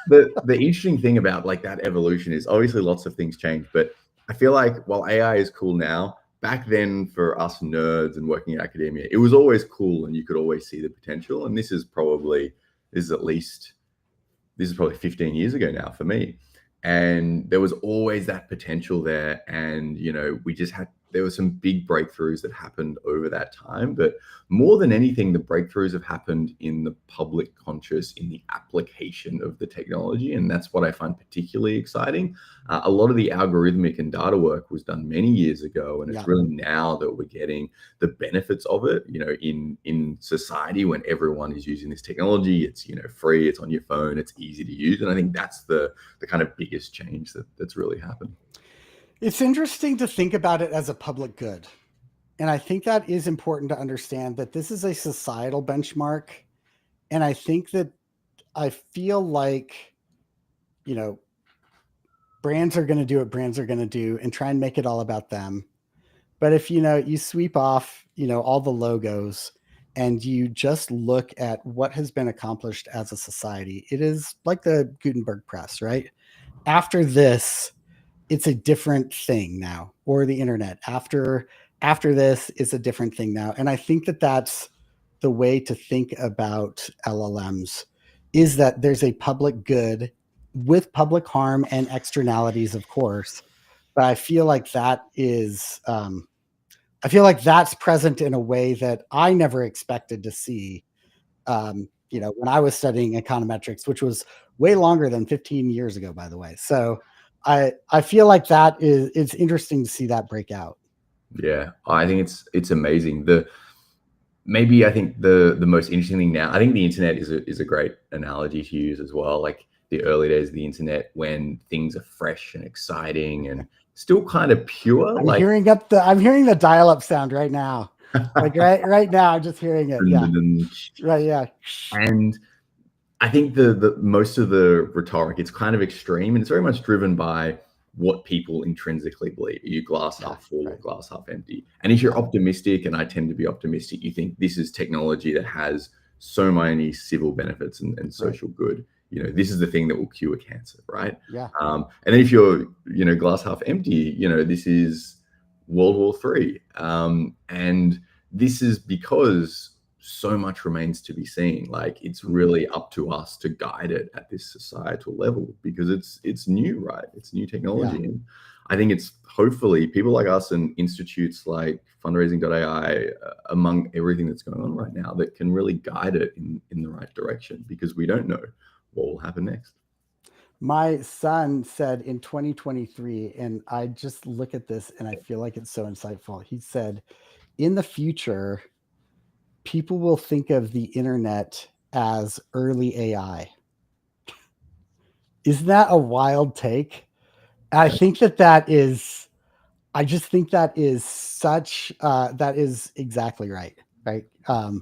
The interesting thing about like that evolution is obviously lots of things change, but I feel like while AI is cool now, back then for us nerds and working in academia, it was always cool and you could always see the potential. And this is probably 15 years ago now for me. And there was always that potential there. And, you know, there were some big breakthroughs that happened over that time, but more than anything, the breakthroughs have happened in the public conscious, in the application of the technology. And that's what I find particularly exciting. A lot of the algorithmic and data work was done many years ago. And it's really now that we're getting the benefits of it, you know, in society when everyone is using this technology. It's, you know, free, it's on your phone, it's easy to use. And I think that's the kind of biggest change that's really happened. It's interesting to think about it as a public good. And I think that is important to understand that this is a societal benchmark. And I think that I feel like, you know, brands are going to do what brands are going to do and try and make it all about them. But if, you know, you sweep off, you know, all the logos and you just look at what has been accomplished as a society, it is like the Gutenberg press, right? After this, it's a different thing now, or the internet. After this, it's a different thing now. And I think that that's the way to think about LLMs, is that there's a public good with public harm and externalities, of course. but I feel like that is, I feel like that's present in a way that I never expected to see. When I was studying econometrics, which was way longer than 15 years ago, by the way. So I feel like it's interesting to see that break out. Yeah, I think it's amazing. I think the most interesting thing now, I think the internet is a great analogy to use as well. Like the early days of the internet, when things are fresh and exciting and still kind of pure. I'm hearing the dial-up sound right now. Like right now, I'm just hearing it. Yeah. Right. Yeah. And I think the most of the rhetoric, it's kind of extreme, and it's very much driven by what people intrinsically believe. Are you glass half full or glass half empty? And if you're optimistic, and I tend to be optimistic, you think this is technology that has so many civil benefits and social good. This is the thing that will cure cancer, right? Yeah. And then if you're, glass half empty, this is World War III. And this is because so much remains to be seen. Like, it's really up to us to guide it at this societal level, because it's new, right? It's new technology. Yeah. And I think it's hopefully people like us and institutes like Fundraising AI, among everything that's going on right now, that can really guide it in the right direction, because we don't know what will happen next. My son said in 2023, and I just look at this and I feel like it's so insightful. He said, in the future, people will think of the internet as early AI. Isn't that a wild take? I think I just think that is that is exactly right. Right. So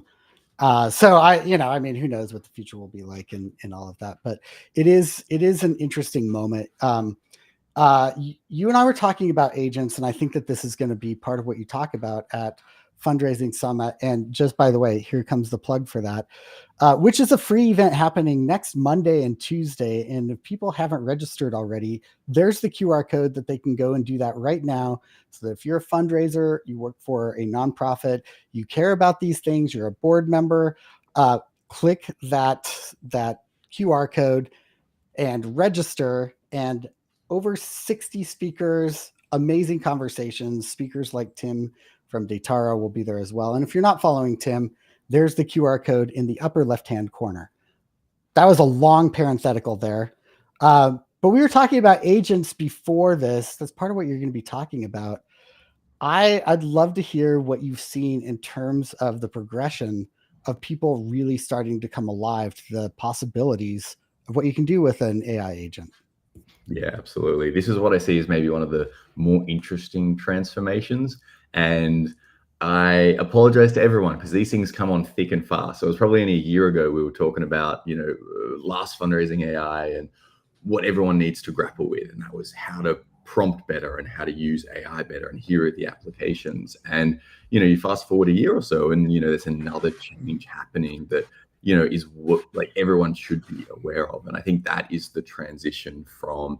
who knows what the future will be like and all of that, but it is an interesting moment. You and I were talking about agents, and I think that this is going to be part of what you talk about at Fundraising Summit. And just by the way, here comes the plug for that, which is a free event happening next Monday and Tuesday. And if people haven't registered already, there's the QR code that they can go and do that right now. So that if you're a fundraiser, you work for a nonprofit, you care about these things, you're a board member, click that QR code and register. And over 60 speakers, amazing conversations. Speakers like Tim from Datara will be there as well. And if you're not following Tim, there's the QR code in the upper left-hand corner. That was a long parenthetical there. But we were talking about agents before this. That's part of what you're going to be talking about. I'd love to hear what you've seen in terms of the progression of people really starting to come alive to the possibilities of what you can do with an AI agent. Yeah, absolutely. This is what I see as maybe one of the more interesting transformations. And I apologize to everyone, because these things come on thick and fast. So it was probably only a year ago we were talking about, last Fundraising AI and what everyone needs to grapple with. And that was how to prompt better and how to use AI better. And here are the applications. And, you fast forward a year or so, and, there's another change happening that, is what like everyone should be aware of. And I think that is the transition from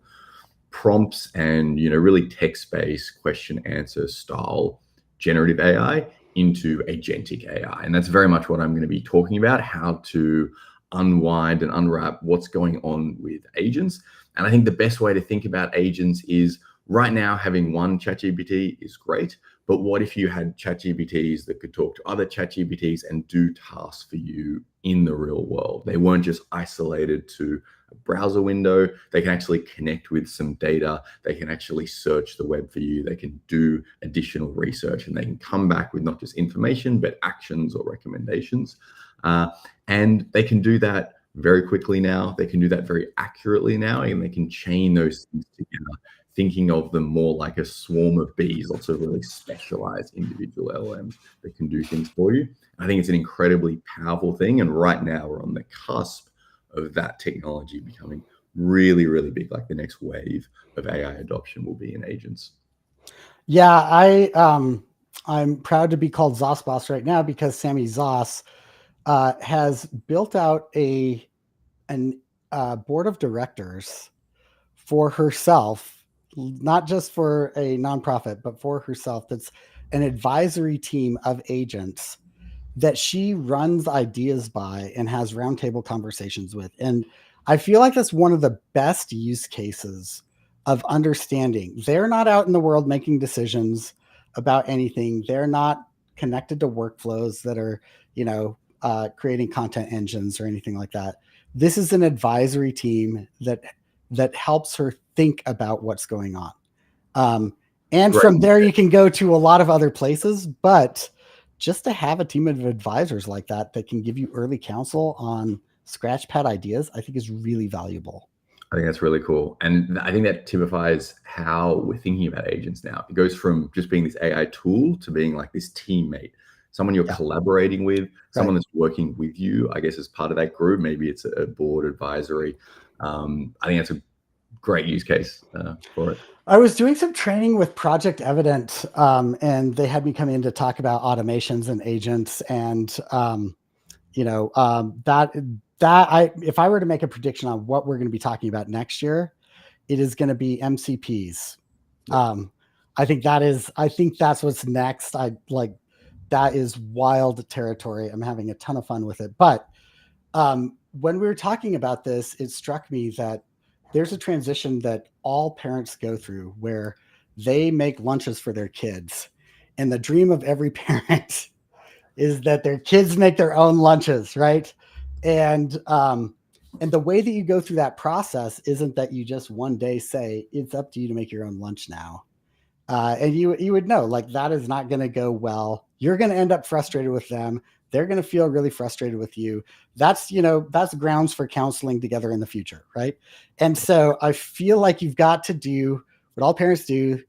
prompts and, really text-based question answer style generative AI into agentic AI. And that's very much what I'm going to be talking about, how to unwind and unwrap what's going on with agents. And I think the best way to think about agents is, right now, having one ChatGPT is great, but what if you had ChatGPTs that could talk to other ChatGPTs and do tasks for you in the real world? They weren't just isolated to a browser window. They can actually connect with some data. They can actually search the web for you. They can do additional research, and they can come back with not just information, but actions or recommendations. And they can do that very quickly now. They can do that very accurately now, and they can chain those things together, thinking of them more like a swarm of bees, lots of really specialized individual LLMs that can do things for you. I think it's an incredibly powerful thing. And right now we're on the cusp of that technology becoming really, really big. Like, the next wave of AI adoption will be in agents. Yeah, I'm proud to be called Zoss Boss right now, because Sami Zoss has built out a board of directors for herself, not just for a nonprofit, but for herself. That's an advisory team of agents that she runs ideas by and has roundtable conversations with. And I feel like that's one of the best use cases of understanding. They're not out in the world making decisions about anything. They're not connected to workflows that are, creating content engines or anything like that. This is an advisory team that helps her think about what's going on. And Right. from there, you can go to a lot of other places, but just to have a team of advisors like that can give you early counsel on scratchpad ideas, I think is really valuable. I think that's really cool. And I think that typifies how we're thinking about agents now. It goes from just being this AI tool to being like this teammate, someone you're collaborating with, someone that's working with you, I guess, as part of that group. Maybe it's a board advisory. I think that's a great use case for it. I was doing some training with Project Evident, and they had me come in to talk about automations and agents. And, if I were to make a prediction on what we're going to be talking about next year, it is going to be MCPs. I think that's what's next. That is wild territory. I'm having a ton of fun with it. But when we were talking about this, it struck me that there's a transition that all parents go through where they make lunches for their kids. And the dream of every parent is that their kids make their own lunches, right? And the way that you go through that process isn't that you just one day say, it's up to you to make your own lunch now. And you would know, like, that is not going to go well. You're going to end up frustrated with them. They're going to feel really frustrated with you. That's grounds for counseling together in the future, right? And so I feel like you've got to do what all parents do.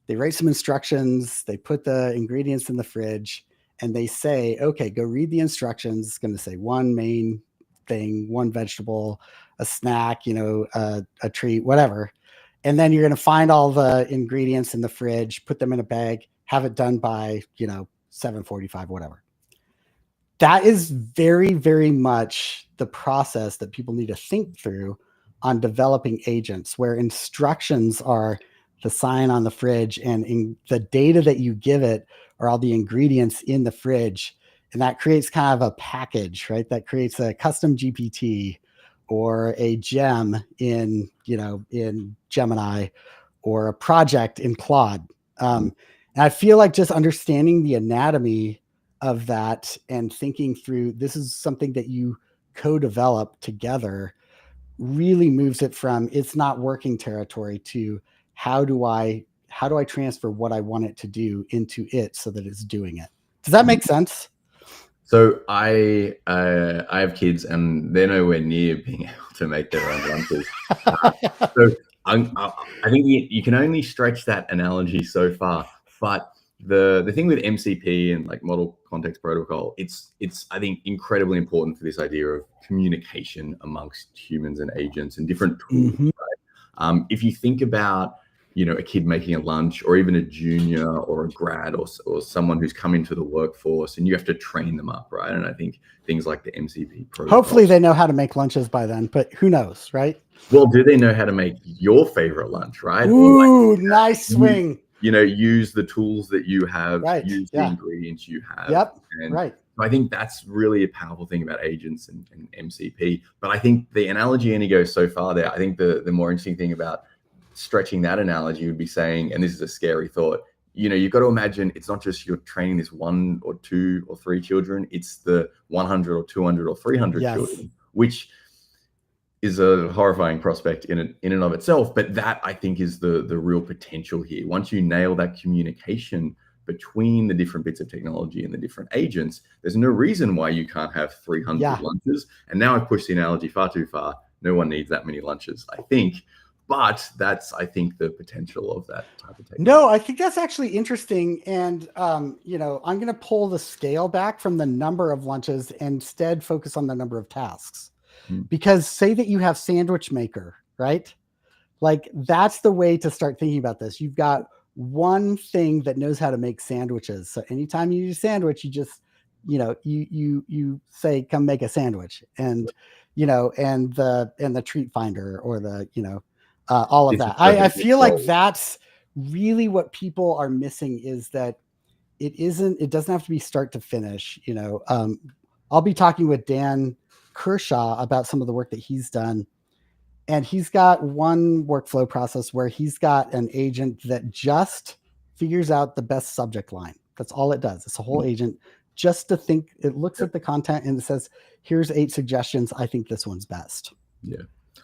They write some instructions, they put the ingredients in the fridge, and they say, okay, go read the instructions. It's going to say one main thing, one vegetable, a snack, a treat, whatever. And then you're going to find all the ingredients in the fridge, put them in a bag, have it done by, 7:45, whatever. That is very, very much the process that people need to think through on developing agents, where instructions are the sign on the fridge, and in the data that you give it are all the ingredients in the fridge. And that creates kind of a package, right? That creates a custom GPT or a gem in Gemini, or a project in Claude. And I feel like just understanding the anatomy of that and thinking through, this is something that you co-develop together, really moves it from it's not working territory to how do I transfer what I want it to do into it so that it's doing it. Does that make sense? So I have kids, and they're nowhere near being able to make their own lunches. So I think you can only stretch that analogy so far. But the thing with MCP and like model context protocol, it's I think incredibly important for this idea of communication amongst humans and agents and different tools. Mm-hmm. Right? If you think about a kid making a lunch, or even a junior or a grad or someone who's come into the workforce, and you have to train them up, right? And I think things like the MCP protocol. Hopefully they know how to make lunches by then, but who knows, right? Well, do they know how to make your favorite lunch, right? Ooh, nice swing. Use the tools that you have, right. use the ingredients you have. Yep. And right. I think that's really a powerful thing about agents and MCP. But I think the analogy only goes so far there. I think the more interesting thing about stretching that analogy would be saying, and this is a scary thought, you've got to imagine it's not just you're training this 1 or 2 or 3 children, it's the 100 or 200 or 300 children, which is a horrifying prospect in and of itself. But that, I think, is the real potential here. Once you nail that communication between the different bits of technology and the different agents, there's no reason why you can't have 300 lunches. And now I've pushed the analogy far too far. No one needs that many lunches, I think. But that's, I think, the potential of that type of technology. No, I think that's actually interesting. And, I'm going to pull the scale back from the number of lunches and instead focus on the number of tasks. Because say that you have sandwich maker, right? Like, that's the way to start thinking about this. You've got one thing that knows how to make sandwiches. So anytime you use a sandwich, you just, you say, come make a sandwich. And, and the treat finder, or the, all of that. I feel like that's really what people are missing, is that it doesn't have to be start to finish. I'll be talking with Dan Kershaw about some of the work that he's done. And he's got one workflow process where he's got an agent that just figures out the best subject line. That's all it does. It's a whole agent just to think. It looks at the content and it says, here's 8 suggestions. I think this one's best. Yeah.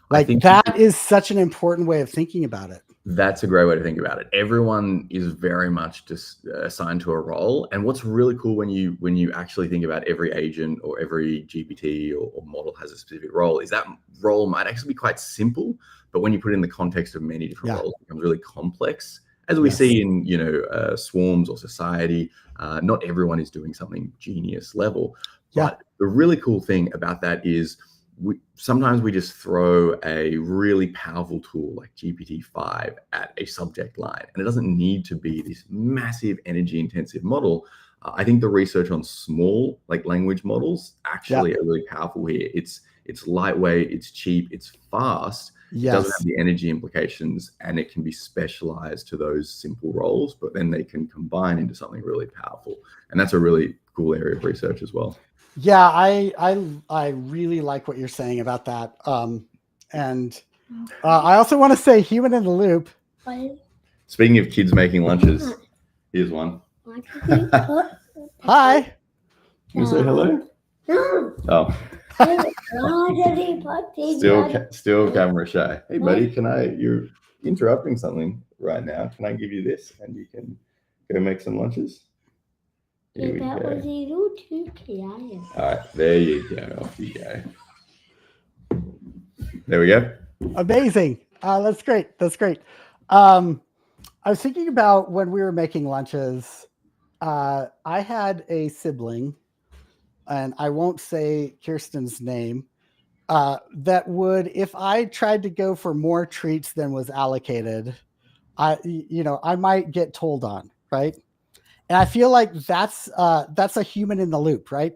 Like that is such an important way of thinking about it. That's a great way to think about it. Everyone is very much just assigned to a role. And what's really cool when you actually think about every agent or every GPT or model has a specific role is that role might actually be quite simple, but when you put it in the context of many different roles, it becomes really complex. As we see in swarms or society, not everyone is doing something genius level. But the really cool thing about that is sometimes we just throw a really powerful tool like GPT-5 at a subject line, and it doesn't need to be this massive energy intensive model. I think the research on small language models actually are really powerful here. It's lightweight, it's cheap, it's fast. It doesn't have the energy implications, and it can be specialized to those simple roles, but then they can combine into something really powerful. And that's a really cool area of research as well. Yeah, I really like what you're saying about that. And I also want to say human in the loop. Speaking of kids making lunches, here's one. Hi. You say hello? Oh. Still camera shy. Hey buddy, you're interrupting something right now. Can I give you this and you can go make some lunches? Here we go. All right, there you go. Off you go. There we go. Amazing. That's great. That's great. I was thinking about when we were making lunches, I had a sibling, and I won't say Kirsten's name, that would, if I tried to go for more treats than was allocated, I might get told on, right? And I feel like that's a human in the loop, right?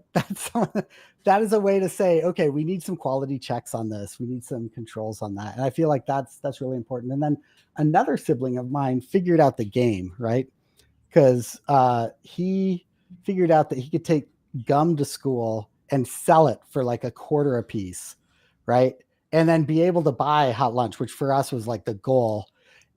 That is a way to say, okay, we need some quality checks on this. We need some controls on that. And I feel like that's really important. And then another sibling of mine figured out the game, right? Because he figured out that he could take gum to school and sell it for like $0.25 a piece, right? And then be able to buy hot lunch, which for us was like the goal.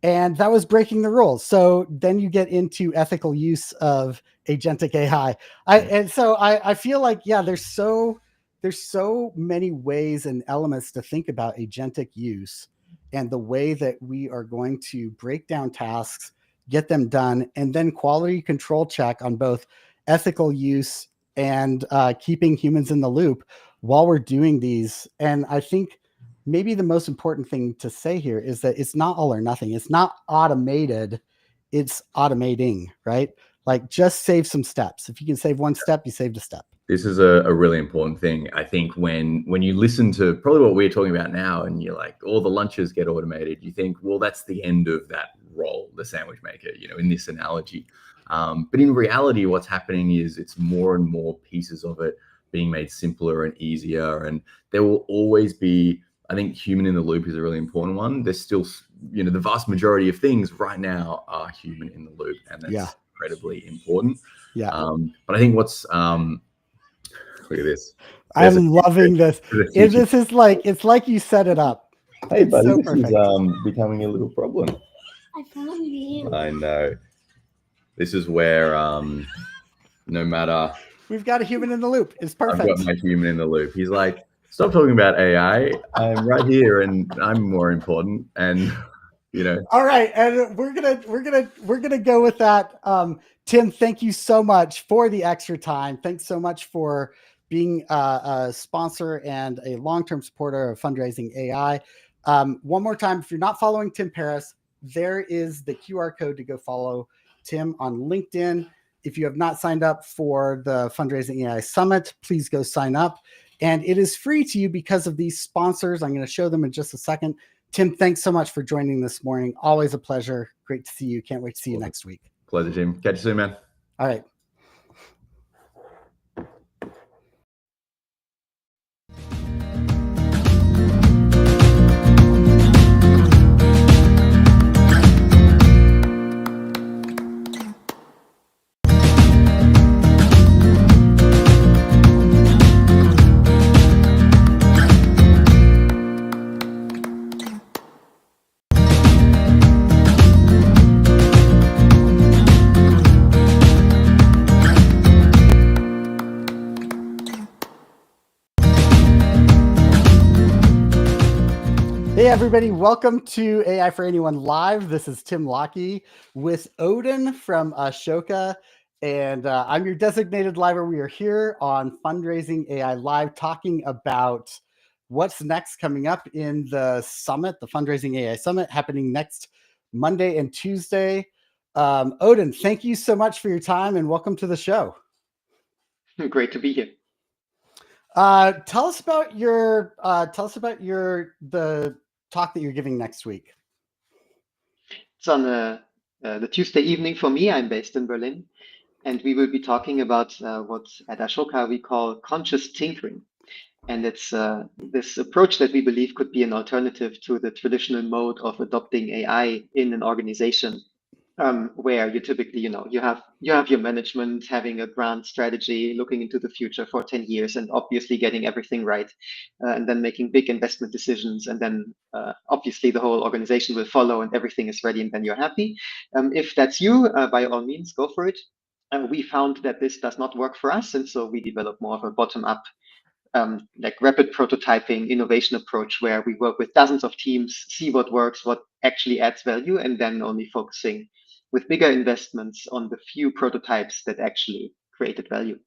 And that was breaking the rules. So then you get into ethical use of agentic AI. I feel like, there's so many ways and elements to think about agentic use and the way that we are going to break down tasks, get them done, and then quality control check on both ethical use and keeping humans in the loop while we're doing these. And I think maybe the most important thing to say here is that it's not all or nothing. It's not automated. It's automating, right? Like just save some steps. If you can save one step, you saved a step. This is a really important thing. I think when you listen to probably what we're talking about now and you're like, all the lunches get automated, you think, well, that's the end of that role, the sandwich maker, in this analogy. But in reality, what's happening is it's more and more pieces of it being made simpler and easier. And there will always be, I think human in the loop is a really important one. There's still, the vast majority of things right now are human in the loop, and that's incredibly important. Yeah. But I think what's, look at this. I'm loving this. This is like, it's like you set it up. Hey, buddy, so this is becoming a little problem. I found you. I know. This is where, no matter. We've got a human in the loop. It's perfect. I've got my human in the loop. He's like, stop talking about AI. I'm right here, and I'm more important. And All right, and we're gonna go with that. Tim, thank you so much for the extra time. Thanks so much for being a sponsor and a long-term supporter of Fundraising AI. One more time, if you're not following Tim Paris, there is the QR code to go follow Tim on LinkedIn. If you have not signed up for the Fundraising AI Summit, please go sign up. And it is free to you because of these sponsors. I'm going to show them in just a second. Tim, thanks so much for joining this morning. Always a pleasure. Great to see you. Can't wait to see you next week. Pleasure, Tim. Catch you soon, man. All right. Hey everybody, welcome to AI for Anyone Live. This is Tim Lockie with Odin from Ashoka, and I'm your designated liver. We are here on Fundraising AI Live talking about what's next coming up in the summit, the Fundraising AI Summit, happening next Monday and Tuesday. Odin, thank you so much for your time and welcome to the show. Great to be here. Tell us about the talk that you're giving next week. It's on the Tuesday evening for me. I'm based in Berlin, and we will be talking about what at Ashoka we call conscious tinkering. And it's this approach that we believe could be an alternative to the traditional mode of adopting AI in an organization, where you typically, you have your management having a grand strategy, looking into the future for 10 years, and obviously getting everything right, and then making big investment decisions, and then obviously the whole organization will follow, and everything is ready, and then you're happy. If that's you, by all means, go for it. We found that this does not work for us, and so we developed more of a bottom-up, like rapid prototyping innovation approach, where we work with dozens of teams, see what works, what actually adds value, and then only focusing with bigger investments on the few prototypes that actually created value.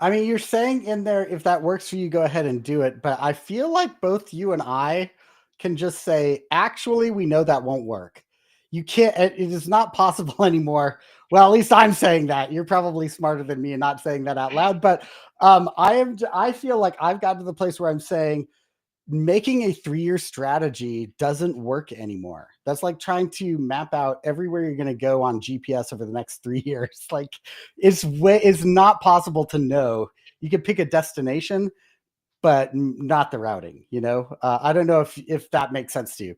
I mean, you're saying in there, if that works for you, go ahead and do it. But I feel like both you and I can just say, actually, we know that won't work. You can't, it is not possible anymore. Well, at least I'm saying that. You're probably smarter than me and not saying that out loud. But I feel like I've gotten to the place where I'm saying, making a 3-year strategy doesn't work anymore. That's like trying to map out everywhere you're going to go on GPS over the next 3 years. Like it's not possible to know. You can pick a destination, but not the routing, I don't know if that makes sense to you.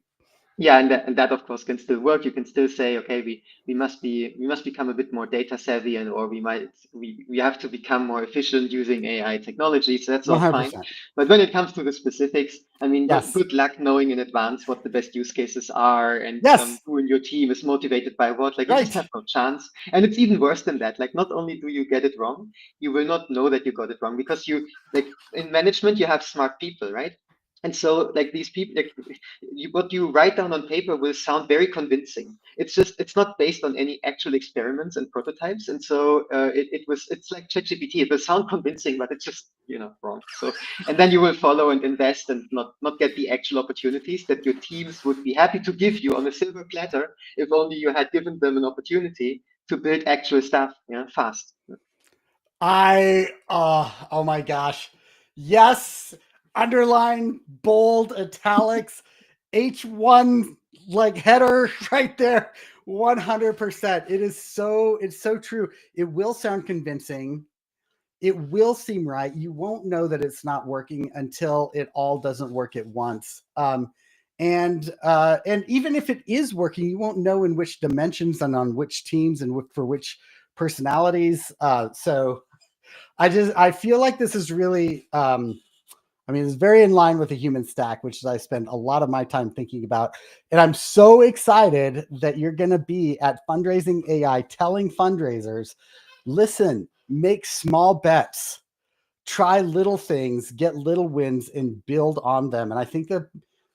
Yeah, and that of course can still work. You can still say, okay, we must become a bit more data savvy, or we have to become more efficient using AI technology. So that's all 100%. fine. But when it comes to the specifics, I mean, yes. good luck knowing in advance what the best use cases are, and yes. Who in your team is motivated by what. Like you right. just have no chance. And it's even worse than that. Like not only do you get it wrong, you will not know that you got it wrong, because you, like in management, you have smart people, right? And so like these people, like, what you write down on paper will sound very convincing. It's not based on any actual experiments and prototypes. And so it's like ChatGPT. It will sound convincing, but it's just, wrong. So, and then you will follow and invest and not get the actual opportunities that your teams would be happy to give you on a silver platter, if only you had given them an opportunity to build actual stuff, fast. Oh my gosh. Yes. Underline, bold, italics, H1 like header right there. 100%. It's so true. It will sound convincing. It will seem right. You won't know that it's not working until it all doesn't work at once. And even if it is working, you won't know in which dimensions and on which teams and for which personalities. So I feel like this is really, it's very in line with the human stack, which I spend a lot of my time thinking about. And I'm so excited that you're going to be at Fundraising AI telling fundraisers, listen, make small bets, try little things, get little wins, and build on them. And I think that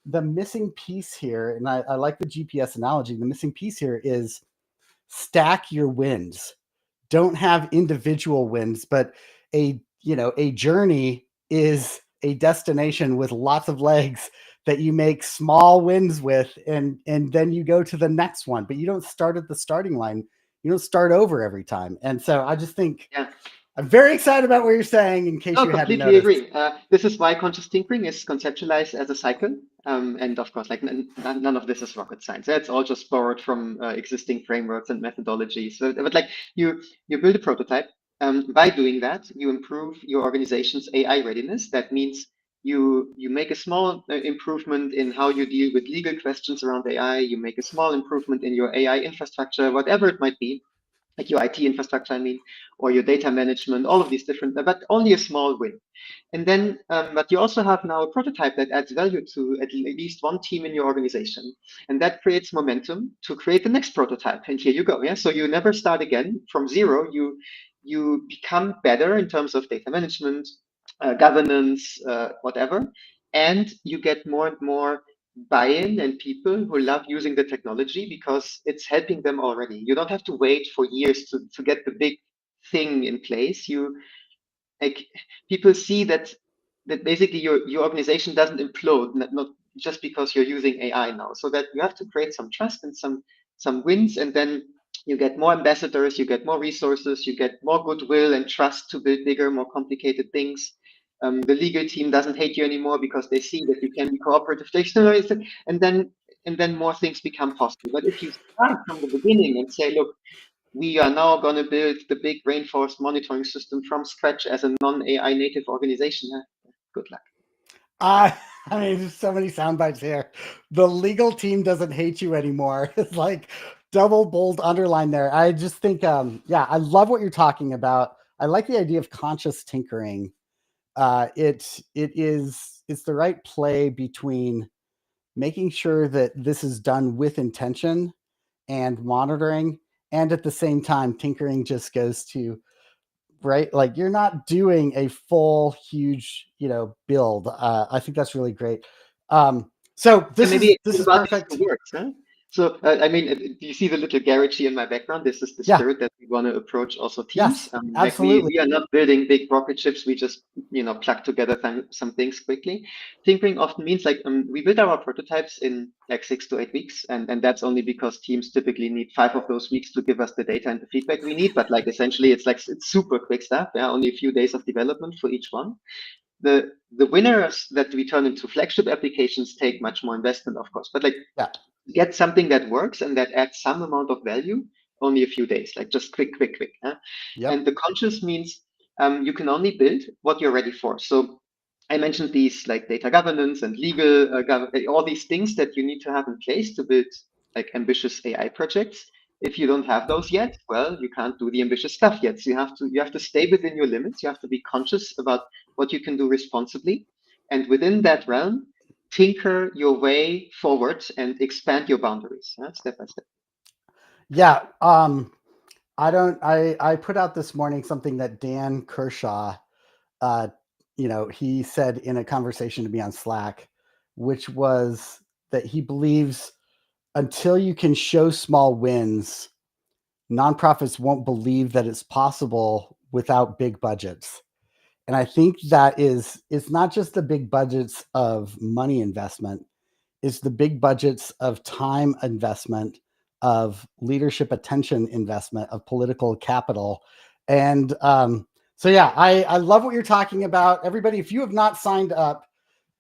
the missing piece here, and I like the GPS analogy, the missing piece here is stack your wins. Don't have individual wins, but a journey is a destination with lots of legs that you make small wins with, and then you go to the next one. But you don't start at the starting line. You don't start over every time. And so I just think I'm very excited about what you're saying, in case you hadn't noticed. I completely agree. This is why conscious tinkering is conceptualized as a cycle. And of course, like none of this is rocket science. It's all just borrowed from existing frameworks and methodologies. But like you build a prototype. By doing that, you improve your organization's AI readiness. That means you make a small improvement in how you deal with legal questions around AI. You make a small improvement in your AI infrastructure, whatever it might be, like your IT infrastructure, or your data management, all of these different, but only a small win. And then, but you also have now a prototype that adds value to at least one team in your organization. And that creates momentum to create the next prototype. And here you go. Yeah. So you never start again from zero. You become better in terms of data management, governance, whatever. And you get more and more buy-in and people who love using the technology because it's helping them already. You don't have to wait for years to get the big thing in place. You like people see that basically your organization doesn't implode, not just because you're using AI now. So that you have to create some trust and some wins, and then you get more ambassadors, you get more resources, you get more goodwill and trust to build bigger, more complicated things. The legal team doesn't hate you anymore because they see that you can be cooperative, and then more things become possible. But if you start from the beginning and say, look, we are now going to build the big rainforest monitoring system from scratch as a non-AI native organization, good luck. I mean, there's so many sound bites here. The legal team doesn't hate you anymore. It's like double bold underline there. I just think, yeah, I love what you're talking about. I like the idea of conscious tinkering. It's the right play between making sure that this is done with intention and monitoring, and at the same time, tinkering just goes to right? Like you're not doing a full, huge, build. I think that's really great. So this is perfect. Works, huh? So I mean, do you see the little garage in my background? This is the spirit that we want to approach also teams. Yes, absolutely. Like we are not building big rocket ships. We just plug together some things quickly. Tinkering often means like we build our prototypes in like 6 to 8 weeks, and that's only because teams typically need 5 of those weeks to give us the data and the feedback we need. But like essentially, it's super quick stuff. Yeah, only a few days of development for each one. The winners that we turn into flagship applications take much more investment, of course, but like get something that works and that adds some amount of value, only a few days, like just quick. Huh? And the conscious means you can only build what you're ready for. So I mentioned these like data governance and legal, all these things that you need to have in place to build like ambitious AI projects. If you don't have those yet, well, you can't do the ambitious stuff yet. So you have to stay within your limits. You have to be conscious about what you can do responsibly, and within that realm, tinker your way forward and expand your boundaries, step by step. Yeah. I put out this morning something that Dan Kershaw, he said in a conversation to me on Slack, which was that he believes until you can show small wins, nonprofits won't believe that it's possible without big budgets. And I think that it's not just the big budgets of money investment, it's the big budgets of time investment, of leadership attention investment, of political capital. And so, yeah, I love what you're talking about. Everybody, if you have not signed up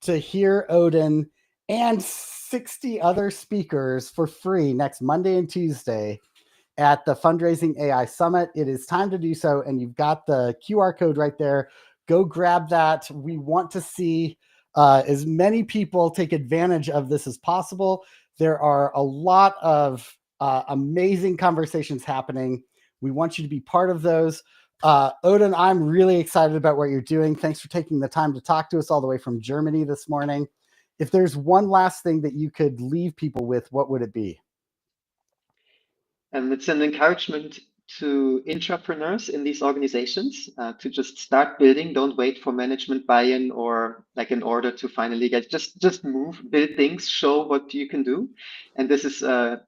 to hear Odin and 60 other speakers for free next Monday and Tuesday at the Fundraising AI Summit, it is time to do so. And you've got the QR code right there. Go grab that. We want to see as many people take advantage of this as possible. There are a lot of amazing conversations happening. We want you to be part of those. Odin, I'm really excited about what you're doing. Thanks for taking the time to talk to us all the way from Germany this morning. If there's one last thing that you could leave people with, what would it be? It's an encouragement to intrapreneurs in these organizations to just start building. Don't wait for management buy-in or like in order to finally just move, build things, show what you can do. And this is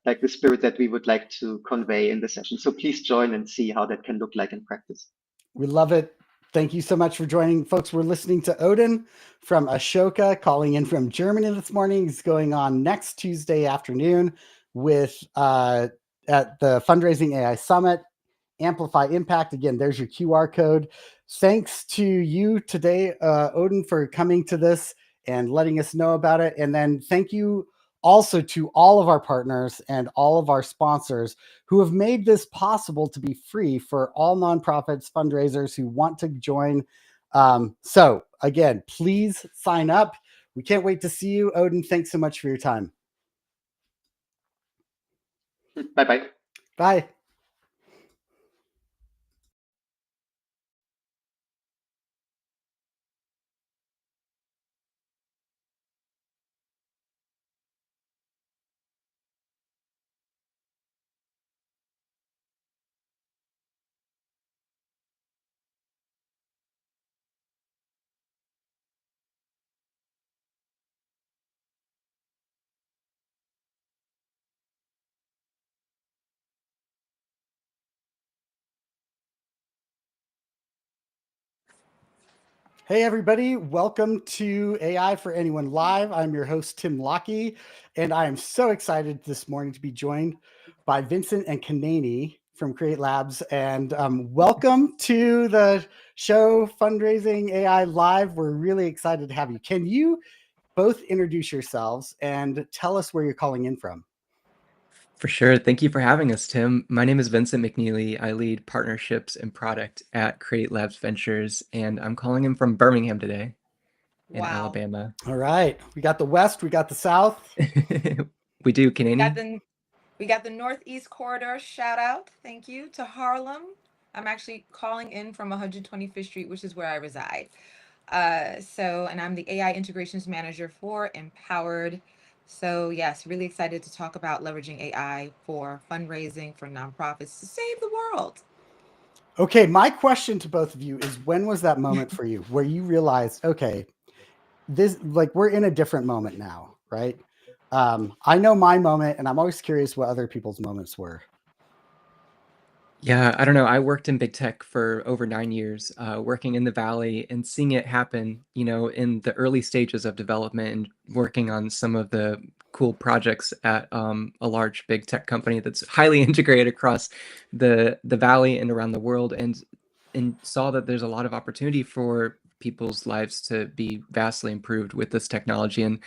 like the spirit that we would like to convey in the session. So please join and see how that can look like in practice. We love it. Thank you so much for joining, folks. We're listening to Odin from Ashoka, calling in from Germany this morning. It's going on next Tuesday afternoon with at the Fundraising AI Summit. Amplify Impact. Again, there's your QR code. Thanks to you today, Odin, for coming to this and letting us know about it. And then thank you also to all of our partners and all of our sponsors who have made this possible to be free for all nonprofits, fundraisers who want to join. So again, please sign up. We can't wait to see you. Odin, thanks so much for your time. Bye-bye. Bye. Hey, everybody. Welcome to AI for Anyone Live. I'm your host, Tim Lockie, and I am so excited this morning to be joined by Vincent and Kanani from Create Labs. And welcome to the show, Fundraising AI Live. We're really excited to have you. Can you both introduce yourselves and tell us where you're calling in from? For sure. Thank you for having us, Tim. My name is Vincent McNeely. I lead partnerships and product at Create Labs Ventures, and I'm calling in from Birmingham today in Alabama. All right. We got the West, we got the South. We do, Kanani. We got the Northeast Corridor. Shout out. Thank you to Harlem. I'm actually calling in from 125th Street, which is where I reside. And I'm the AI integrations manager for Empowered. So yes, really excited to talk about leveraging AI for fundraising for nonprofits to save the world. Okay, my question to both of you is, when was that moment for you where you realized, okay, this, like, we're in a different moment now, right? I know my moment, and I'm always curious what other people's moments were. Yeah, I don't know. I worked in big tech for over 9 years, working in the Valley and seeing it happen, in the early stages of development and working on some of the cool projects at a large big tech company that's highly integrated across the Valley and around the world, and saw that there's a lot of opportunity for people's lives to be vastly improved with this technology. And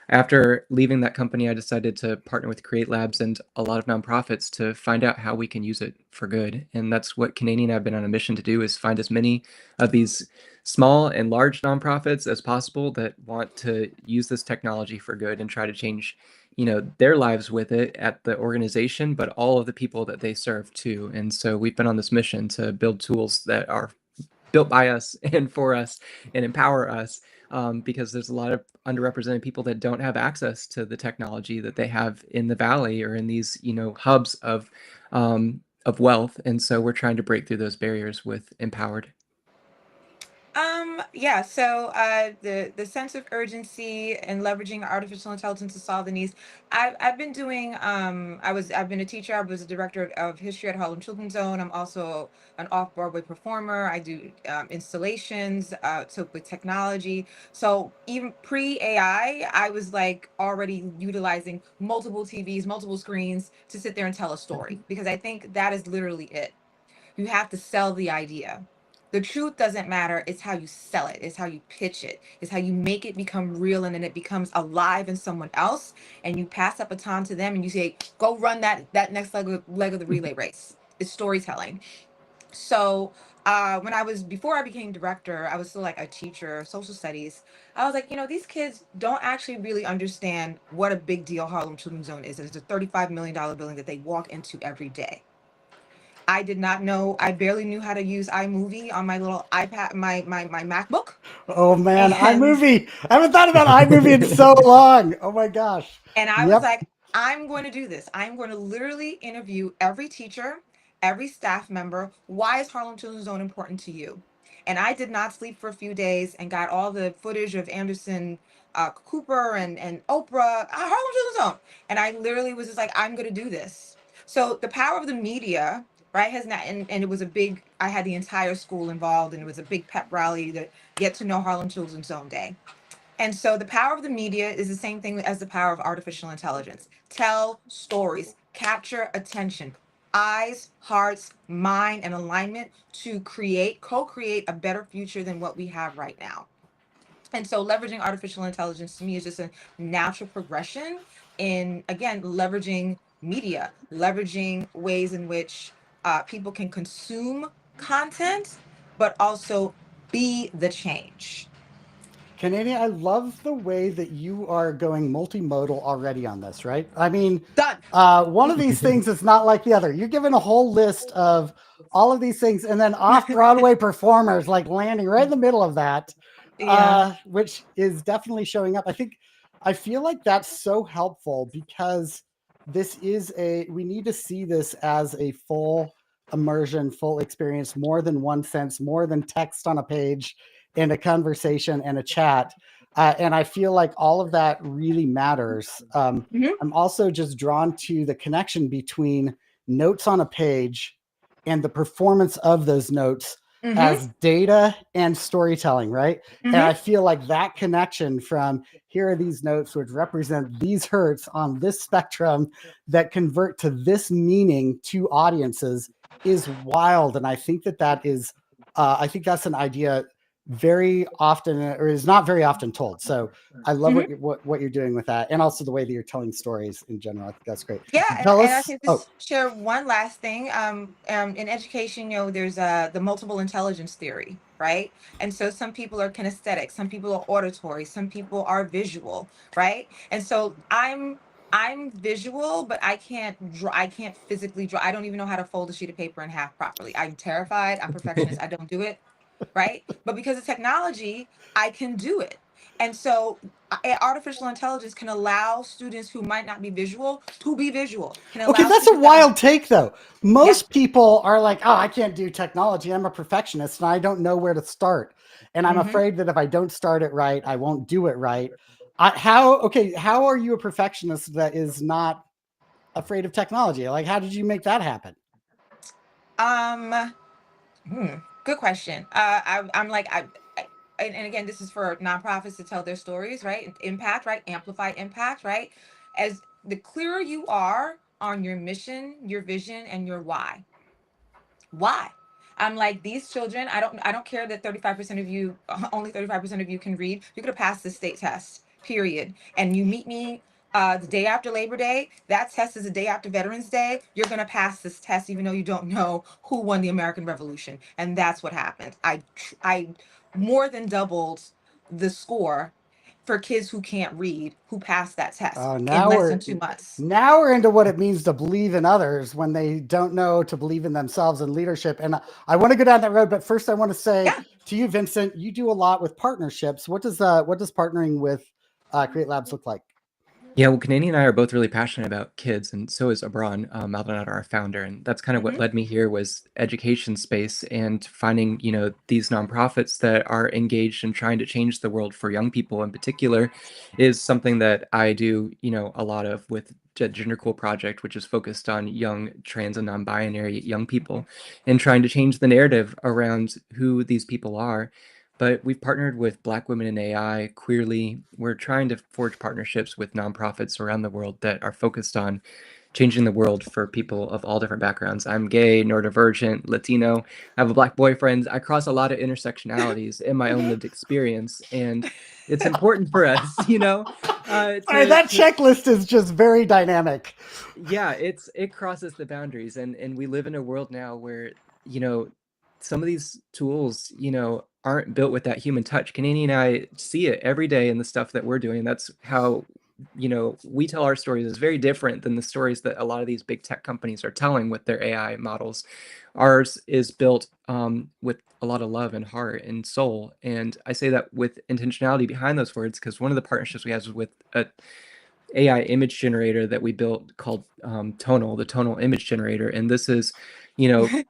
after leaving that company, I decided to partner with Create Labs and a lot of nonprofits to find out how we can use it for good. And that's what Kanani and I have been on a mission to do, is find as many of these small and large nonprofits as possible that want to use this technology for good and try to change, their lives with it at the organization, but all of the people that they serve too. And so we've been on this mission to build tools that are built by us and for us and empower us, because there's a lot of underrepresented people that don't have access to the technology that they have in the Valley or in these, hubs of wealth. And so we're trying to break through those barriers with Empowered. The sense of urgency and leveraging artificial intelligence to solve the needs. I've been doing I've been a teacher. I was a director of history at Harlem Children's Zone. I'm also an off-Broadway performer. I do installations with technology. So even pre-AI, I was like already utilizing multiple TVs, multiple screens to sit there and tell a story, because I think that is literally it. You have to sell the idea. The truth doesn't matter. It's how you sell it. It's how you pitch it. It's how you make it become real, and then it becomes alive in someone else. And you pass that baton to them, and you say, "Go run that next leg of the relay race." It's storytelling. So before I became director, I was still like a teacher, social studies. I was like, these kids don't actually really understand what a big deal Harlem Children's Zone is. It's a $35 million building that they walk into every day. I did not know. I barely knew how to use iMovie on my little iPad, my MacBook. Oh man, iMovie! I haven't thought about iMovie in so long. Oh my gosh! And I was like, I'm going to do this. I'm going to literally interview every teacher, every staff member. Why is Harlem Children's Zone important to you? And I did not sleep for a few days and got all the footage of Anderson Cooper and Oprah, Harlem Children's Zone. And I literally was just like, I'm going to do this. So the power of the media, right, has not, and it was I had the entire school involved, and it was a big pep rally to get to know Harlem Children's Zone Day. And so the power of the media is the same thing as the power of artificial intelligence. Tell stories, capture attention, eyes, hearts, mind, and alignment to co-create a better future than what we have right now. And so leveraging artificial intelligence to me is just a natural progression in, again, leveraging media, leveraging ways in which people can consume content, but also be the change. Kanani, I love the way that you are going multimodal already on this, right? I mean, one of these things is not like the other. You're given a whole list of all of these things, and then off-Broadway performers like landing right in the middle of that, which is definitely showing up. I feel like that's so helpful, because we need to see this as a full immersion, full experience, more than one sense, more than text on a page and a conversation and a chat. And I feel like all of that really matters. I'm also just drawn to the connection between notes on a page and the performance of those notes as data and storytelling, right? And I feel like that connection from here are these notes which represent these hertz on this spectrum that convert to this meaning to audiences is wild. And I think that is, I think that's an idea very often, or is not very often told. So I love what you're doing with that, and also the way that you're telling stories in general. I think that's great. Yeah, Tell and I us. can just share one last thing. In education, there's the multiple intelligence theory, right? And so some people are kinesthetic, some people are auditory, some people are visual, right? And so I'm visual, but I can't draw. I can't physically draw. I don't even know how to fold a sheet of paper in half properly. I'm terrified. I'm perfectionist. I don't do it, right? But because of technology, I can do it. And so artificial intelligence can allow students who might not be visual to be visual. Okay, that's a wild take, though. Most people are like, oh, I can't do technology. I'm a perfectionist and I don't know where to start. And I'm afraid that if I don't start it right, I won't do it right. How are you a perfectionist that is not afraid of technology? Like, how did you make that happen? Good question. I'm like, and again, this is for nonprofits to tell their stories, right? Impact, right? Amplify impact, right? As the clearer you are on your mission, your vision, and your why. Why? I'm like, these children, I don't care that 35% of you, only 35% of you can read. You're gonna pass the state test, period. And you meet me the day after Labor Day. That test is the day after Veterans Day. You're gonna pass this test even though you don't know who won the American Revolution. And that's what happened. I more than doubled the score for kids who can't read, who passed that test in less than 2 months. Now we're into what it means to believe in others when they don't know to believe in themselves and leadership. And I want to go down that road, but first I want to say to you, Vincent, you do a lot with partnerships. What does partnering with Create Labs look like? Yeah, well, Canadian and I are both really passionate about kids, and so is Abran, Maldonado, our founder, and that's kind of what led me here was education space and finding, these nonprofits that are engaged in trying to change the world for young people in particular is something that I do, a lot of with Gender Cool Project, which is focused on young trans and non-binary young people and trying to change the narrative around who these people are. But we've partnered with Black Women in AI, Queerly. We're trying to forge partnerships with nonprofits around the world that are focused on changing the world for people of all different backgrounds. I'm gay, neurodivergent, Latino. I have a Black boyfriend. I cross a lot of intersectionalities in my own lived experience. And it's important for us, that checklist is just very dynamic. Yeah, it crosses the boundaries. And we live in a world now where, some of these tools, aren't built with that human touch. Canadian and I see it every day in the stuff that we're doing. That's how, we tell our stories is very different than the stories that a lot of these big tech companies are telling with their AI models. Ours is built with a lot of love and heart and soul. And I say that with intentionality behind those words, because one of the partnerships we have is with a AI image generator that we built called Tonal, the Tonal image generator. And this is,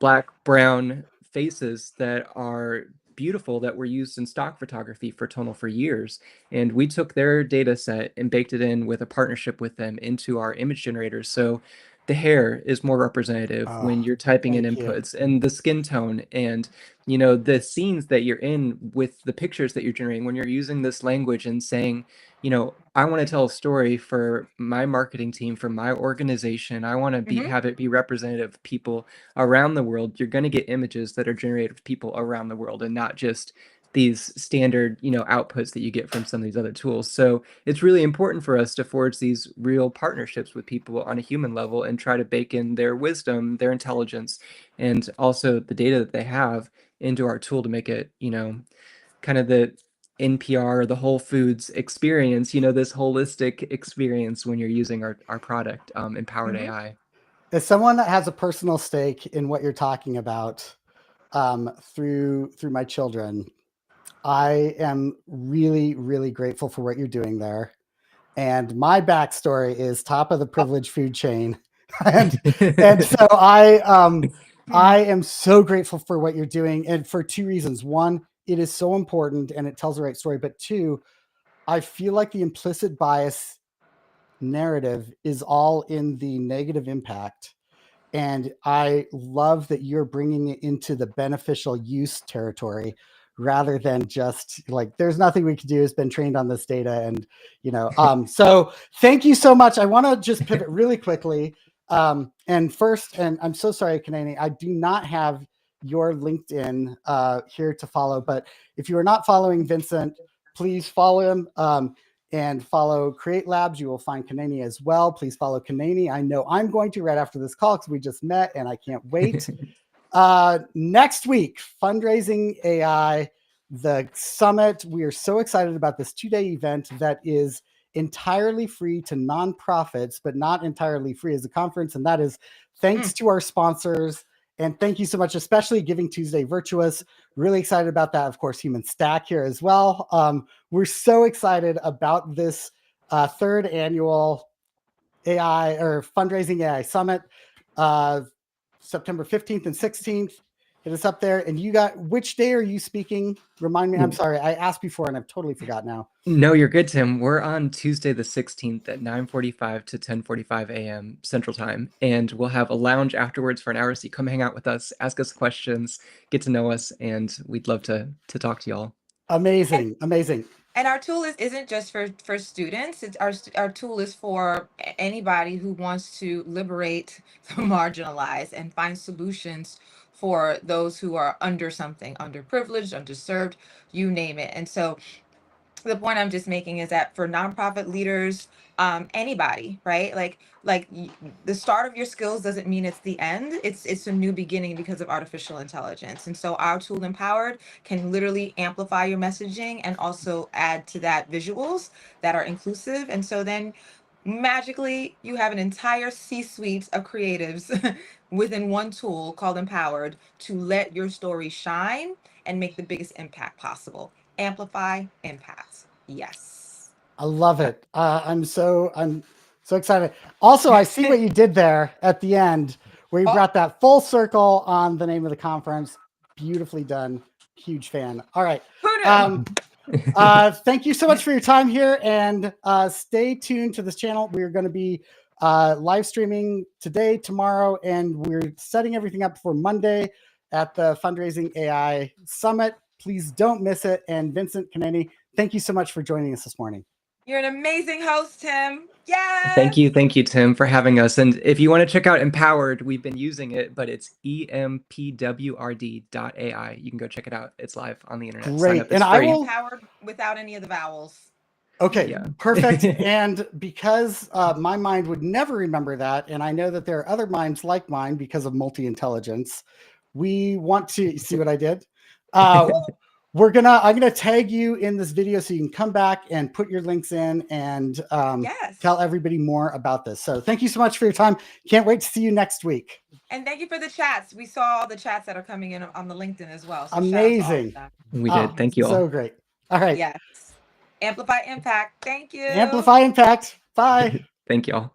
black, brown faces that are beautiful that were used in stock photography for Tonal for years. And we took their data set and baked it in with a partnership with them into our image generators. So the hair is more representative when you're typing in inputs and the skin tone and, the scenes that you're in with the pictures that you're generating when you're using this language and saying, I want to tell a story for my marketing team, for my organization. I want to have it be representative of people around the world. You're going to get images that are generated of people around the world and not just these standard, outputs that you get from some of these other tools. So it's really important for us to forge these real partnerships with people on a human level and try to bake in their wisdom, their intelligence, and also the data that they have into our tool to make it, kind of the NPR, the Whole Foods experience, this holistic experience when you're using our product, Empowered AI. As someone that has a personal stake in what you're talking about through my children, I am really, really grateful for what you're doing there. And my backstory is top of the privileged food chain. and so I am so grateful for what you're doing, and for two reasons. One, it is so important and it tells the right story. But two, I feel like the implicit bias narrative is all in the negative impact. And I love that you're bringing it into the beneficial use territory rather than just like, there's nothing we can do, has been trained on this data. And, so thank you so much. I want to just pivot really quickly. And first, and I'm so sorry, Kanani, I do not have your LinkedIn here to follow, but if you are not following Vincent, please follow him. And follow Create Labs. You will find Kanani as well. Please follow Kanani. I know I'm going to right after this call because we just met and I can't wait. Next week, Fundraising AI, the summit. We are so excited about this 2-day event that is entirely free to nonprofits, but not entirely free as a conference. And that is thanks to our sponsors. And thank you so much, especially Giving Tuesday Virtuous. Really excited about that. Of course, Human Stack here as well. We're so excited about this third annual AI or Fundraising AI Summit, September 15th and 16th. Hit us up there. And you got, which day are you speaking? Remind me. I'm sorry. I asked before and I've totally forgot now. No, you're good, Tim. We're on Tuesday the 16th at 9:45 to 10:45 a.m. Central Time. And we'll have a lounge afterwards for an hour. So you come hang out with us, ask us questions, get to know us, and we'd love to talk to y'all. Amazing. Amazing. And our tool isn't just for students. It's our tool is for anybody who wants to liberate the marginalized and find solutions for those who are under something, underprivileged, underserved, you name it. And so the point I'm just making is that for nonprofit leaders, anybody, right? The start of your skills doesn't mean it's the end. It's a new beginning because of artificial intelligence. And so our tool Empowered can literally amplify your messaging and also add to that visuals that are inclusive. And so then magically you have an entire C-suite of creatives within one tool called Empowered to let your story shine and make the biggest impact possible. Amplify impact. Yes. I love it. I'm so excited. Also, I see what you did there at the end where you brought that full circle on the name of the conference. Beautifully done. Huge fan. All right. Thank you so much for your time here, and stay tuned to this channel. We're going to be live streaming today, tomorrow, and we're setting everything up for Monday at the Fundraising AI Summit. Please don't miss it. And Vincent Kanani, thank you so much for joining us this morning. You're an amazing host, Tim. Yes. Thank you, Tim, for having us. And if you want to check out Empowered, we've been using it, but it's empwrd.ai. You can go check it out. It's live on the internet. Great. And I will Empowered without any of the vowels. Okay, yeah. Perfect. And because my mind would never remember that, and I know that there are other minds like mine because of multi-intelligence, we want to see what I did. I'm gonna tag you in this video so you can come back and put your links in and tell everybody more about this. So thank you so much for your time. Can't wait to see you next week. And thank you for the chats. We saw all the chats that are coming in on the LinkedIn as well. So amazing. We did. Thank you all. So great. All right. Yes. Amplify impact. Thank you. Amplify impact. Bye. Thank you all.